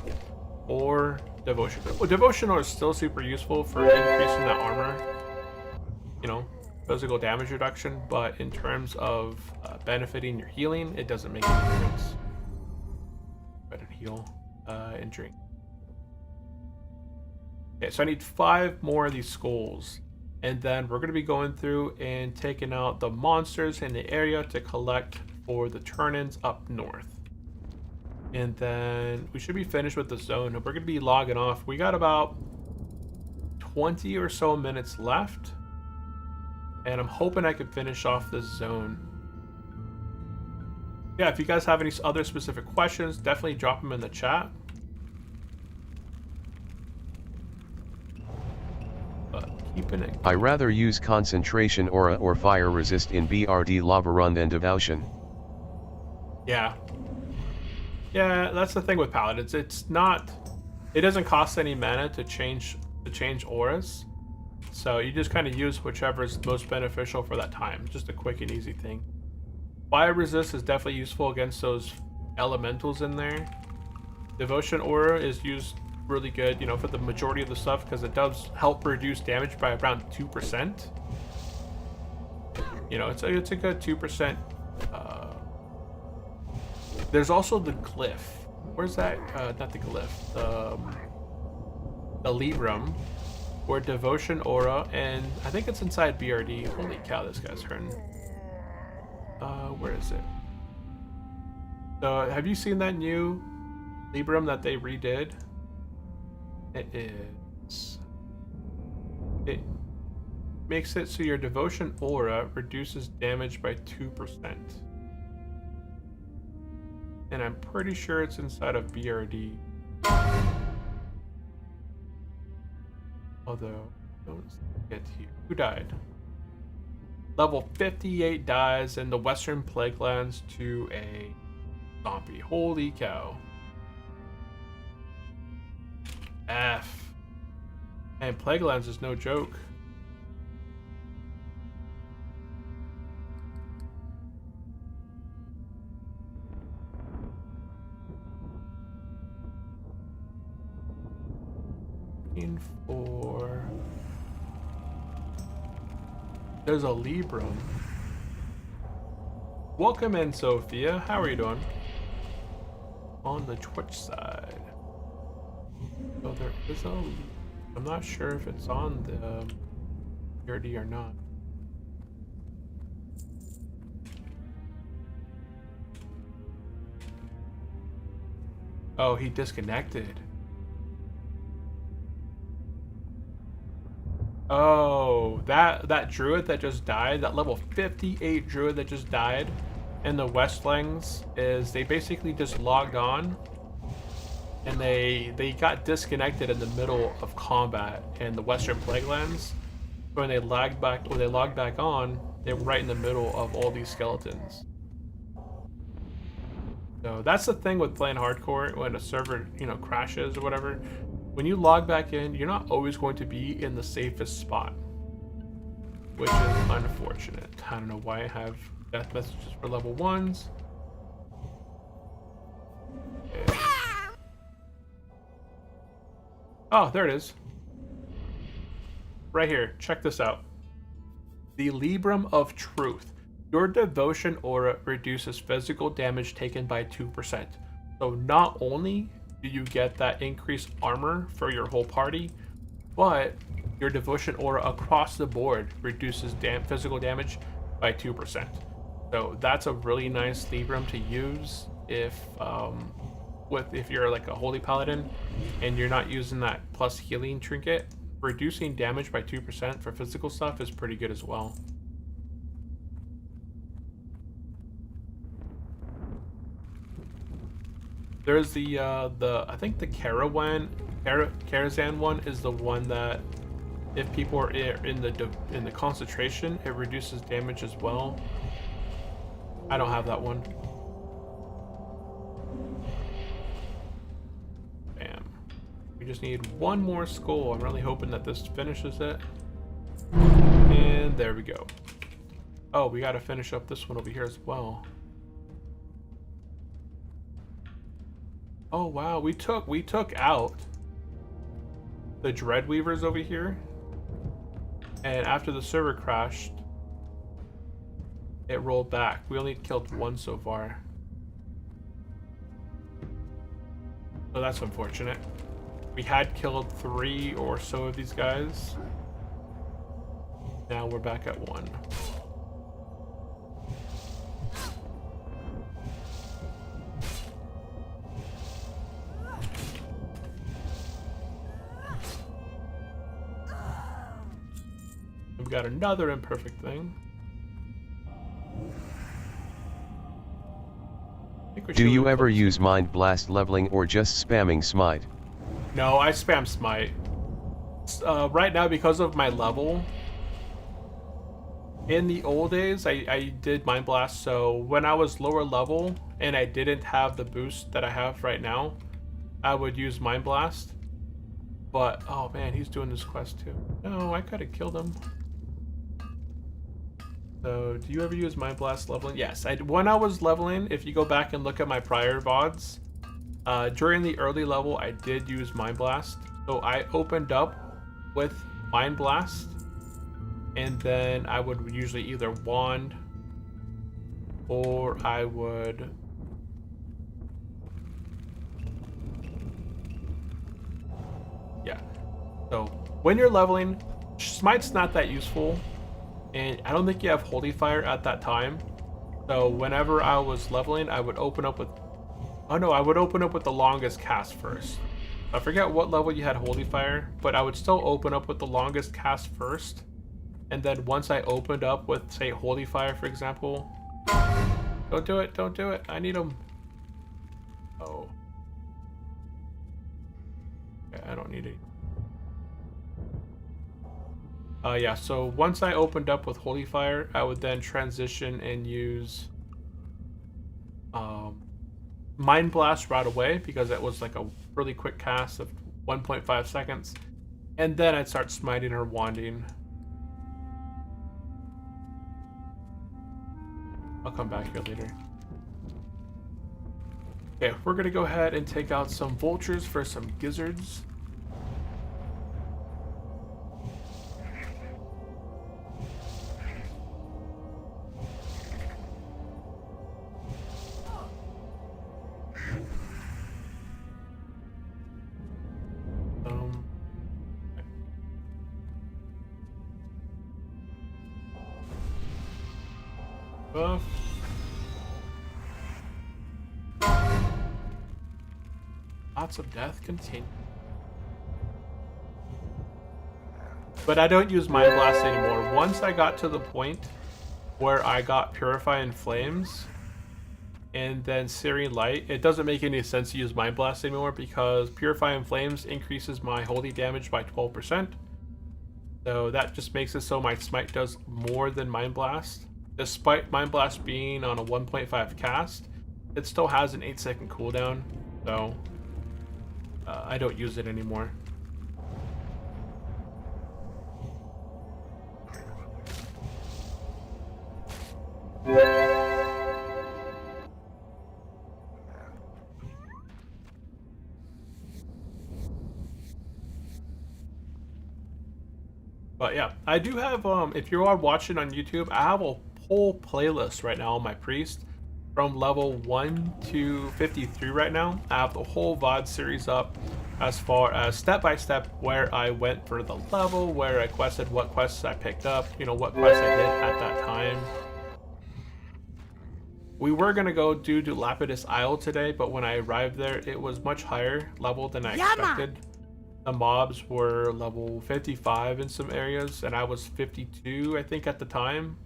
A: or Devotion. Well, Devotion Aura is still super useful for increasing that armor, you know, physical damage reduction, but in terms of benefiting your healing, it doesn't make any difference. Go ahead and heal and drink. Okay, so I need 5 more of these skulls, and then we're going to be going through and taking out the monsters in the area to collect for the turn-ins up north. And then we should be finished with the zone. We're going to be logging off. We got about 20 or so minutes left, and I'm hoping I can finish off this zone. Yeah, if you guys have any other specific questions, definitely drop them in the chat. But keeping it.
B: I rather use Concentration Aura or Fire Resist in BRD Lava Run than Devotion.
A: Yeah. Yeah, that's the thing with paladins. It doesn't cost any mana to change auras. So you just kind of use whichever is most beneficial for that time. Just a quick and easy thing. Fire Resist is definitely useful against those elementals in there. Devotion Aura is used really good, you know, for the majority of the stuff because it does help reduce damage by around 2%. You know, it's a good 2%. There's also the glyph. Where's that? Not the glyph. The Librum, or Devotion Aura, and I think it's inside BRD. Holy cow, this guy's hurting. Where is it? So, have you seen that new Librum that they redid? It makes it so your Devotion Aura reduces damage by 2%. And I'm pretty sure it's inside of BRD. Although, don't get here. Who died? Level 58 dies in the Western Plaguelands to a zombie. Holy cow. F. And Plaguelands is no joke. looking for... There's a Libram. Welcome in, Sophia. How are you doing? On the Twitch side. So there is a... I'm not sure if it's on the security or not. Oh, he disconnected. Oh, that druid that just died, that level 58 druid that just died in the Westlings, is they basically just logged on and they got disconnected in the middle of combat in the Western Plaguelands. When they logged back on, they were right in the middle of all these skeletons. So that's the thing with playing hardcore. When a server, crashes or whatever, when you log back in, you're not always going to be in the safest spot, which is unfortunate. I don't know why I have death messages for level 1s. Okay. Oh, there it is. Right here. Check this out. The Libram of Truth. Your devotion aura reduces physical damage taken by 2%. So not only do you get that increased armor for your whole party, but your devotion aura across the board reduces physical damage by 2%. So that's a really nice Libram to use if you're like a holy paladin and you're not using that plus healing trinket. Reducing damage by 2% for physical stuff is pretty good as well. There's the I think the Karazhan one is the one that if people are in the concentration, it reduces damage as well. I don't have that one. Bam. We just need one more skull. I'm really hoping that this finishes it. And there we go. Oh, we gotta finish up this one over here as well. Oh wow, we took out the Dreadweavers over here, and after the server crashed, it rolled back. We only killed one so far, so that's unfortunate. We had killed 3 or so of these guys. Now we're back at 1. We've got another imperfect thing.
B: Do you ever use Mind Blast leveling or just spamming Smite?
A: No, I spam Smite. Right now, because of my level, in the old days, I did Mind Blast, so when I was lower level and I didn't have the boost that I have right now, I would use Mind Blast. But, oh man, he's doing this quest too. No, I could have killed him. So, do you ever use Mind Blast leveling? Yes, when I was leveling, if you go back and look at my prior VODs, during the early level, I did use Mind Blast. So I opened up with Mind Blast, and then I would usually either wand, or I would... Yeah. So, when you're leveling, Smite's not that useful. And I don't think you have Holy Fire at that time. So whenever I was leveling, I would open up with... Oh no, I would open up with the longest cast first. I forget what level you had Holy Fire, but I would still open up with the longest cast first. And then once I opened up with, say, Holy Fire, for example... Don't do it, don't do it. I need them. Oh. Okay, I don't need it. Yeah, so once I opened up with Holy Fire, I would then transition and use Mind Blast right away, because it was like a really quick cast of 1.5 seconds. And then I'd start smiting or wanding. I'll come back here later. Okay, we're gonna go ahead and take out some vultures for some gizzards. buff. Lots of death continue. But I don't use Mind Blast anymore. Once I got to the point where I got Purify and Flames and then Searing Light, it doesn't make any sense to use Mind Blast anymore because Purify and Flames increases my holy damage by 12%. So that just makes it so my smite does more than Mind Blast. Despite Mind Blast being on a 1.5 cast, it still has an 8-second cooldown, so I don't use it anymore. But yeah, I do have, if you are watching on YouTube, I have a whole playlist right now on my priest from level 1 to 53 right now. I have the whole VOD series up as far as step by step where I went for the level, where I quested, what quests I picked up, you know, what quests I did at that time. We were gonna go to Lapidus Isle today, but when I arrived there, it was much higher level than I expected. The mobs were level 55 in some areas, and I was 52, I think, at the time.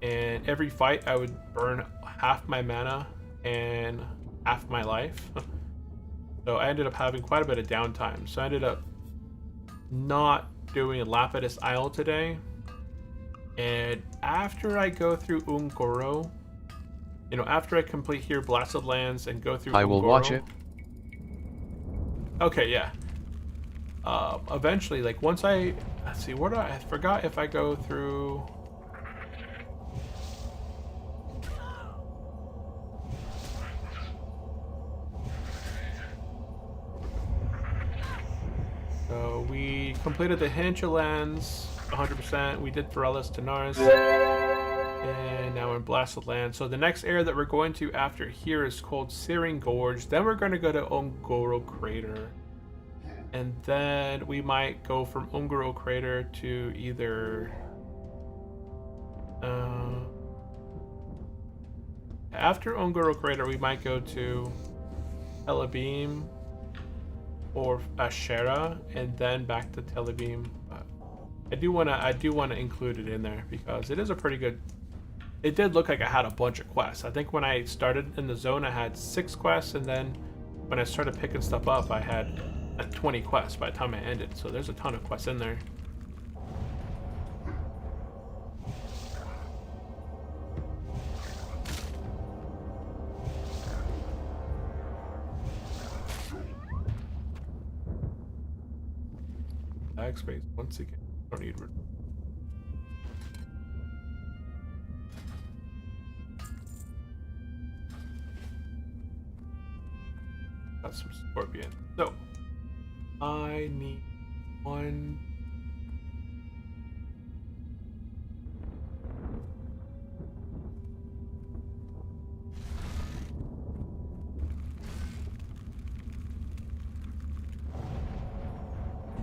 A: And every fight, I would burn half my mana and half my life. So I ended up having quite a bit of downtime. So I ended up not doing Lapidus Isle today. And after I go through Ungoro, you know, after I complete here Blasted Lands and go through
B: I will
A: Ungoro,
B: watch it.
A: Okay, yeah. Eventually, like once let's see, where do I forgot if I go through. So we completed the Hinterlands 100%. We did Forellis Tanaris. And now we're in Blasted Land. So the next area that we're going to after here is called Searing Gorge. Then we're going to go to Ungoro Crater. And then we might go from Ungoro Crater to either after Ungoro Crater we might go to Telebim or Ashera and then back to Telebim. But I do wanna include it in there because it is a pretty good. It did look like I had a bunch of quests. I think when I started in the zone I had 6 quests, and then when I started picking stuff up I had 20 quests by the time I ended, so there's a ton of quests in there. Bag space once again. Don't need. Got some scorpion. So I need one.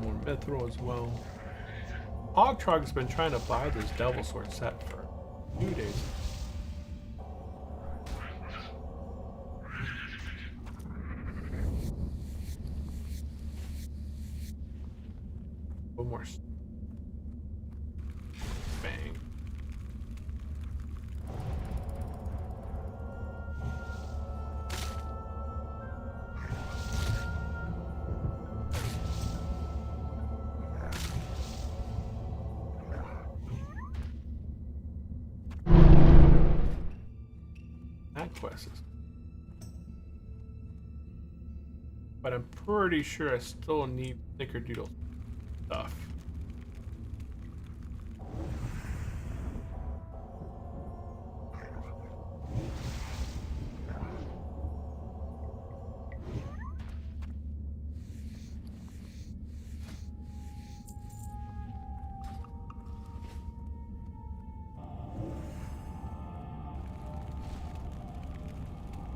A: More mithril as well. Hogtrog's been trying to buy this Devil Sword set for a few days. One more. Bang. That quest is. But I'm pretty sure I still need Snickerdoodle stuff.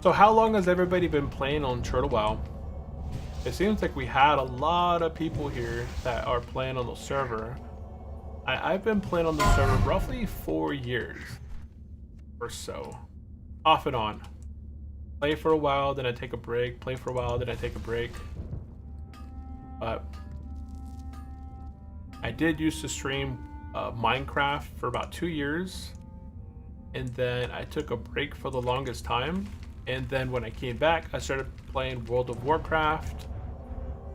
A: So how long has everybody been playing on Turtle WoW? It seems like we had a lot of people here that are playing on the server. I've been playing on the server roughly 4 years. or so. Off and on. Play for a while, then I take a break. Play for a while, then I take a break. But I did used to stream Minecraft for about 2 years. And then I took a break for the longest time. And then when I came back, I started playing World of Warcraft.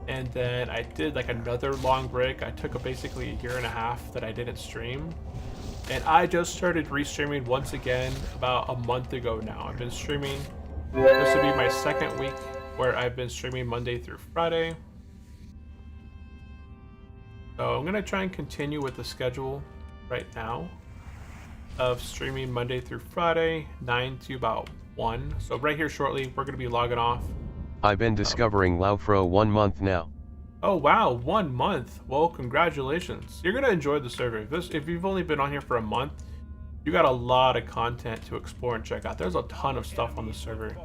A: And then I did like another long break. I took basically a year and a half that I didn't stream. And I just started restreaming once again about a month ago now. I've been streaming. This will be my second week where I've been streaming Monday through Friday. So I'm gonna try and continue with the schedule right now of streaming Monday through Friday, 9 to about 1. So right here shortly, we're gonna be logging off.
B: I've been discovering WoW for 1 month now.
A: Oh wow, 1 month. Well, congratulations. You're gonna enjoy the server. If you've only been on here for a month, you got a lot of content to explore and check out. There's a ton of stuff on the server.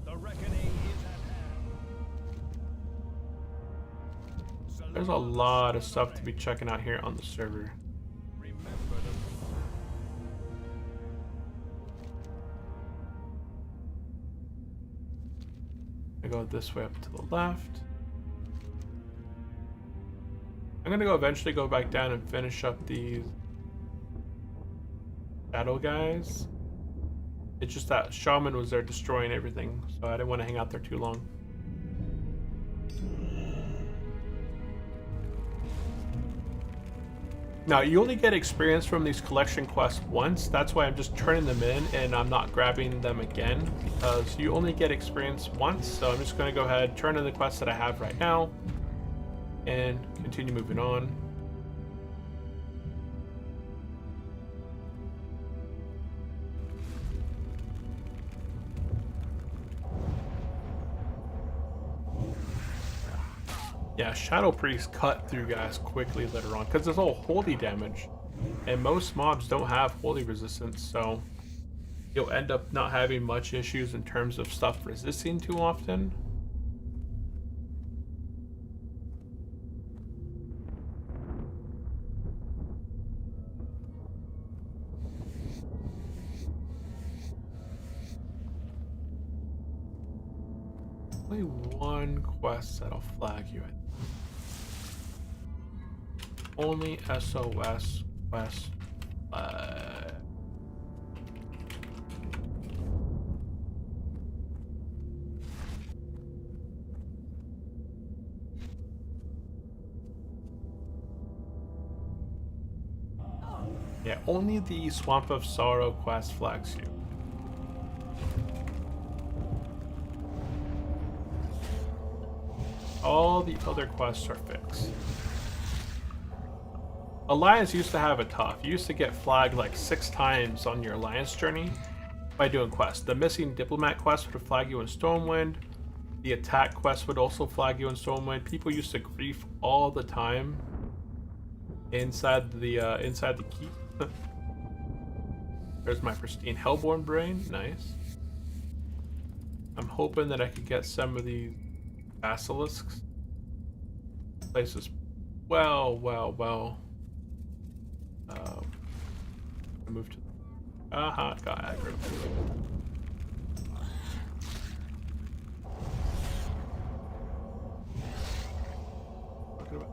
C: The reckoning is at hand.
A: There's a lot of stuff to be checking out here on the server.
C: Remember the
A: I go this way up to the left. I'm gonna eventually go back down and finish up these shadow guys. It's just that Shaman was there destroying everything, so I didn't want to hang out there too long. Now, you only get experience from these collection quests once. That's why I'm just turning them in and I'm not grabbing them again, because you only get experience once. So I'm just going to go ahead, turn in the quests that I have right now and continue moving on. Yeah, Shadow Priest cut through guys quickly later on because it's all holy damage, and most mobs don't have holy resistance, so you'll end up not having much issues in terms of stuff resisting too often. Only one quest that'll flag you. Only SOS quest flag. Yeah, only the Swamp of Sorrow quest flags you. All the other quests are fixed. Alliance used to have it tough. You used to get flagged like 6 times on your Alliance journey by doing quests. The Missing Diplomat quest would flag you in Stormwind. The Attack quest would also flag you in Stormwind. People used to grief all the time inside the keep. There's my pristine Hellborn brain. Nice. I'm hoping that I could get some of these basilisks. Place is well. I moved to. Got aggro. Talking about.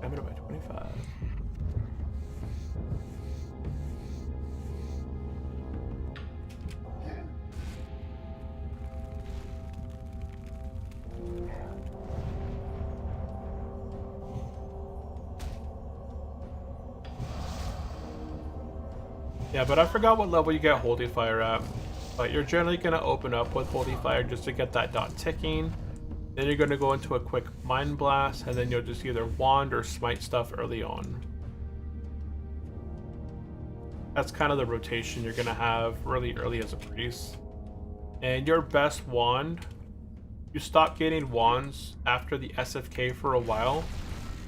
A: I'm at about 25. Yeah, but I forgot what level you get Holy Fire at. But you're generally going to open up with Holy Fire just to get that dot ticking. Then you're going to go into a quick Mind Blast, and then you'll just either wand or smite stuff early on. That's kind of the rotation you're going to have really early as a priest. And your best wand, you stop getting wands after the SFK for a while,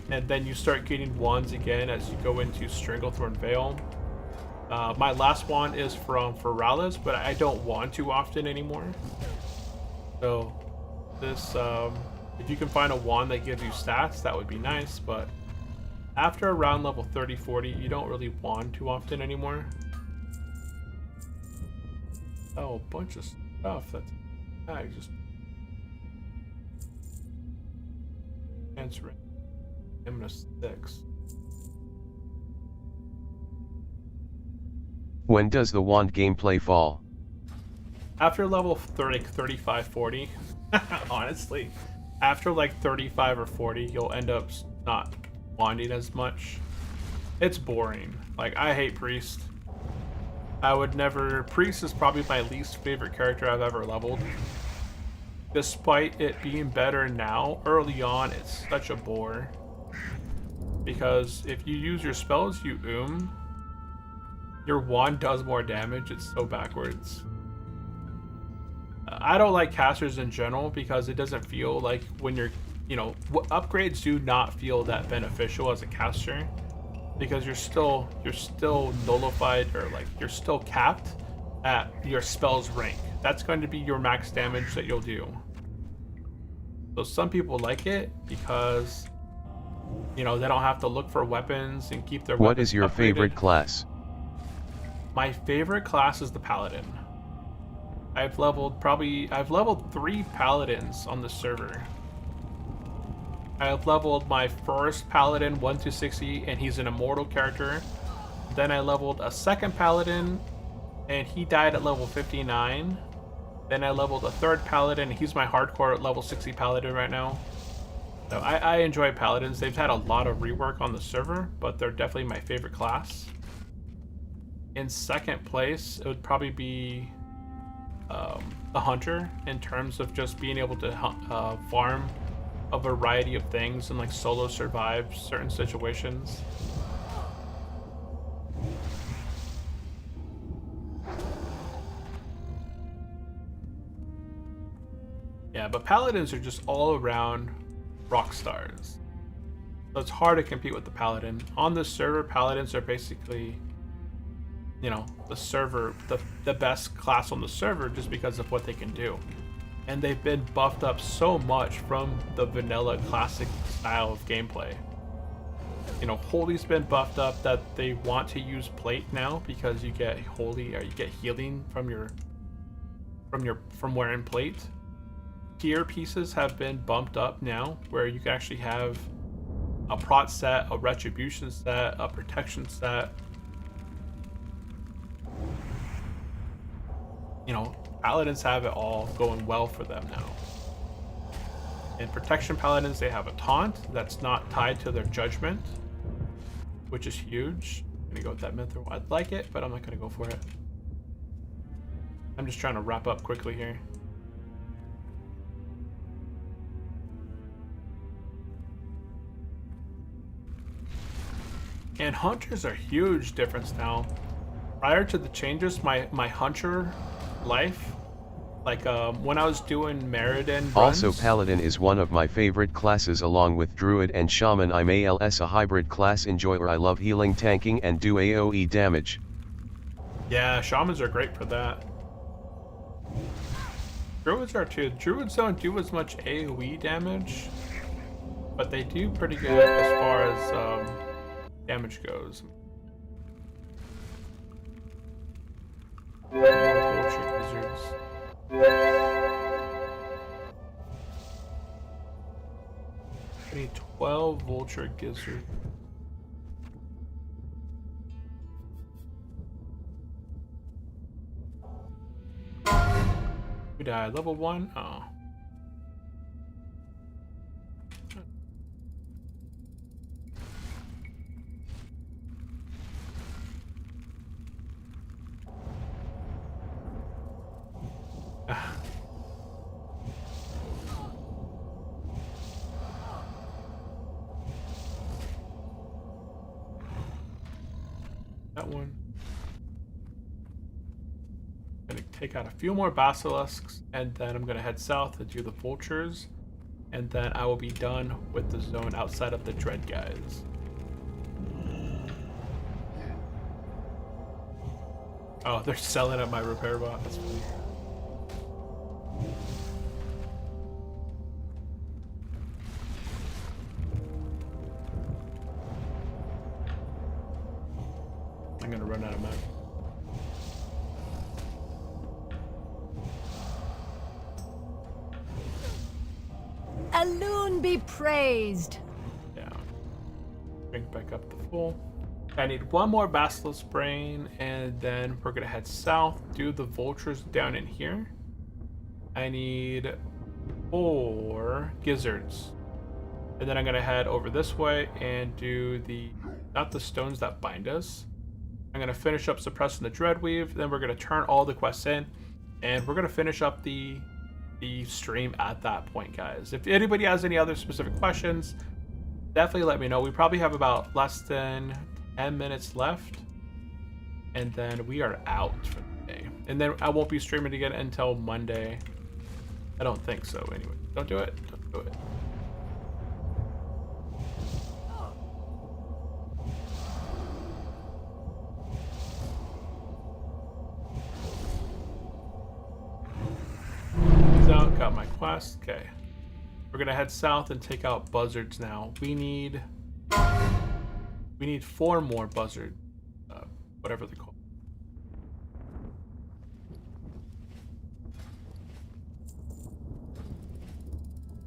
A: and then you start getting wands again as you go into Stranglethorn Vale. My last wand is from Feralis, but I don't wand too often anymore. So this If you can find a wand that gives you stats, that would be nice, but after around level 30, 40, you don't really wand too often anymore. Oh, a bunch of stuff that's just answering. I'm gonna 6.
B: When does the wand gameplay fall?
A: After level 30, 35, 40, honestly, after like 35 or 40, you'll end up not wanding as much. It's boring. Like, I hate Priest. I would never... Priest is probably my least favorite character I've ever leveled. Despite it being better now, early on, it's such a bore. Because if you use your spells, you your wand does more damage. It's so backwards. I don't like casters in general because it doesn't feel like when you're, upgrades do not feel that beneficial as a caster because you're still nullified, or like you're still capped at your spell's rank. That's going to be your max damage that you'll do. So some people like it because they don't have to look for weapons and keep their
B: What
A: weapons
B: is your
A: upgraded.
B: favorite class?
A: My favorite class is the Paladin. I've leveled 3 Paladins on the server. I've leveled my first Paladin 1 to 60, and he's an immortal character. Then I leveled a second Paladin, and he died at level 59. Then I leveled a third Paladin, and he's my hardcore level 60 Paladin right now. So I enjoy Paladins. They've had a lot of rework on the server, but they're definitely my favorite class. In second place, it would probably be a hunter, in terms of just being able to farm a variety of things and like solo survive certain situations. Yeah, but paladins are just all around rock stars, so it's hard to compete with the paladin. On the server, paladins are basically the best class on the server just because of what they can do. And they've been buffed up so much from the vanilla classic style of gameplay. Holy's been buffed up that they want to use plate now because you get holy, or you get healing from wearing plate. Tier pieces have been bumped up now where you can actually have a prot set, a retribution set, a protection set. Paladins have it all going well for them now. In protection paladins, they have a taunt that's not tied to their judgment, which is huge. I'm gonna go with that mithril. I'd like it, but I'm not gonna go for it. I'm just trying to wrap up quickly here. And hunters are a huge difference now. Prior to the changes, my hunter life, like when I was doing Meriden runs,
B: Also, Paladin is one of my favorite classes along with Druid and Shaman. I'm a hybrid class enjoyer. I love healing, tanking, and do AoE damage.
A: Yeah, Shamans are great for that. Druids are too. Druids don't do as much AoE damage, but they do pretty good as far as damage goes. Vulture Wizards. I need 12 Vulture Gizzard. We died. Level 1? Oh. That one. I'm gonna take out a few more basilisks, and then I'm gonna head south to do the vultures, and then I will be done with the zone outside of the dread guys. Oh, they're selling at my repair bot. That's funny. I'm gonna run out of money.
D: Alune be praised.
A: Yeah. Bring back up the full. I need one more Basilisk Brain, and then we're gonna head south, do the vultures down in here. I need 4 gizzards. And then I'm gonna head over this way and do the, not the stones that bind us. I'm gonna finish up suppressing the Dreadweave, then we're gonna turn all the quests in, and we're gonna finish up the stream at that point, guys. If anybody has any other specific questions, definitely let me know. We probably have about less than 10 minutes left, and then we are out for the day. And then I won't be streaming again until Monday. I don't think so, anyway. Don't do it. Don't do it. Out, got my quest. Okay. We're gonna head south and take out buzzards now. We need 4 more buzzard, whatever they're called.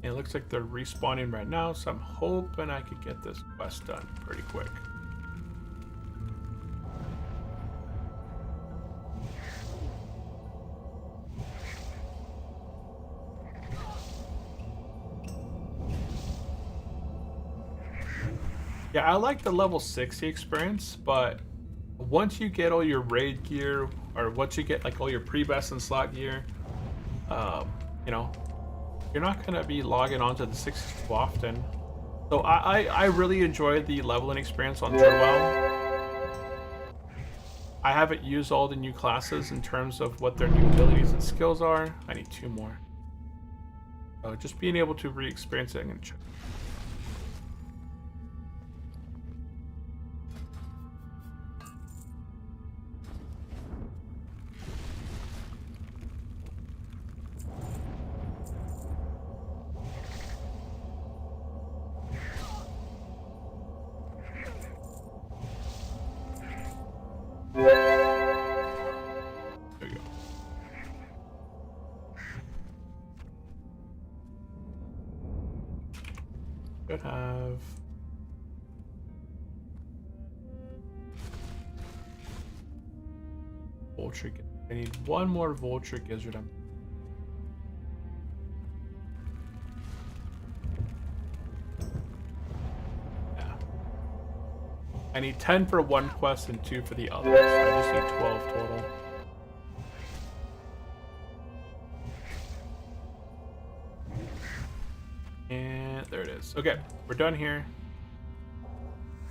A: And it looks like they're respawning right now, so I'm hoping I could get this quest done pretty quick. Yeah, I like the level 60 experience, but once you get all your raid gear, or once you get like all your pre-best and slot gear, you know, you're not gonna be logging onto the 60s too often. So I really enjoyed the leveling experience on WoW. I haven't used all the new classes in terms of what their new abilities and skills are. I need 2 more. So just being able to re-experience it, I'm gonna check. Should have vulture. I need 1 more vulture gizzard. Yeah. I need 10 for 1 quest and 2 for the others. So I just need 12 total. And there it is. Okay, we're done here.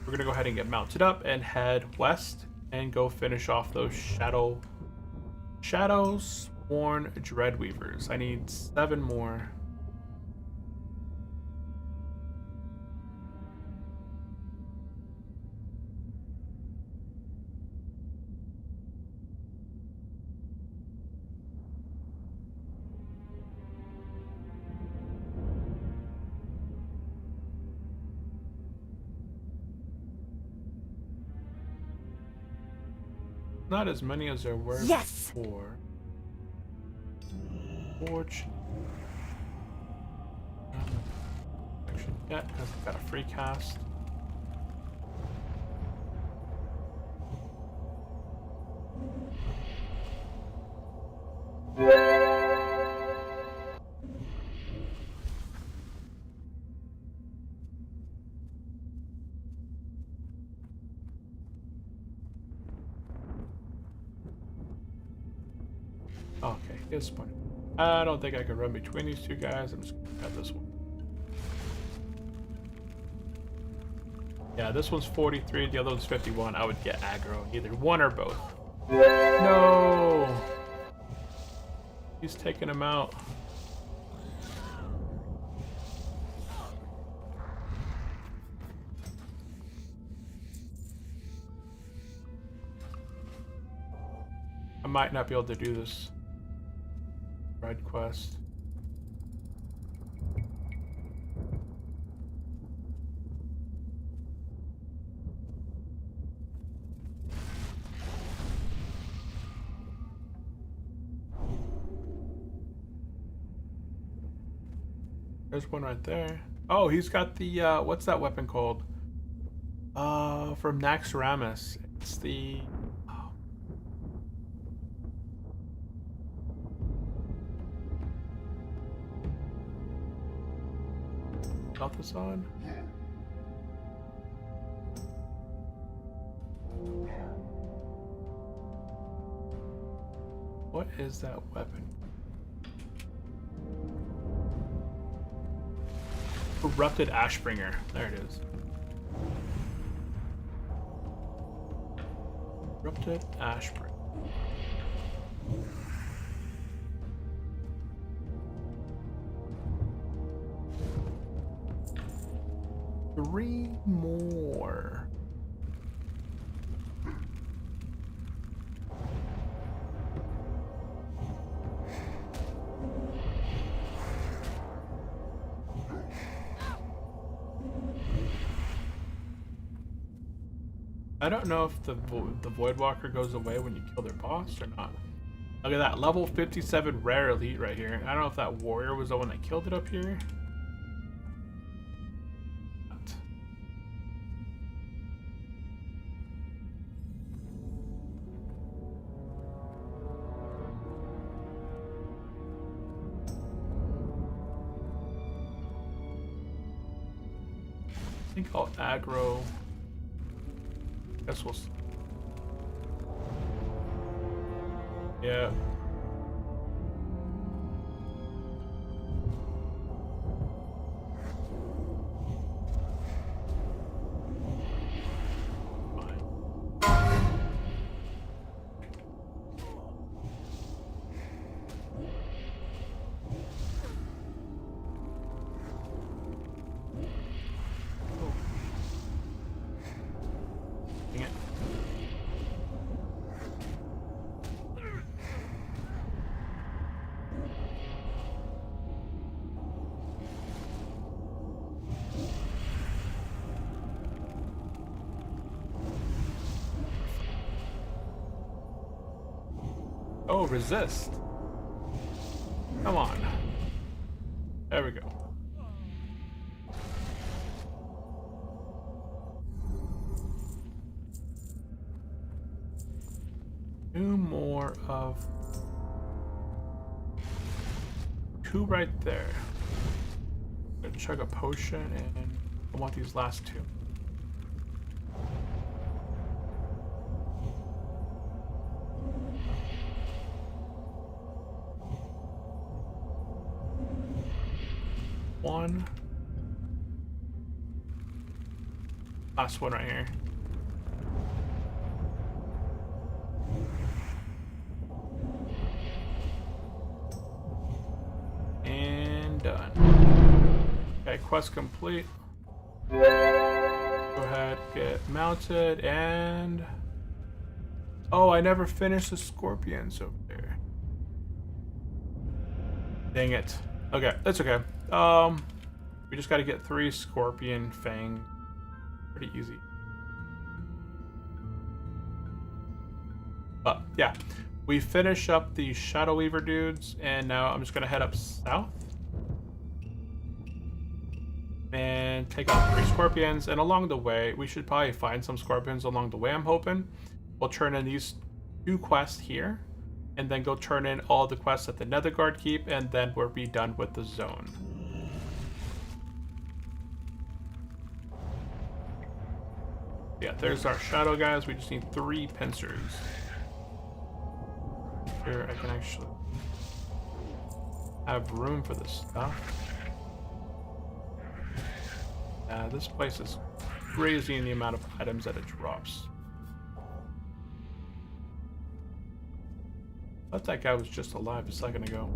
A: We're gonna go ahead and get mounted up and head west and go finish off those Shadows Sworn Dreadweavers. I need 7 more. Not as many as there were before. Fortunately. Actually, yeah, because I got a free cast. Okay, it's fine. I don't think I can run between these 2 guys. I'm just gonna cut this one. Yeah, this one's 43, the other one's 51. I would get aggro, either one or both. No! He's taking him out. I might not be able to do this red quest. There's one right there. Oh, he's got the what's that weapon called? From Naxxramas. It's the Balthasar? What is that weapon? Corrupted Ashbringer. There it is. Corrupted Ashbringer. Three more. I don't know if the Voidwalker goes away when you kill their boss or not. Look at that, level 57 rare elite right here. I don't know if that warrior was the one that killed it up here. I think I'll aggro. Guess we'll. Yeah. Oh, resist. Come on. There we go. Two more of... Two right there. I'm gonna chug a potion and I want these last two. One. Last one right here. And done. Okay, quest complete. Go ahead, get mounted, and... Oh, I never finished the scorpions over there. Dang it. Okay, that's okay. We just gotta get 3 scorpion fang. Pretty easy. But yeah, we finish up the Shadow Weaver dudes, and now I'm just gonna head up south and take out 3 scorpions. And along the way, we should probably find some scorpions along the way. I'm hoping we'll turn in these 2 quests here, and then go turn in all the quests at the Netherguard Keep, and then we'll be done with the zone. Yeah, there's our shadow guys. We just need 3 pincers. Here, I can actually have room for this stuff. This place is crazy in the amount of items that it drops. I thought that guy was just alive a second ago.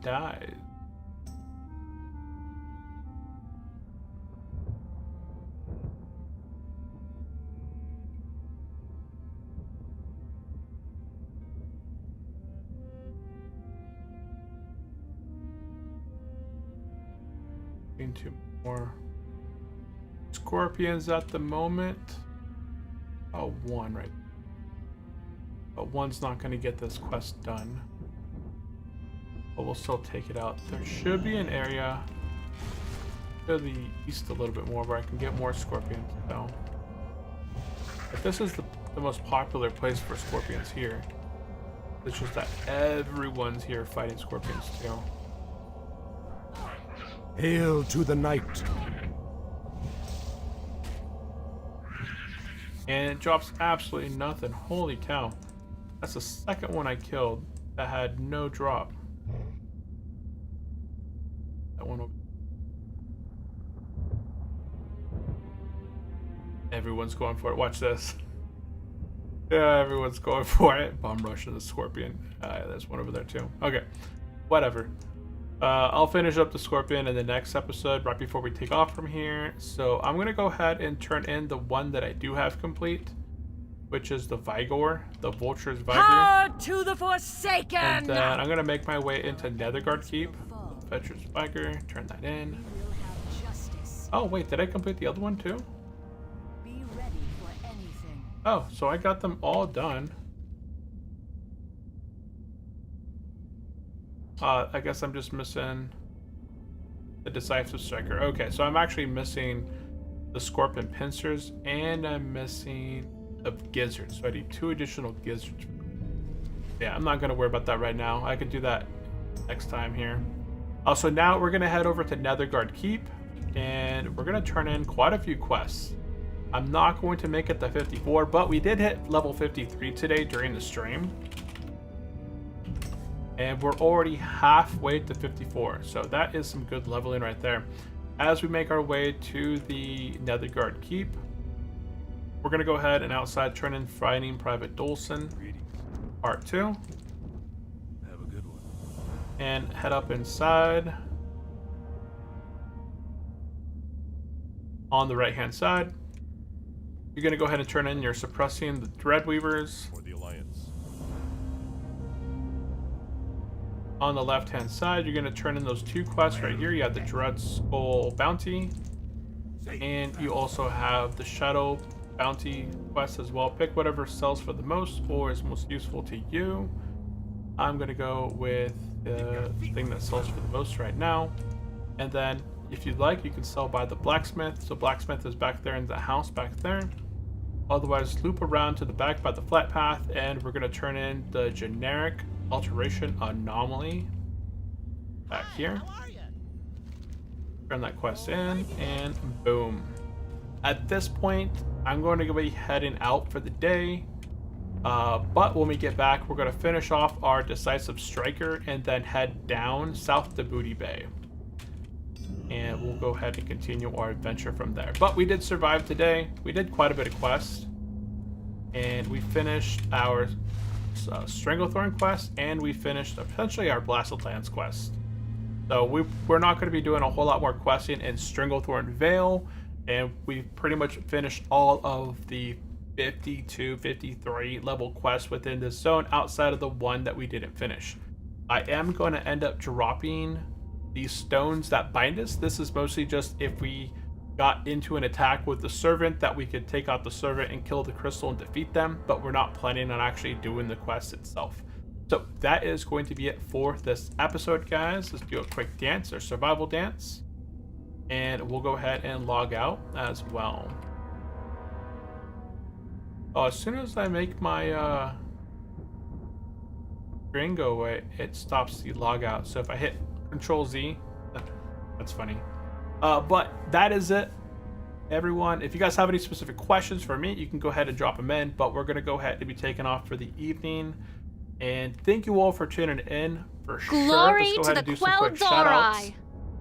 A: Died. Into more scorpions at the moment. Oh, one right. But one's not going to get this quest done. But we'll still take it out. There should be an area to the east a little bit more where I can get more scorpions. So, if this is the most popular place for scorpions here, it's just that everyone's here fighting scorpions too.
F: Hail to the night.
A: And it drops absolutely nothing. Holy cow. That's the second one I killed that had no drop. That one over. Everyone's going for it. Watch this. Yeah, everyone's going for it. Bomb rushing the scorpion. There's one over there too. Okay. Whatever. I'll finish up the scorpion in the next episode right before we take off from here. So I'm going to go ahead and turn in the one that I do have complete, which is the Vigor, the Vulture's Vigor.
D: Power to the Forsaken!
A: And then I'm going to make my way into Netherguard Keep. Vulture's Vigor, turn that in. Oh, wait, did I complete the other one too?
D: Be ready for anything.
A: Oh, so I got them all done. I guess I'm just missing the Decisive Striker. Okay, so I'm actually missing the Scorpion Pincers, and I'm missing the Gizzards. So I need 2 additional Gizzards. Yeah, I'm not going to worry about that right now. I can do that next time here. So now we're going to head over to Netherguard Keep, and we're going to turn in quite a few quests. I'm not going to make it to 54, but we did hit level 53 today during the stream. And we're already halfway to 54, so that is some good leveling right there. As we make our way to the Netherguard Keep, we're going to go ahead and outside turn in Fighting Private Dolson, Part 2.
C: Have a good one.
A: And head up inside. On the right-hand side, you're going to go ahead and turn in your Suppressing the Dreadweavers.
C: For the Alliance.
A: On the left-hand side, you're going to turn in those 2 quests right here. You have the Dread Skull Bounty, and you also have the Shadow Bounty quest as well. Pick whatever sells for the most or is most useful to you. I'm going to go with the thing that sells for the most right now. And then, if you'd like, you can sell by the Blacksmith. So Blacksmith is back there in the house back there. Otherwise, loop around to the back by the flat path, and we're going to turn in the generic Alteration Anomaly back here. Turn that quest in, and boom. At this point, I'm going to be heading out for the day. But when we get back, we're going to finish off our Decisive Striker and then head down south to Booty Bay. And we'll go ahead and continue our adventure from there. But we did survive today. We did quite a bit of quests. And we finished our Stranglethorn quest, and we finished essentially our Blasted Lands quest. So we're not going to be doing a whole lot more questing in Stranglethorn Vale, and we pretty much finished all of the 52, 53 level quests within this zone outside of the one that we didn't finish. I am going to end up dropping these stones that bind us. This is mostly just if we got into an attack with the servant that we could take out the servant and kill the crystal and defeat them, but we're not planning on actually doing the quest itself. So that is going to be it for this episode, guys. Let's do a quick dance or survival dance, and we'll go ahead and log out as well. Oh, as soon as I make my screen go away, it stops the log out. So if I hit Control Z, that's funny. But that is it, everyone. If you guys have any specific questions for me, you can go ahead and drop them in. But we're going to go ahead and be taking off for the evening. And thank you all for tuning in for sure.
G: Glory
A: Let's go
G: to
A: ahead and
G: the
A: do some quick shout outs.
G: Quel'Dorei.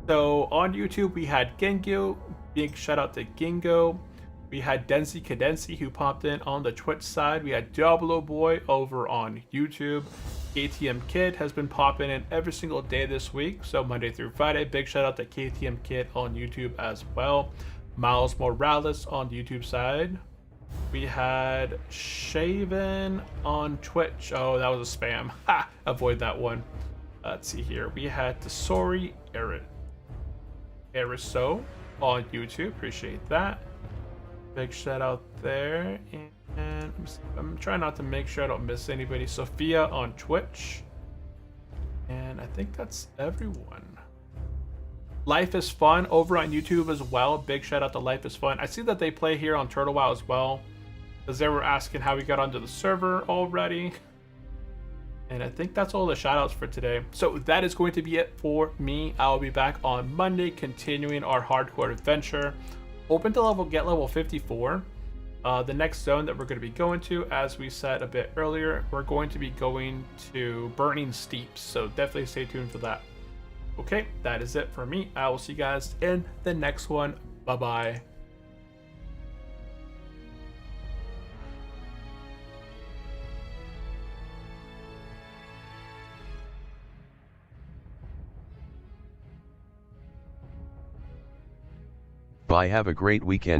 A: So on YouTube, we had Gengo. Big shout out to Gengo. We had Densi Cadensi, who popped in on the Twitch side. We had Diablo Boy over on YouTube. KTM Kid has been popping in every single day this week, so Monday through Friday. Big shout out to KTM Kid on YouTube as well. Miles Morales on the YouTube side. We had Shaven on Twitch. Oh, that was a spam. Ha! Avoid that one. Let's see here. We had Tesori Eriso on YouTube. Appreciate that. Big shout out there. And I'm trying not to make sure I don't miss anybody. Sophia on Twitch. And I think that's everyone. Life is Fun over on YouTube as well. Big shout out to Life is Fun. I see that they play here on Turtle WoW as well, because they were asking how we got onto the server already. And I think that's all the shout outs for today. So that is going to be it for me. I'll be back on Monday continuing our hardcore adventure. Hoping to get level 54. The next zone that we're going to be going to, as we said a bit earlier, we're going to be going to Burning Steeps. So definitely stay tuned for that. Okay, that is it for me. I will see you guys in the next one. Bye-bye.
B: Bye, have a great weekend.